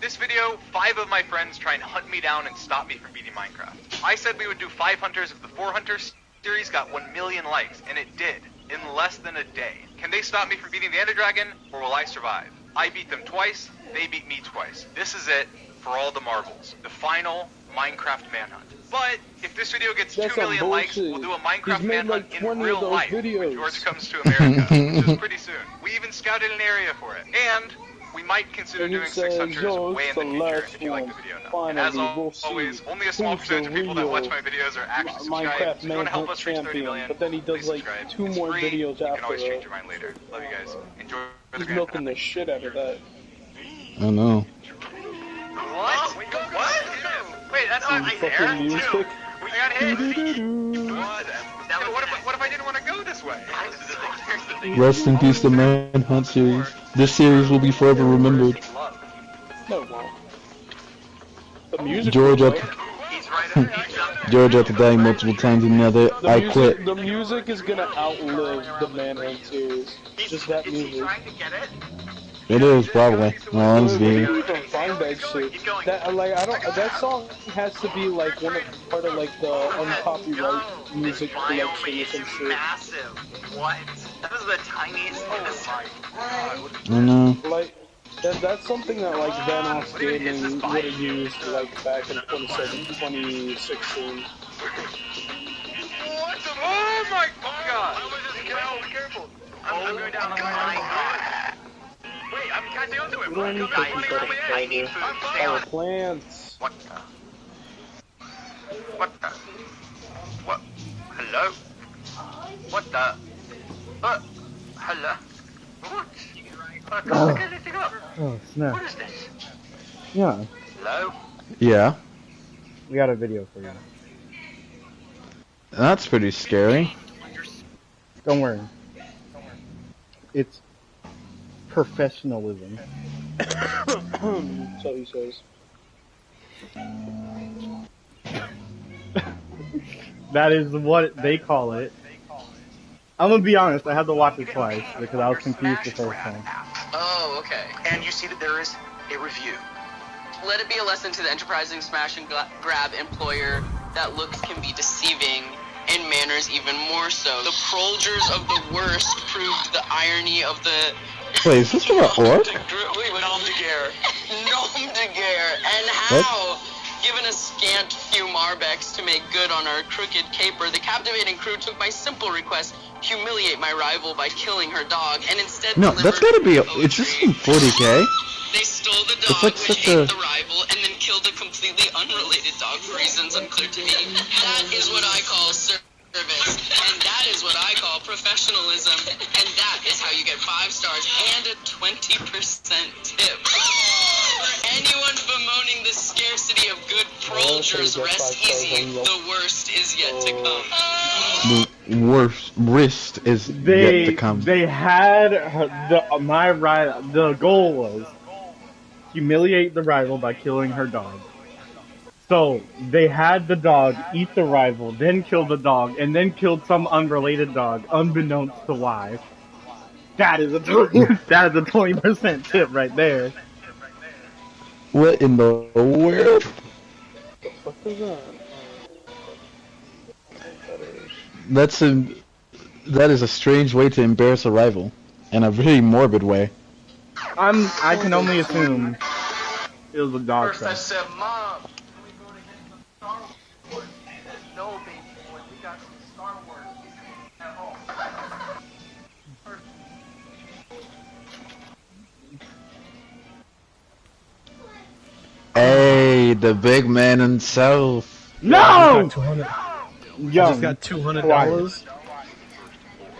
This video, 5 of my friends try and hunt me down and stop me from beating Minecraft. I said we would do 5 hunters if the 4 hunters series got 1 million likes, and it did, in less than a day. Can they stop me from beating the Ender Dragon, or will I survive? I beat them twice, they beat me twice. This is it for all the marbles. The final Minecraft manhunt. But if this video gets 2 million likes, we'll do a Minecraft manhunt like in real life when George comes to America, which is pretty soon. We even scouted an area for it. And we might consider doing 6 hunters way in the future if you like the video enough. And as always, only a small percentage of people that watch my videos are actually subscribed. So if you want to help us reach 30 million, but then he does like subscribe. 2 more videos after. You can always change your mind later. Love you guys. Enjoy the He's milking the shit out of that. I know. What? What? Wait, that's not right there. Music. I got hit. What if I didn't want to go this way? Rest in peace, the Manhunt series. This series will be forever remembered. No, it won't. The music. George after dying multiple times in another, I quit. The music is gonna outlive the Manhunt series. Just that music. It is probably. No, honestly. Where do you even find that shit? That like that song has to be like part of like the uncopyright music collection or some shit. Massive. What? That was the tiniest thing. I know. Like that's something that like Vanoss Gaming would have used like back in 2016. What the? Oh my god! Be careful. I'm going down. Oh my god. Wait, I can't stay onto it. I need food. Stay on. Plants. What the? What the? What? Hello? What the? Hello? What? Oh, snap. What is this? Yeah. Hello? Yeah. We got a video for you. That's pretty scary. Don't worry. It's professionalism. So he says. That is what they call it. I'm gonna be honest, I had to watch it twice because I was confused the first time. Oh, okay. And you see that there is a review. Let it be a lesson to the enterprising smash and grab employer that looks can be deceiving, and manners even more so. The prolgers of the worst proved the irony of the... Wait, is this about Orc? Nom de guerre. Nom de guerre. And how, given a scant few Marbecks to make good on our crooked caper, the captivating crew took my simple request, humiliate my rival by killing her dog, and instead No, that's gotta be, it's just in 40k. They stole the dog, like which ate the rival, and then killed a completely unrelated dog for reasons unclear to me. That is what I call service, and that is what I call professionalism, and that is how you get 5 stars and a 20% tip. For anyone bemoaning the scarcity of good prolgers, rest easy. The worst is yet to come. The worst is yet to come. They had the goal was humiliate the rival by killing her dog. So they had the dog eat the rival, then killed the dog, and then killed some unrelated dog, unbeknownst to why. That is a 20% tip right there. What in the world? What is that? That is a strange way to embarrass a rival, in a really morbid way. I can only assume it was a dog. First I said, Mom, can we go to get some Star Wars? No, baby boy, we got some Star Wars at home. Hey, the big man himself. No! I just got $200.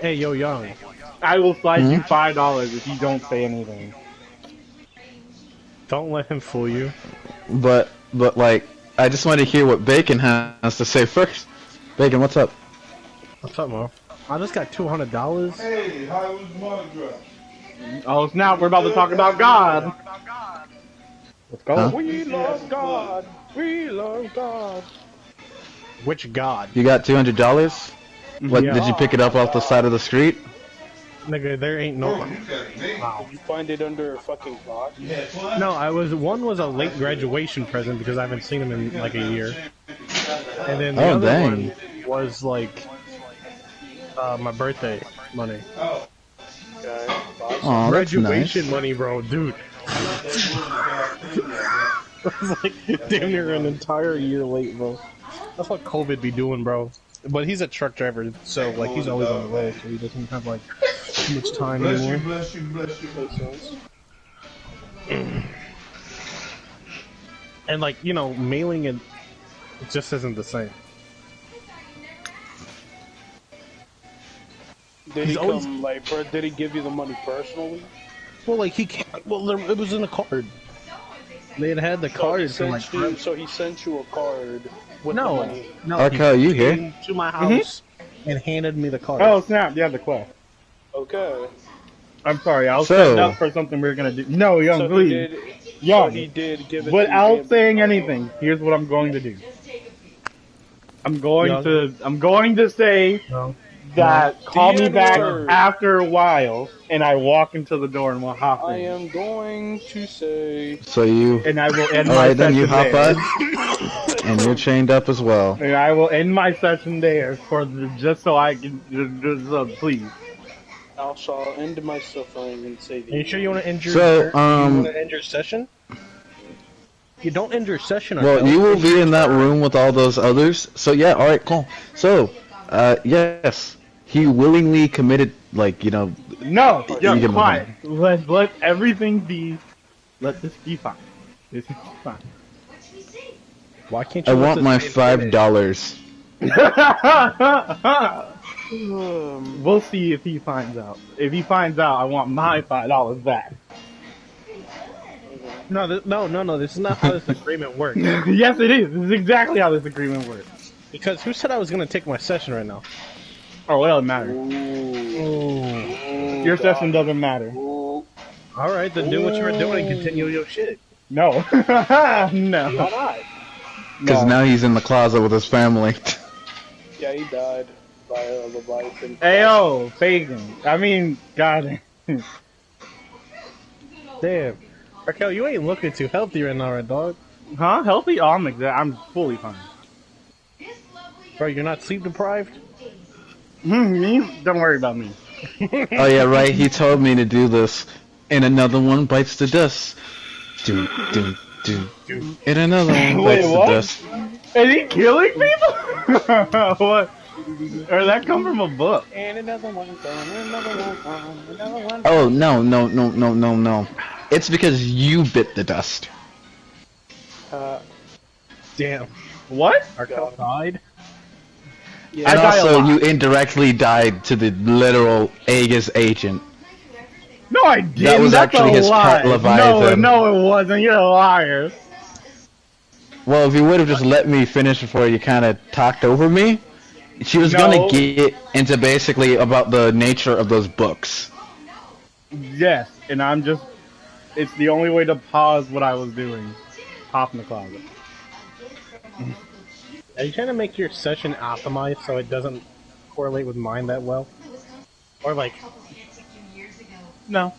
Hey, yo, Young. I will slide you $5 if you don't say anything. Don't let him fool you. But like, I just want to hear what Bacon has to say first. Bacon, what's up? What's up, Mo? I just got $200. Hey, how was Margaret? Oh, now we're about to talk about God. Let's go. Huh? We love God. We love God. Which God? You got $200? What, Yeah. did you pick it up off the side of the street? Nigga, there ain't no. Wow. You find it under a fucking rock? No, one was a late graduation present because I haven't seen him in like a year. And then the other one was like my birthday money. Okay. Oh, that's Graduation nice. money, bro, dude. It was like damn near an entire year late, bro. That's what COVID be doing, bro. But he's a truck driver, so like he's always on the road, so he doesn't have like too much time anymore. Bless you. And like, you know, mailing it just isn't the same. Did He's he always- come, like, did he give you the money personally? Well, like he can't. Well, it was in a card. They had the card for like. So he sent you a card with the No, money. no. Okay, he you here? came to my house and handed me the card. Oh snap! Yeah, the quest. Okay. I'm sorry. I was So- setting up for something we were gonna do. No, Young, So please. he did. Young. So he did give it. Without to you. saying anything, here's what I'm going to do. I'm going to say that call me back N-word. after a while, and I walk into the door and we'll hop I in. am going to say. So you. And I will end my Alright, then you session hop there. on, and you're chained up as well. And I will end my session there just so I can please. I shall end my suffering and say. Are you sure you want to end your? So, you want to end your session? You don't end your session. Well, Arkel. you will be in that room with all those others. So yeah, alright, cool. So, yes, he willingly committed, like, you know. No, you yeah, give him quiet. Let everything be. Let this be fine. This is fine. Why can't you? I let want this my man finish? $5. We'll see if he finds out. If he finds out, I want my $5 back. No, no. This is not how this agreement works. Yes, it is. This is exactly how this agreement works. Because who said I was gonna take my session right now? Oh, well, it matters. Your session doesn't matter. All right, then do what you were doing and continue your shit. No. No. Why not? Because now he's in the closet with his family. Yeah, he died by a Leviathan. Ayo, Fagin. I mean, God. Damn. Raquel, you ain't looking too healthy right now, right, dog? Huh? Healthy? Oh, I'm fully fine. Bro, you're not sleep deprived? Me? Don't worry about me. Oh yeah, right. He told me to do this, and another one bites the dust. Do. And another one Wait, bites the what? dust. Is he killing people? What? Or that come from a book? And another one gone, another one. Oh no! It's because you bit the dust. Damn. What? Raquel died? Yeah. And I die a also, lot. you indirectly died to the literal Aegis agent. No, I didn't. That was That's actually a his lie. pet Leviathan. No, it wasn't. You're a liar. Well, if you would have just let me finish before you kind of talked over me, she was No. gonna get into basically about the nature of those books. Yes, and I'm just. It's the only way to pause what I was doing. Hop in the closet. Are you trying to make your session optimized so it doesn't correlate with mine that well? Or like... No.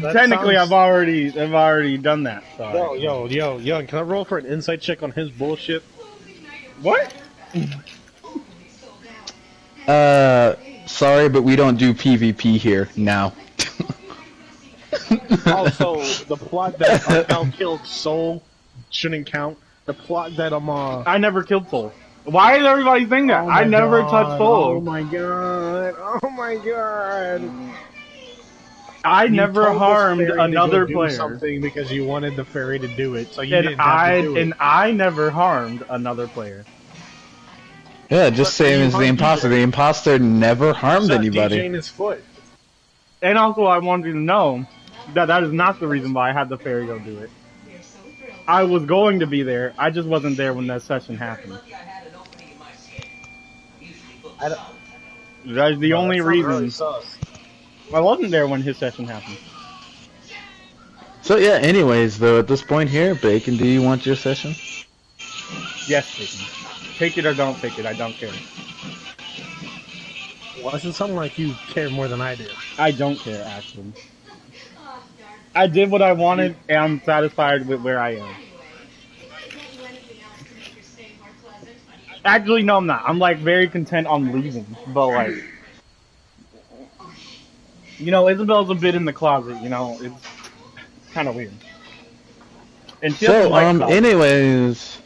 Technically, I've already done that. So. Yo, can I roll for an insight check on his bullshit? What? Sorry, but we don't do PvP here now. Also, the plot that Arkell killed Soul shouldn't count. The plot that I never killed Soul. Why is everybody saying that? I never touched Soul. Oh my god! Oh my god! I never harmed another player. Something because you wanted the fairy to do it, so you and didn't have to do it. And I never harmed another player. Yeah, just same as the imposter. The imposter never harmed anybody. DJing his foot. And also, I wanted you to know that that is not the reason why I had the fairy go do it. I was going to be there. I just wasn't there when that session happened. That's the only reason. I wasn't there when his session happened. So yeah, anyways, though, at this point here, Bacon, do you want your session? Yes, Bacon. Take it or don't take it, I don't care. Well, it doesn't sound like you care more than I do. I don't care, actually. I did what I wanted, and I'm satisfied with where I am. Actually, no, I'm not. I'm, like, very content on leaving, but, like... You know, Isabel's a bit in the closet, you know, it's kind of weird. And she So, anyways...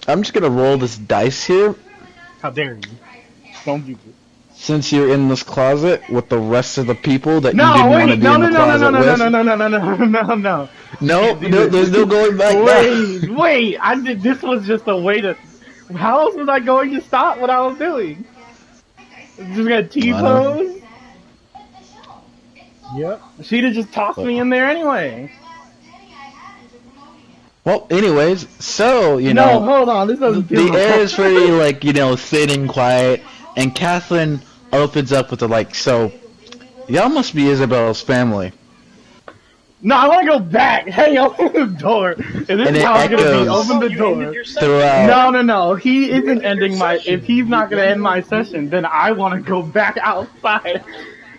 I'm just gonna roll this dice here. How dare you? Don't do this. Since you're in this closet with the rest of the people that you didn't want to be in the closet with. No, there's no going back. Wait, this was just a way to... How else was I going to stop what I was doing? Just gonna T-pose? Yep. She'd have just tossed me in there anyway. Well, anyways, so, you know... No, hold on, this doesn't feel the air is pretty, like, you know, thin and quiet, and Catherine opens up with the, like, so, y'all must be Isabel's family. No, I want to go back. Hey, open the door. And this is how it's going to be. Open the door. Throughout. No. He isn't ending my... If he's not going to end my session, then I want to go back outside.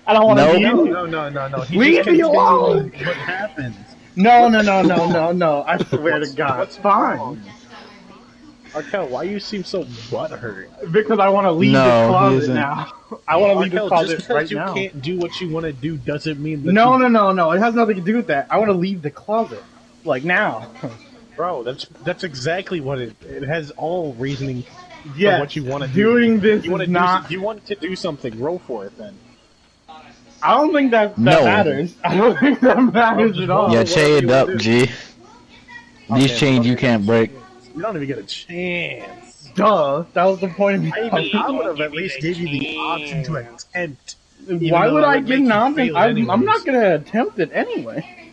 I don't want to be in here. No. Leave me alone. What happens? No. I swear to God. It's fine. Arkell, why you seem so butthurt? Because I want to leave this closet now. I want to leave this closet just right you now. You can't do what you want to do doesn't mean that No. It has nothing to do with that. I want to leave the closet. Like now. Bro, that's exactly what it has all reasoning for what you want to do. Doing this you is not... You want to do something, roll for it then. I don't think that matters. I don't think that matters at all. Yeah, chained up, G. These chains you can't break. You don't even get a chance. Duh, that was the point of me. I would have at least gave you the option to attempt. Why would I get an option? I'm not going to attempt it anyway.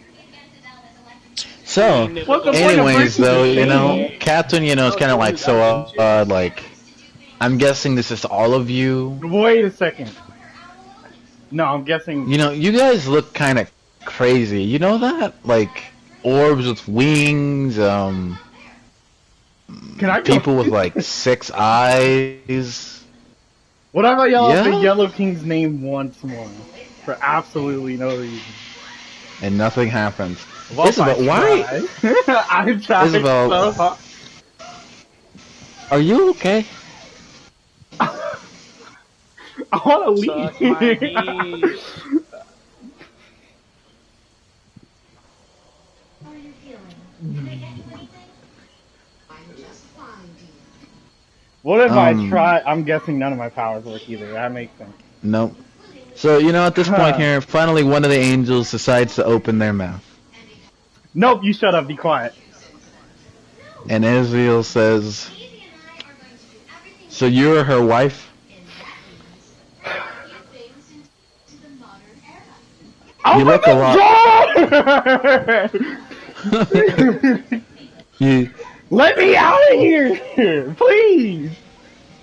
So, anyways, though, you know, Catherine, you know, is kind of like so like, I'm guessing this is all of you. Wait a second. No, I'm guessing... You know, you guys look kind of crazy. You know that? Like, orbs with wings, Can I people with, like, 6 eyes. What if I yell out the Yellow King's name once more? For absolutely no reason. And nothing happens. Well, Isabel, why? I tried Isabel, so hard. Are you okay? I want to leave. What if I try? I'm guessing none of my powers work either. That makes sense. Nope. So, you know, at this point here, finally one of the angels decides to open their mouth. Nope, you shut up. Be quiet. And Israel says, so you're her wife? You look a lot. Let me out of here, please.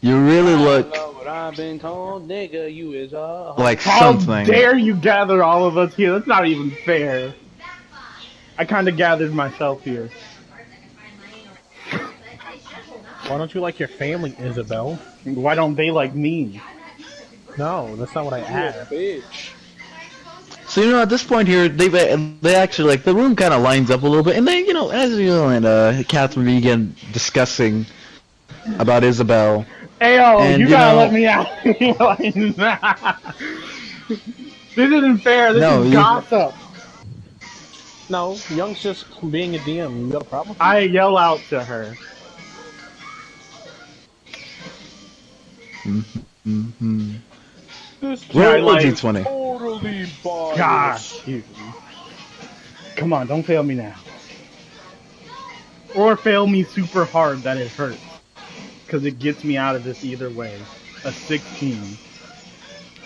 You really look I've been told, nigga, you is like How something. dare you gather all of us here? That's not even fair. I kind of gathered myself here. Why don't you like your family, Isabel? Why don't they like me? No, that's not what I asked. Bitch. So at this point here, they actually the room kind of lines up a little bit, and they Azriel and Catherine begin discussing about Isabel. Ayo, and, you gotta let me out. This isn't fair. This is gossip. No, Young's just being a DM. You got a problem? I yell out to her. Mm-hmm. Roll D20. Totally biased. Gosh, come on, don't fail me now. Or fail me super hard that it hurts. Because it gets me out of this either way. A 16.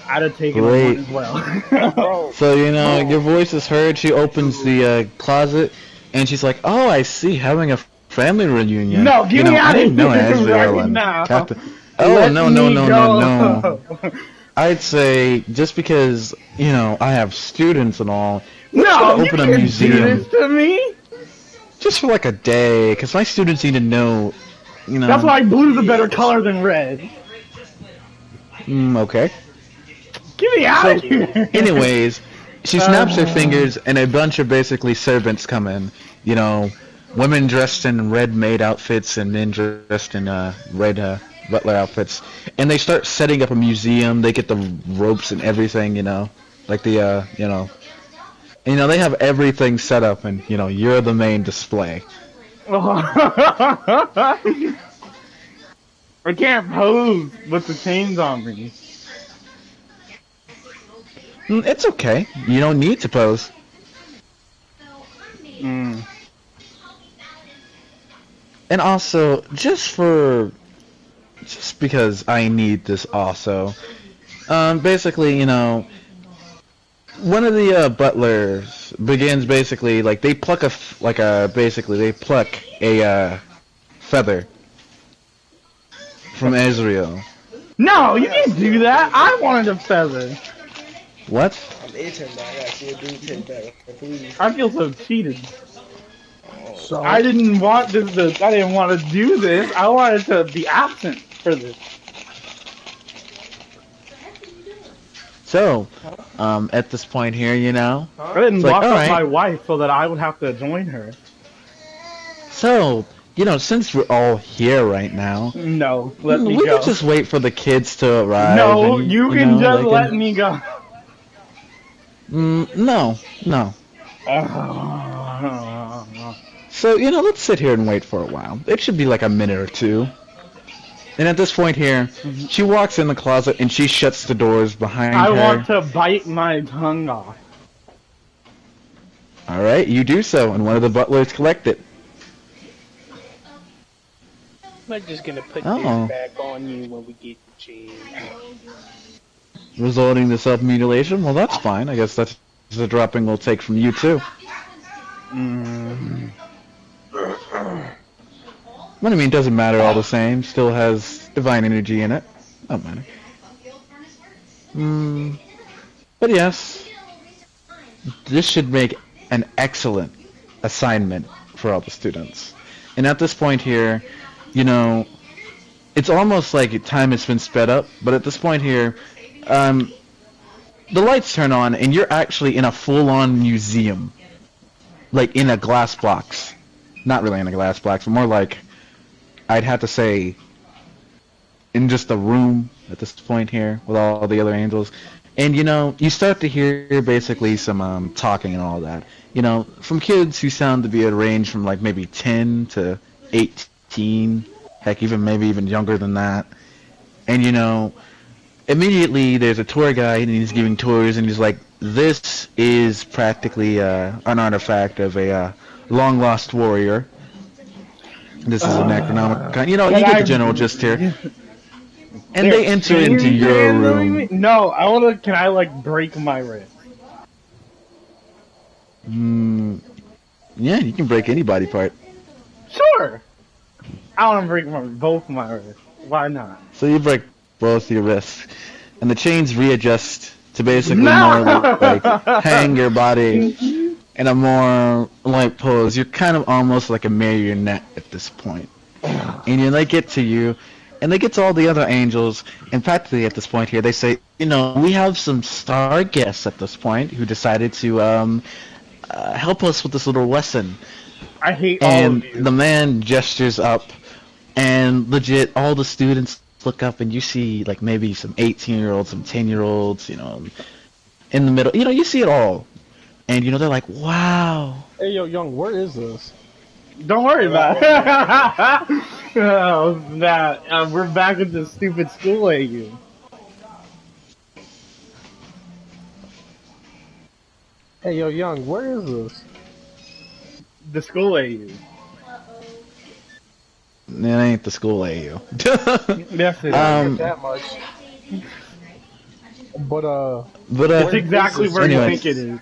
I'd have taken a 1 as well. So, your voice is heard. She opens the closet, and she's like, oh, I see, having a family reunion. No, get me out of here right now. Oh, no. I'd say, just because, I have students and all, no, open a museum. Do this to me? Just for like a day, because my students need to know, That's why blue's a better color than red. Okay. Get me out of here. Anyways, she snaps her fingers, and a bunch of basically servants come in. Women dressed in red maid outfits and men dressed in red butler outfits, and they start setting up a museum. They get the ropes and everything, like the they have everything set up, and you're the main display. I can't pose with the chains on me. It's okay. You don't need to pose. And also, just because I need this also, basically, one of the butlers begins basically, they pluck a feather from Azriel. No, you can't do that. I wanted a feather. What? I'm intern now. I gotta see a dude take that. Please. I feel so cheated. So I didn't want this. I didn't want to do this. I wanted to be absent for this. So, at this point here, I didn't lock up my wife so that I would have to join her. So, since we're all here right now, no, let me we go. can just wait for the kids to arrive. No, and, you can just let me go. No. So, let's sit here and wait for a while. It should be like a minute or two. And at this point here, she walks in the closet and she shuts the doors behind her. I want to bite my tongue off. Alright, you do so, and one of the butlers collect it. We're just gonna put this back on you when we get the chance. Resorting to self-mutilation? Well, that's fine. I guess that's the dropping we'll take from you, too. But I mean, it doesn't matter all the same. Still has divine energy in it. Don't matter. But yes, this should make an excellent assignment for all the students. And at this point here, it's almost like time has been sped up. But at this point here, the lights turn on, and you're actually in a full-on museum, like in a glass box. Not really in a glass box, but more like, I'd have to say, in just a room at this point here with all the other angels. And you start to hear basically some talking and all that. From kids who sound to be at a range from like maybe 10 to 18, heck, maybe even younger than that. And immediately there's a tour guide and he's giving tours, and he's like, this is practically an artifact of a long lost warrior. This is an Necronomicon. You get the general gist here. And they enter into your room. No, can I break my wrist? Yeah, you can break any body part. Sure. I want to break both my wrists. Why not? So you break both your wrists, and the chains readjust to basically more like hang your body in a more light pose. You're kind of almost like a marionette at this point. And they get to you, and they get to all the other angels, and practically at this point here, they say, we have some star guests at this point who decided to help us with this little lesson. I hate all of you. And the man gestures up, and legit, all the students look up, and you see, like, maybe some 18-year-olds, some 10-year-olds, in the middle. You see it all. And, they're like, wow. Hey, yo, Young, where is this? Don't worry about it. We're back at the stupid school AU. Hey, yo, Young, where is this? The school AU. It ain't the school AU. Yes, it is. That much. But it's exactly where you anyways. think it is.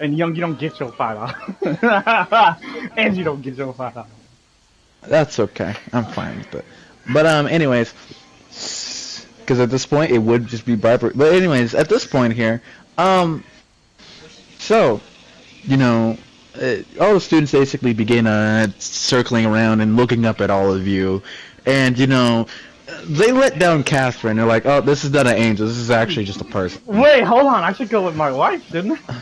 And Young, you don't get your $5. And you don't get your $5. That's okay. I'm fine with it. But anyways, because at this point it would just be bribery. But anyways, at this point here, so all the students basically begin circling around and looking up at all of you, and they let down Catherine. They're like, oh, this is not an angel. This is actually just a person. Wait, hold on. I should go with my wife, didn't I?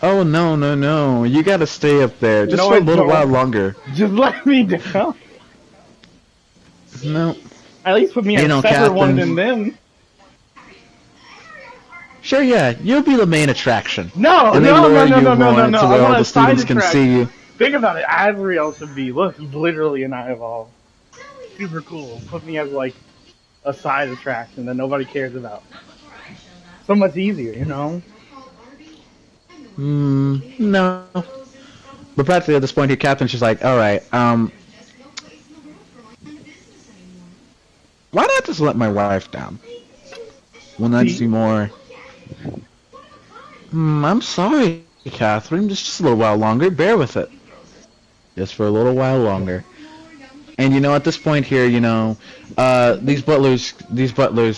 Oh, no. You gotta stay up there. Just No, for I a little don't. while longer. Just let me down. No. At least put me in a separate one than them. Sure, yeah. You'll be the main attraction. No. To where all I the want a students side can attraction. see you. Think about it. Azrael should be. Look, he's literally an eyeball. Super cool. Put me as like a side attraction that nobody cares about. So much easier, No. But practically at this point, your captain's just like, alright, why not just let my wife down? Will that see more? I'm sorry, Catherine, just a little while longer, bear with it. Just for a little while longer. And at this point here, these butlers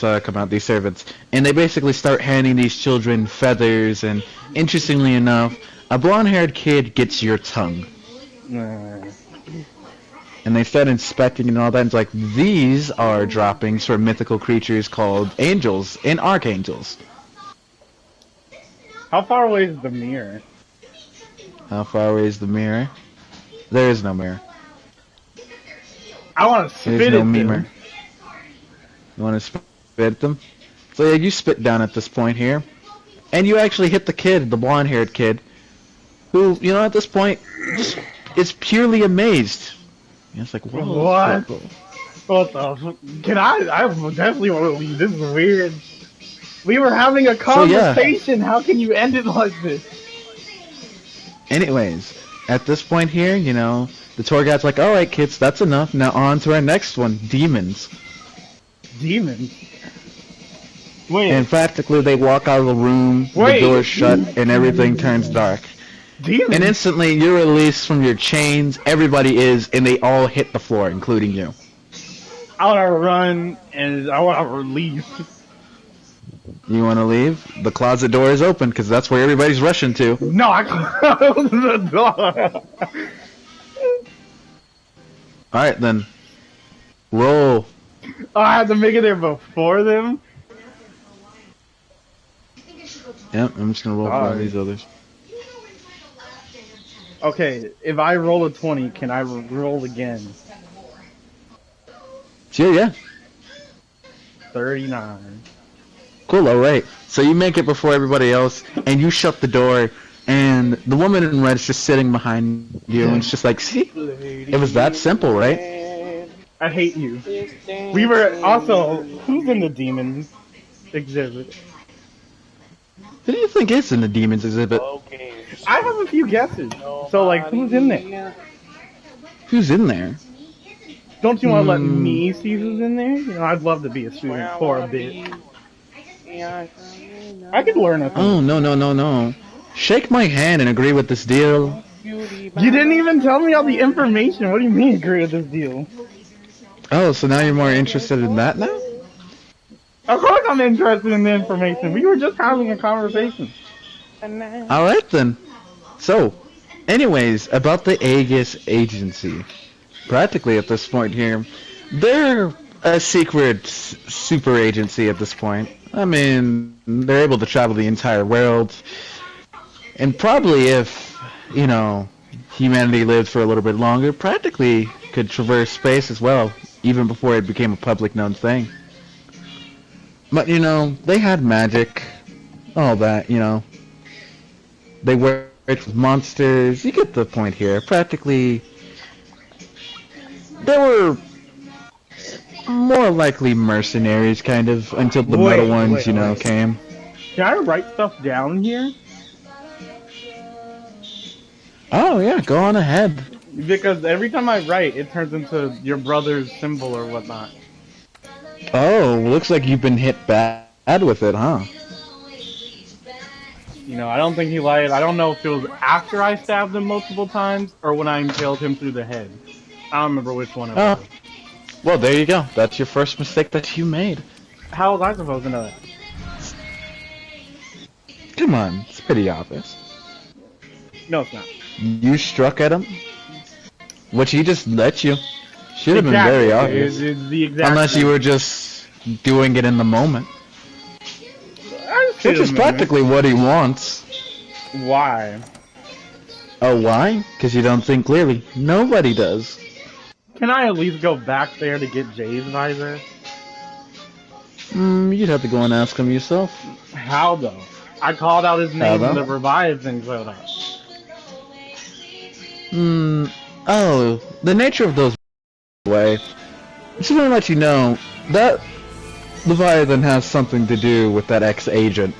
come out, these servants, and they basically start handing these children feathers, and interestingly enough, a blonde-haired kid gets your tongue. And they start inspecting and all that, and it's like, these are droppings from mythical creatures called angels and archangels. How far away is the mirror? How far away is the mirror? There is no mirror. I want to spit There's at no them. mirror. You want to spit at them? So yeah, you spit down at this point here. And you actually hit the kid, the blonde-haired kid, who, at this point, just is purely amazed. It's like, whoa. What the? Can I definitely want to leave. This is weird. We were having a conversation. So, yeah. How can you end it like this? Anyways, at this point here, the tour guide's like, alright kids, that's enough. Now on to our next one, demons. Demons? Wait. And practically they walk out of the room, the door's shut, and everything turns dark. Demons? And instantly you're released from your chains, everybody is, and they all hit the floor, including you. I want to run, and I want to leave. You want to leave? The closet door is open, because that's where everybody's rushing to. No, I closed the door. Alright then. Roll. Oh, I had to make it there before them? Yep, I'm just going to roll for these others. Okay, if I roll a 20, can I roll again? Sure, yeah. 39. Cool, alright. So you make it before everybody else, and you shut the door, and the woman in red is just sitting behind you, and it's just like, see? It was that simple, right? I hate you. We were also... Who's in the demon exhibit? Who do you think is in the demons exhibit? I have a few guesses. So, like, who's in there? Who's in there? Don't you want to let me see who's in there? I'd love to be a student for a bit. I could learn a thing. Oh, no. Shake my hand and agree with this deal. You didn't even tell me all the information. What do you mean agree with this deal? Oh, so now you're more interested in that now? Of course I'm interested in the information. We were just having a conversation. Alright then. So, anyways, about the Aegis Agency. Practically at this point here, they're a secret super agency at this point. I mean, they're able to travel the entire world. And probably if, you know, humanity lived for a little bit longer, practically could traverse space as well, even before it became a public known thing. But, you know, they had magic, all that, you know. They worked with monsters, you get the point here. Practically, they were more likely mercenaries, kind of, until the metal ones, you know, came. Can I write stuff down here? Oh, yeah, go on ahead. Because every time I write, it turns into your brother's symbol or whatnot. Oh, looks like you've been hit bad with it, huh? You know, I don't think he lied. I don't know if it was after I stabbed him multiple times or when I impaled him through the head. I don't remember which one it was. Well, there you go. That's your first mistake that you made. How was I supposed to know that? Come on, it's pretty obvious. No, it's not. You struck at him, which he just let you. Should have been very obvious. It's the exact Unless you were just doing it in the moment. Which is practically what he wants. Why? Oh, why? Because you don't think clearly. Nobody does. Can I at least go back there to get Jay's visor? You'd have to go and ask him yourself. How though? I called out his name and the revive thing showed up. Oh, the nature of those way. Just want to let you know that Leviathan has something to do with that ex-agent.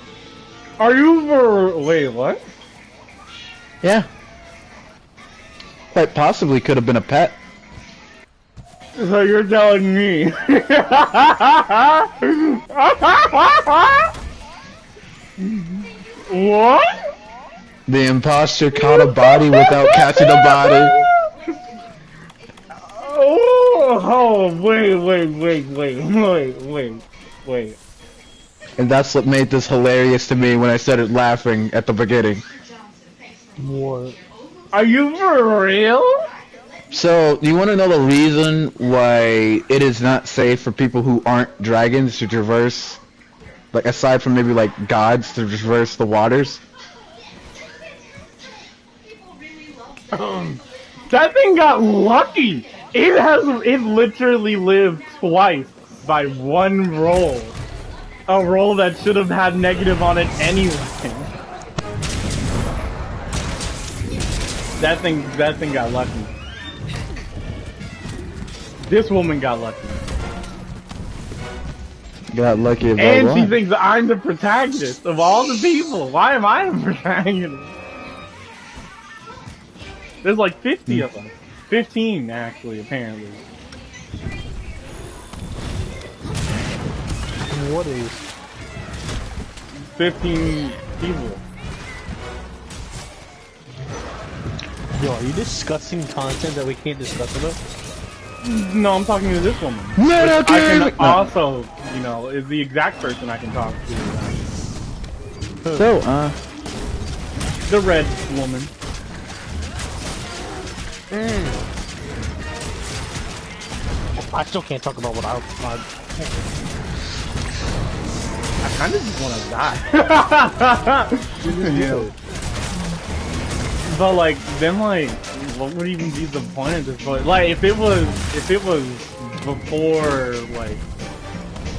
Are you for... Wait, what? Yeah. Quite possibly could have been a pet. So you're telling me? What? The imposter caught a body without catching a body. Oh, wait. And that's what made this hilarious to me when I started laughing at the beginning. What? Are you for real? So, you want to know the reason why it is not safe for people who aren't dragons to traverse, like aside from maybe like gods to traverse the waters? That thing got lucky. It literally lived twice by one roll. A roll that should have had negative on it anyway. That thing got lucky. This woman got lucky. Got lucky about And what? she thinks that I'm the protagonist of all the people. Why am I the protagonist? There's like 50 of them. 15 actually, apparently. What is? 15 people. Yo, are you discussing content that we can't discuss about? No, I'm talking to this woman. No, I can also, you know, is the exact person I can talk to. So, the red woman. I still can't talk about what I kind of just want to die. But like, then like, what would even be the point of this? Like, if it was before like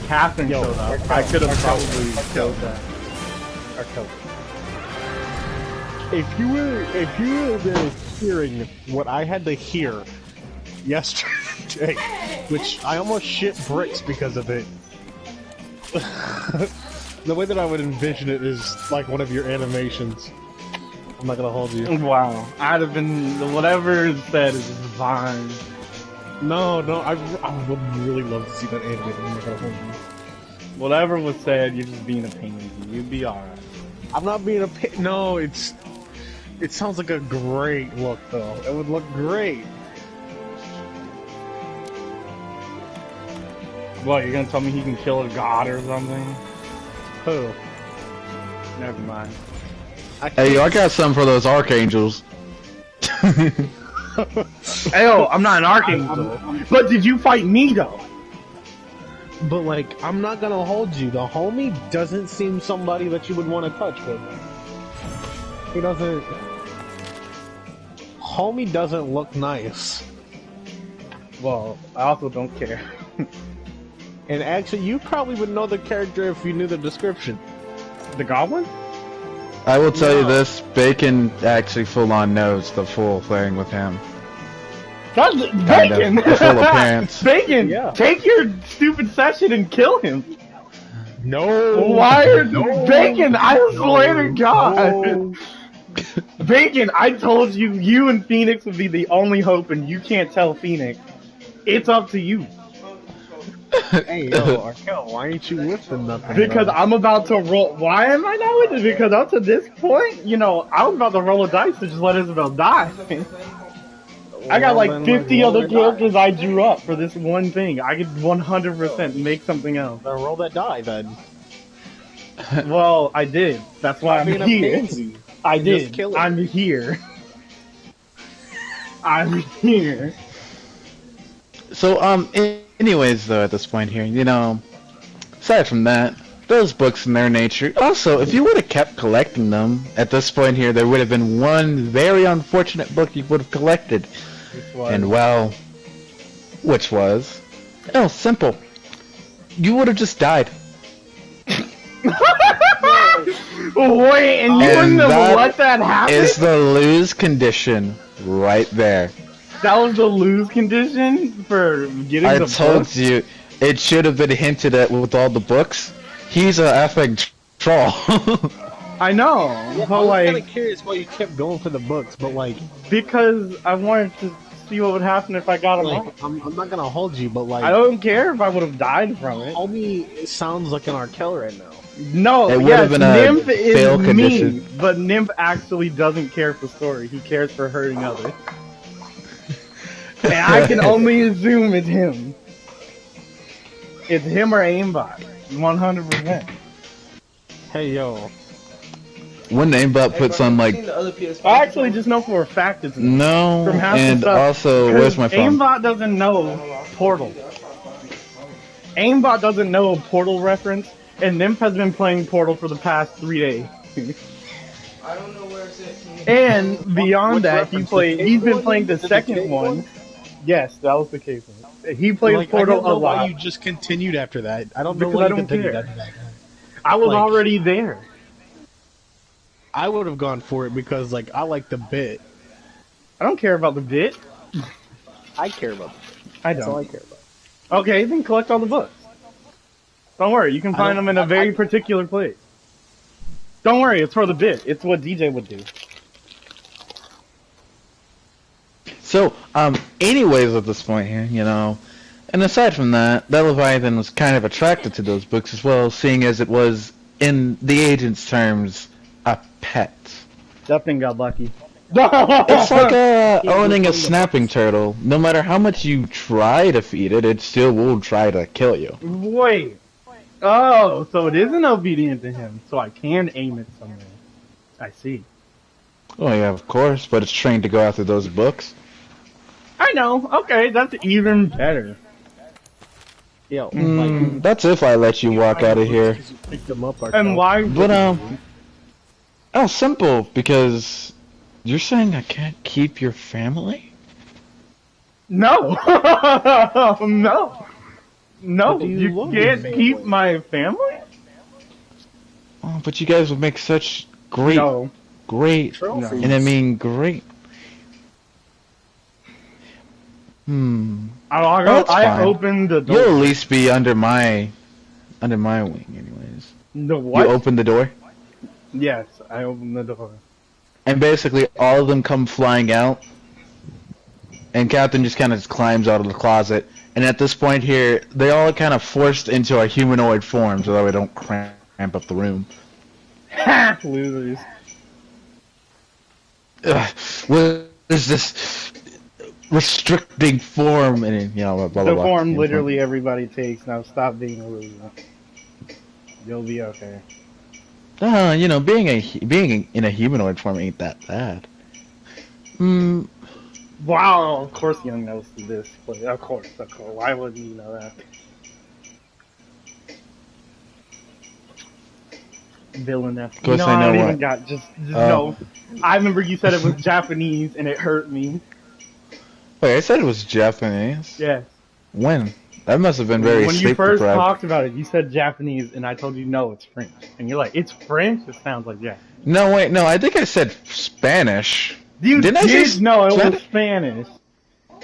Catherine showed up, I could have probably killed that. If you were there hearing what I had to hear yesterday, which I almost shit bricks because of it. The way that I would envision it is like one of your animations. I'm not gonna hold you. Wow, I'd have been whatever is said is fine. No, I would really love to see that animated. I'm not gonna hold you. Whatever was said, you're just being a pain. You'd be alright. I'm not being a pain. No, it sounds like a great look though. It would look great. What, you're gonna tell me he can kill a god or something? Who? Never mind. Hey, I got some for those archangels. Ayo, I'm not an archangel. But did you fight me though? But like, I'm not gonna hold you. The homie doesn't seem somebody that you would want to touch with. He doesn't. Homie doesn't look nice. Well, I also don't care. And actually, you probably would know the character if you knew the description. The goblin? I will tell you this, Bacon actually full on knows the full thing with him. That's Bacon! The full appearance. Bacon! Yeah. Take your stupid session and kill him! No! Why are Bacon? I swear to God! No. Bacon, I told you, you and Phoenix would be the only hope and you can't tell Phoenix. It's up to you. Hey, yo, Arkel, why ain't you lifting nothing? Because I'm about to roll. Why am I not with it? Because up to this point, you know, I was about to roll a dice to just let Isabel die. I got like 50 other characters I drew up for this one thing. I could 100% make something else. Then roll that die, then. Well, I did. That's why I'm here. I did. I'm here. I'm here. So, anyways, though, at this point here, you know, aside from that, those books and their nature. Also, if you would have kept collecting them, at this point here, there would have been one very unfortunate book you would have collected. And, well, which was, oh, simple. You would have just died. Wait, and you wouldn't have let that happen? Is the lose condition right there. That was the lose condition for getting the book? I told you, it should have been hinted at with all the books. He's a effing troll. I know, yeah, but I was like... kind of curious why you kept going for the books, but like... Because I wanted to see what would happen if I got him like, off. I'm not gonna hold you, but like... I don't care if I would have died from it. Homie sounds like an Arkel right now. No, it yes, been a Nymph is mean, condition. but Nymph actually doesn't care for story. He cares for hurting others. And I can only assume it's him. It's him or aimbot. 100%. Hey, yo. When aimbot puts on, like... I actually just know for a fact it's him. No, from half and the stuff, also, where's my phone? Aimbot doesn't know Portal. Aimbot doesn't know a Portal reference, and Nymph has been playing Portal for the past 3 days. I don't know where it's at. And beyond that, he's been playing the second one. Yes, that was the case. He plays like, Portal I don't know a lot. why you just continued after that. I don't know Because why I you don't continued care. after that. I was Like, already there. I would have gone for it because, like, I like the bit. I don't care about the bit. I care about it. I That's don't. all I care about. Okay, then collect all the books. Don't worry, you can find them in a very particular place. Don't worry, it's for the bit. It's what DJ would do. So, anyways, at this point here, you know, and aside from that, that Leviathan was kind of attracted to those books as well, seeing as it was, in the agent's terms, a pet. That thing got lucky. It's like owning a snapping turtle. No matter how much you try to feed it, it still will try to kill you. Wait. Oh, so it isn't obedient to him, so I can aim it somewhere. I see. Oh yeah, of course, but it's trained to go after those books. I know. Okay, that's even better. Yo, that's if I let you walk out of here. Pick them up, and why? But oh, simple. Because you're saying I can't keep your family? No, no, no. You can't keep my family. Oh, but you guys would make such great, great, and I mean great. I opened the door. You'll at least be under my wing, anyways. The what? You open the door? Yes, I opened the door. And basically, all of them come flying out, and Captain just kind of climbs out of the closet. And at this point here, they all kind of forced into a humanoid form, so that we don't cramp up the room. Ha! Losers. What is this restricting form? And you know, blah blah blah. The form literally everybody takes. Now stop being a loser. You'll be okay. You know, being in a humanoid form ain't that bad. Wow, of course Young knows this, but of course. Why wouldn't you know that? Villainous. Of course, I I know don't what. even got just no. I remember you said it was Japanese, and it hurt me. Wait, I said it was Japanese. Yes. When? That must have been very When you sleep first deprived. talked about it, you said Japanese, and I told you no, it's French, and you're like, it's French. It sounds like Japanese. No, wait, no. I think I said Spanish. You Didn't did? I say No, it Spanish? was Spanish,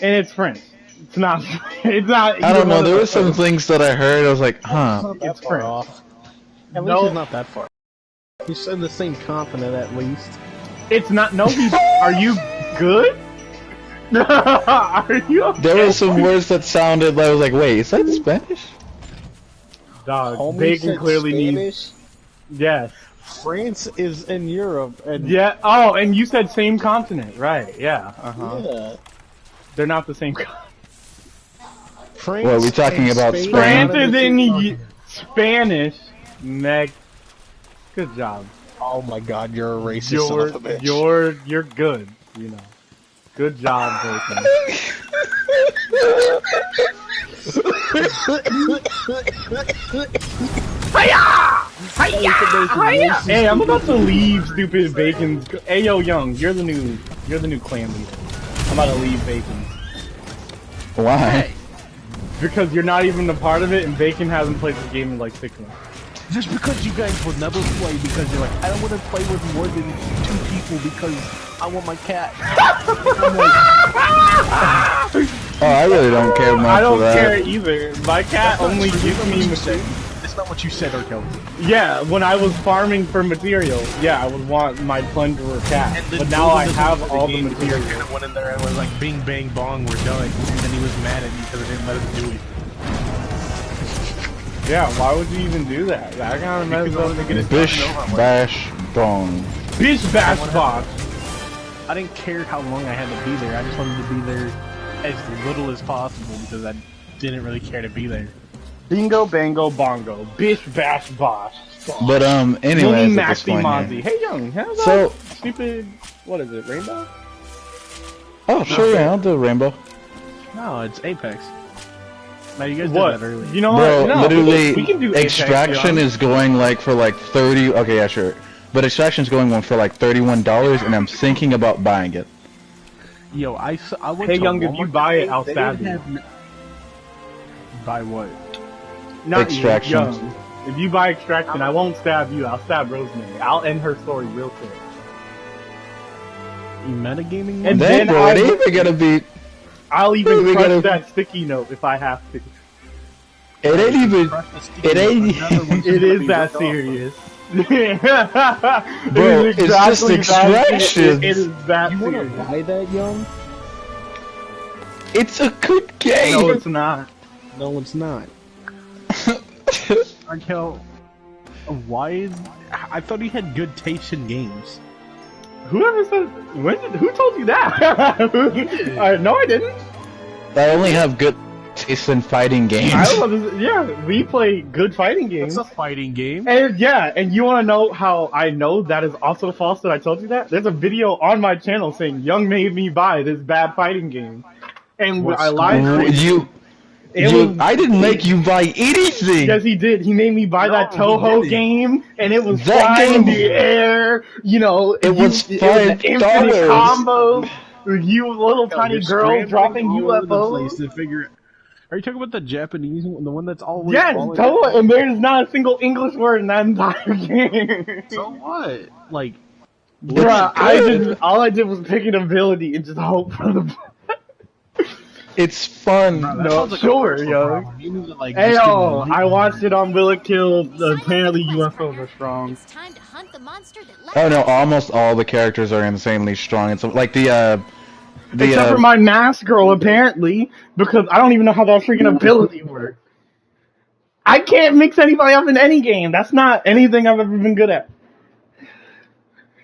and it's French. It's not. It's not. I don't know. either There one were of some those. things that I heard. I was like, huh. It's French. Off. At least No, it's not that far. You said the same continent at least. it's not. No, are you good? Are you? Okay? There were some words that sounded like I was like, wait, is that Spanish? Dog, Homie Bacon said clearly Spanish? needs. Yes. France is in Europe, and Yeah. Oh, and you said same continent, right? Yeah. yeah. They're not the same continent. France. What, are we talking and about Spain Spain? France are is the in same continent. Spanish. Meg. Good job. Oh my God, you're a racist son of a bitch. You're good. You know. Good job, Bacon. Hey, I'm about to leave stupid Bacon's. Hey, yo, Young, you're the new clan leader. I'm about to leave Bacon's Why? because you're not even a part of it, and Bacon hasn't played the game in like 6 months. Just because you guys will never play because you're like, I don't want to play with more than 2 people because I want my cat. I'm like, Oh, I really don't care much I don't for that. care either. My cat only gives me material. it's not what you said, Arkel. Yeah, when I was farming for material, yeah, I would want my plunderer cat. But now I have all the material. I went in there and was like, bing, bang, bong, we're done. And then he was mad at me because I didn't let him do it. Yeah, why would you even do that? I gotta mess up to get it. Bish, bash, bong. Bish bash box. I didn't care how long I had to be there. I just wanted to be there as little as possible because I didn't really care to be there. Bingo, bango, bongo. Bish bash bosh. But anyways, at this Maxi point Mozzie. here. Hey, Young, how's So- that stupid? What is it? Rainbow? Oh, sure, yeah, I'll do Rainbow. No, it's Apex. Now you guys What? did that earlier. You know Bro, what? No, literally, we can do Apex, Extraction Young. is going like for like 30. Okay, yeah, sure. But Extraction's going on for like $31, and I'm thinking about buying it. Yo, I went Hey, to Young, if you Walmart buy it, today, I'll they stab didn't you. have Buy what? Not Extraction. You, Young. If you buy Extraction, I won't stab you. I'll stab Rosemary. I'll end her story real quick. You metagaming? And Then, then bro, it ain't even gonna be. I'll even we crush gotta- that sticky note if I have to. It ain't even. It ain't. It is that serious. Bro, It is it's just exactly that Extraction. serious. It is that You wanna serious. buy that, Young? It's a good game. No, it's not. No, it's not. Arkel, why is... I thought he had good taste in games. Whoever said who told you that? No, I didn't. I only have good taste in fighting games. Yeah, we play good fighting games. It's a fighting game. And yeah, and you want to know how I know that is also false that I told you that? There's a video on my channel saying Young made me buy this bad fighting game, and I lied. I didn't make you buy anything. Yes, he did. He made me buy that Toho game, and it was That flying in game- the air. You know, It was an $5. infinite combo. You little tiny You're girl scrambling dropping all over the UFOs. place to figure. Are you talking about the Japanese one, the one that's always? Yes, falling Toho, and there's not a single English word in that entire game. So what? Like, Bruh, all I did was pick an ability and just hope for the. It's fun. No, sure, yo. Like, Hey, just yo, get I watched it on Will It Kill. Apparently, UFOs are strong. Oh no, almost all the characters are insanely strong. It's like the Except for my mask girl, apparently, because I don't even know how that freaking ability works. I can't mix anybody up in any game. That's not anything I've ever been good at.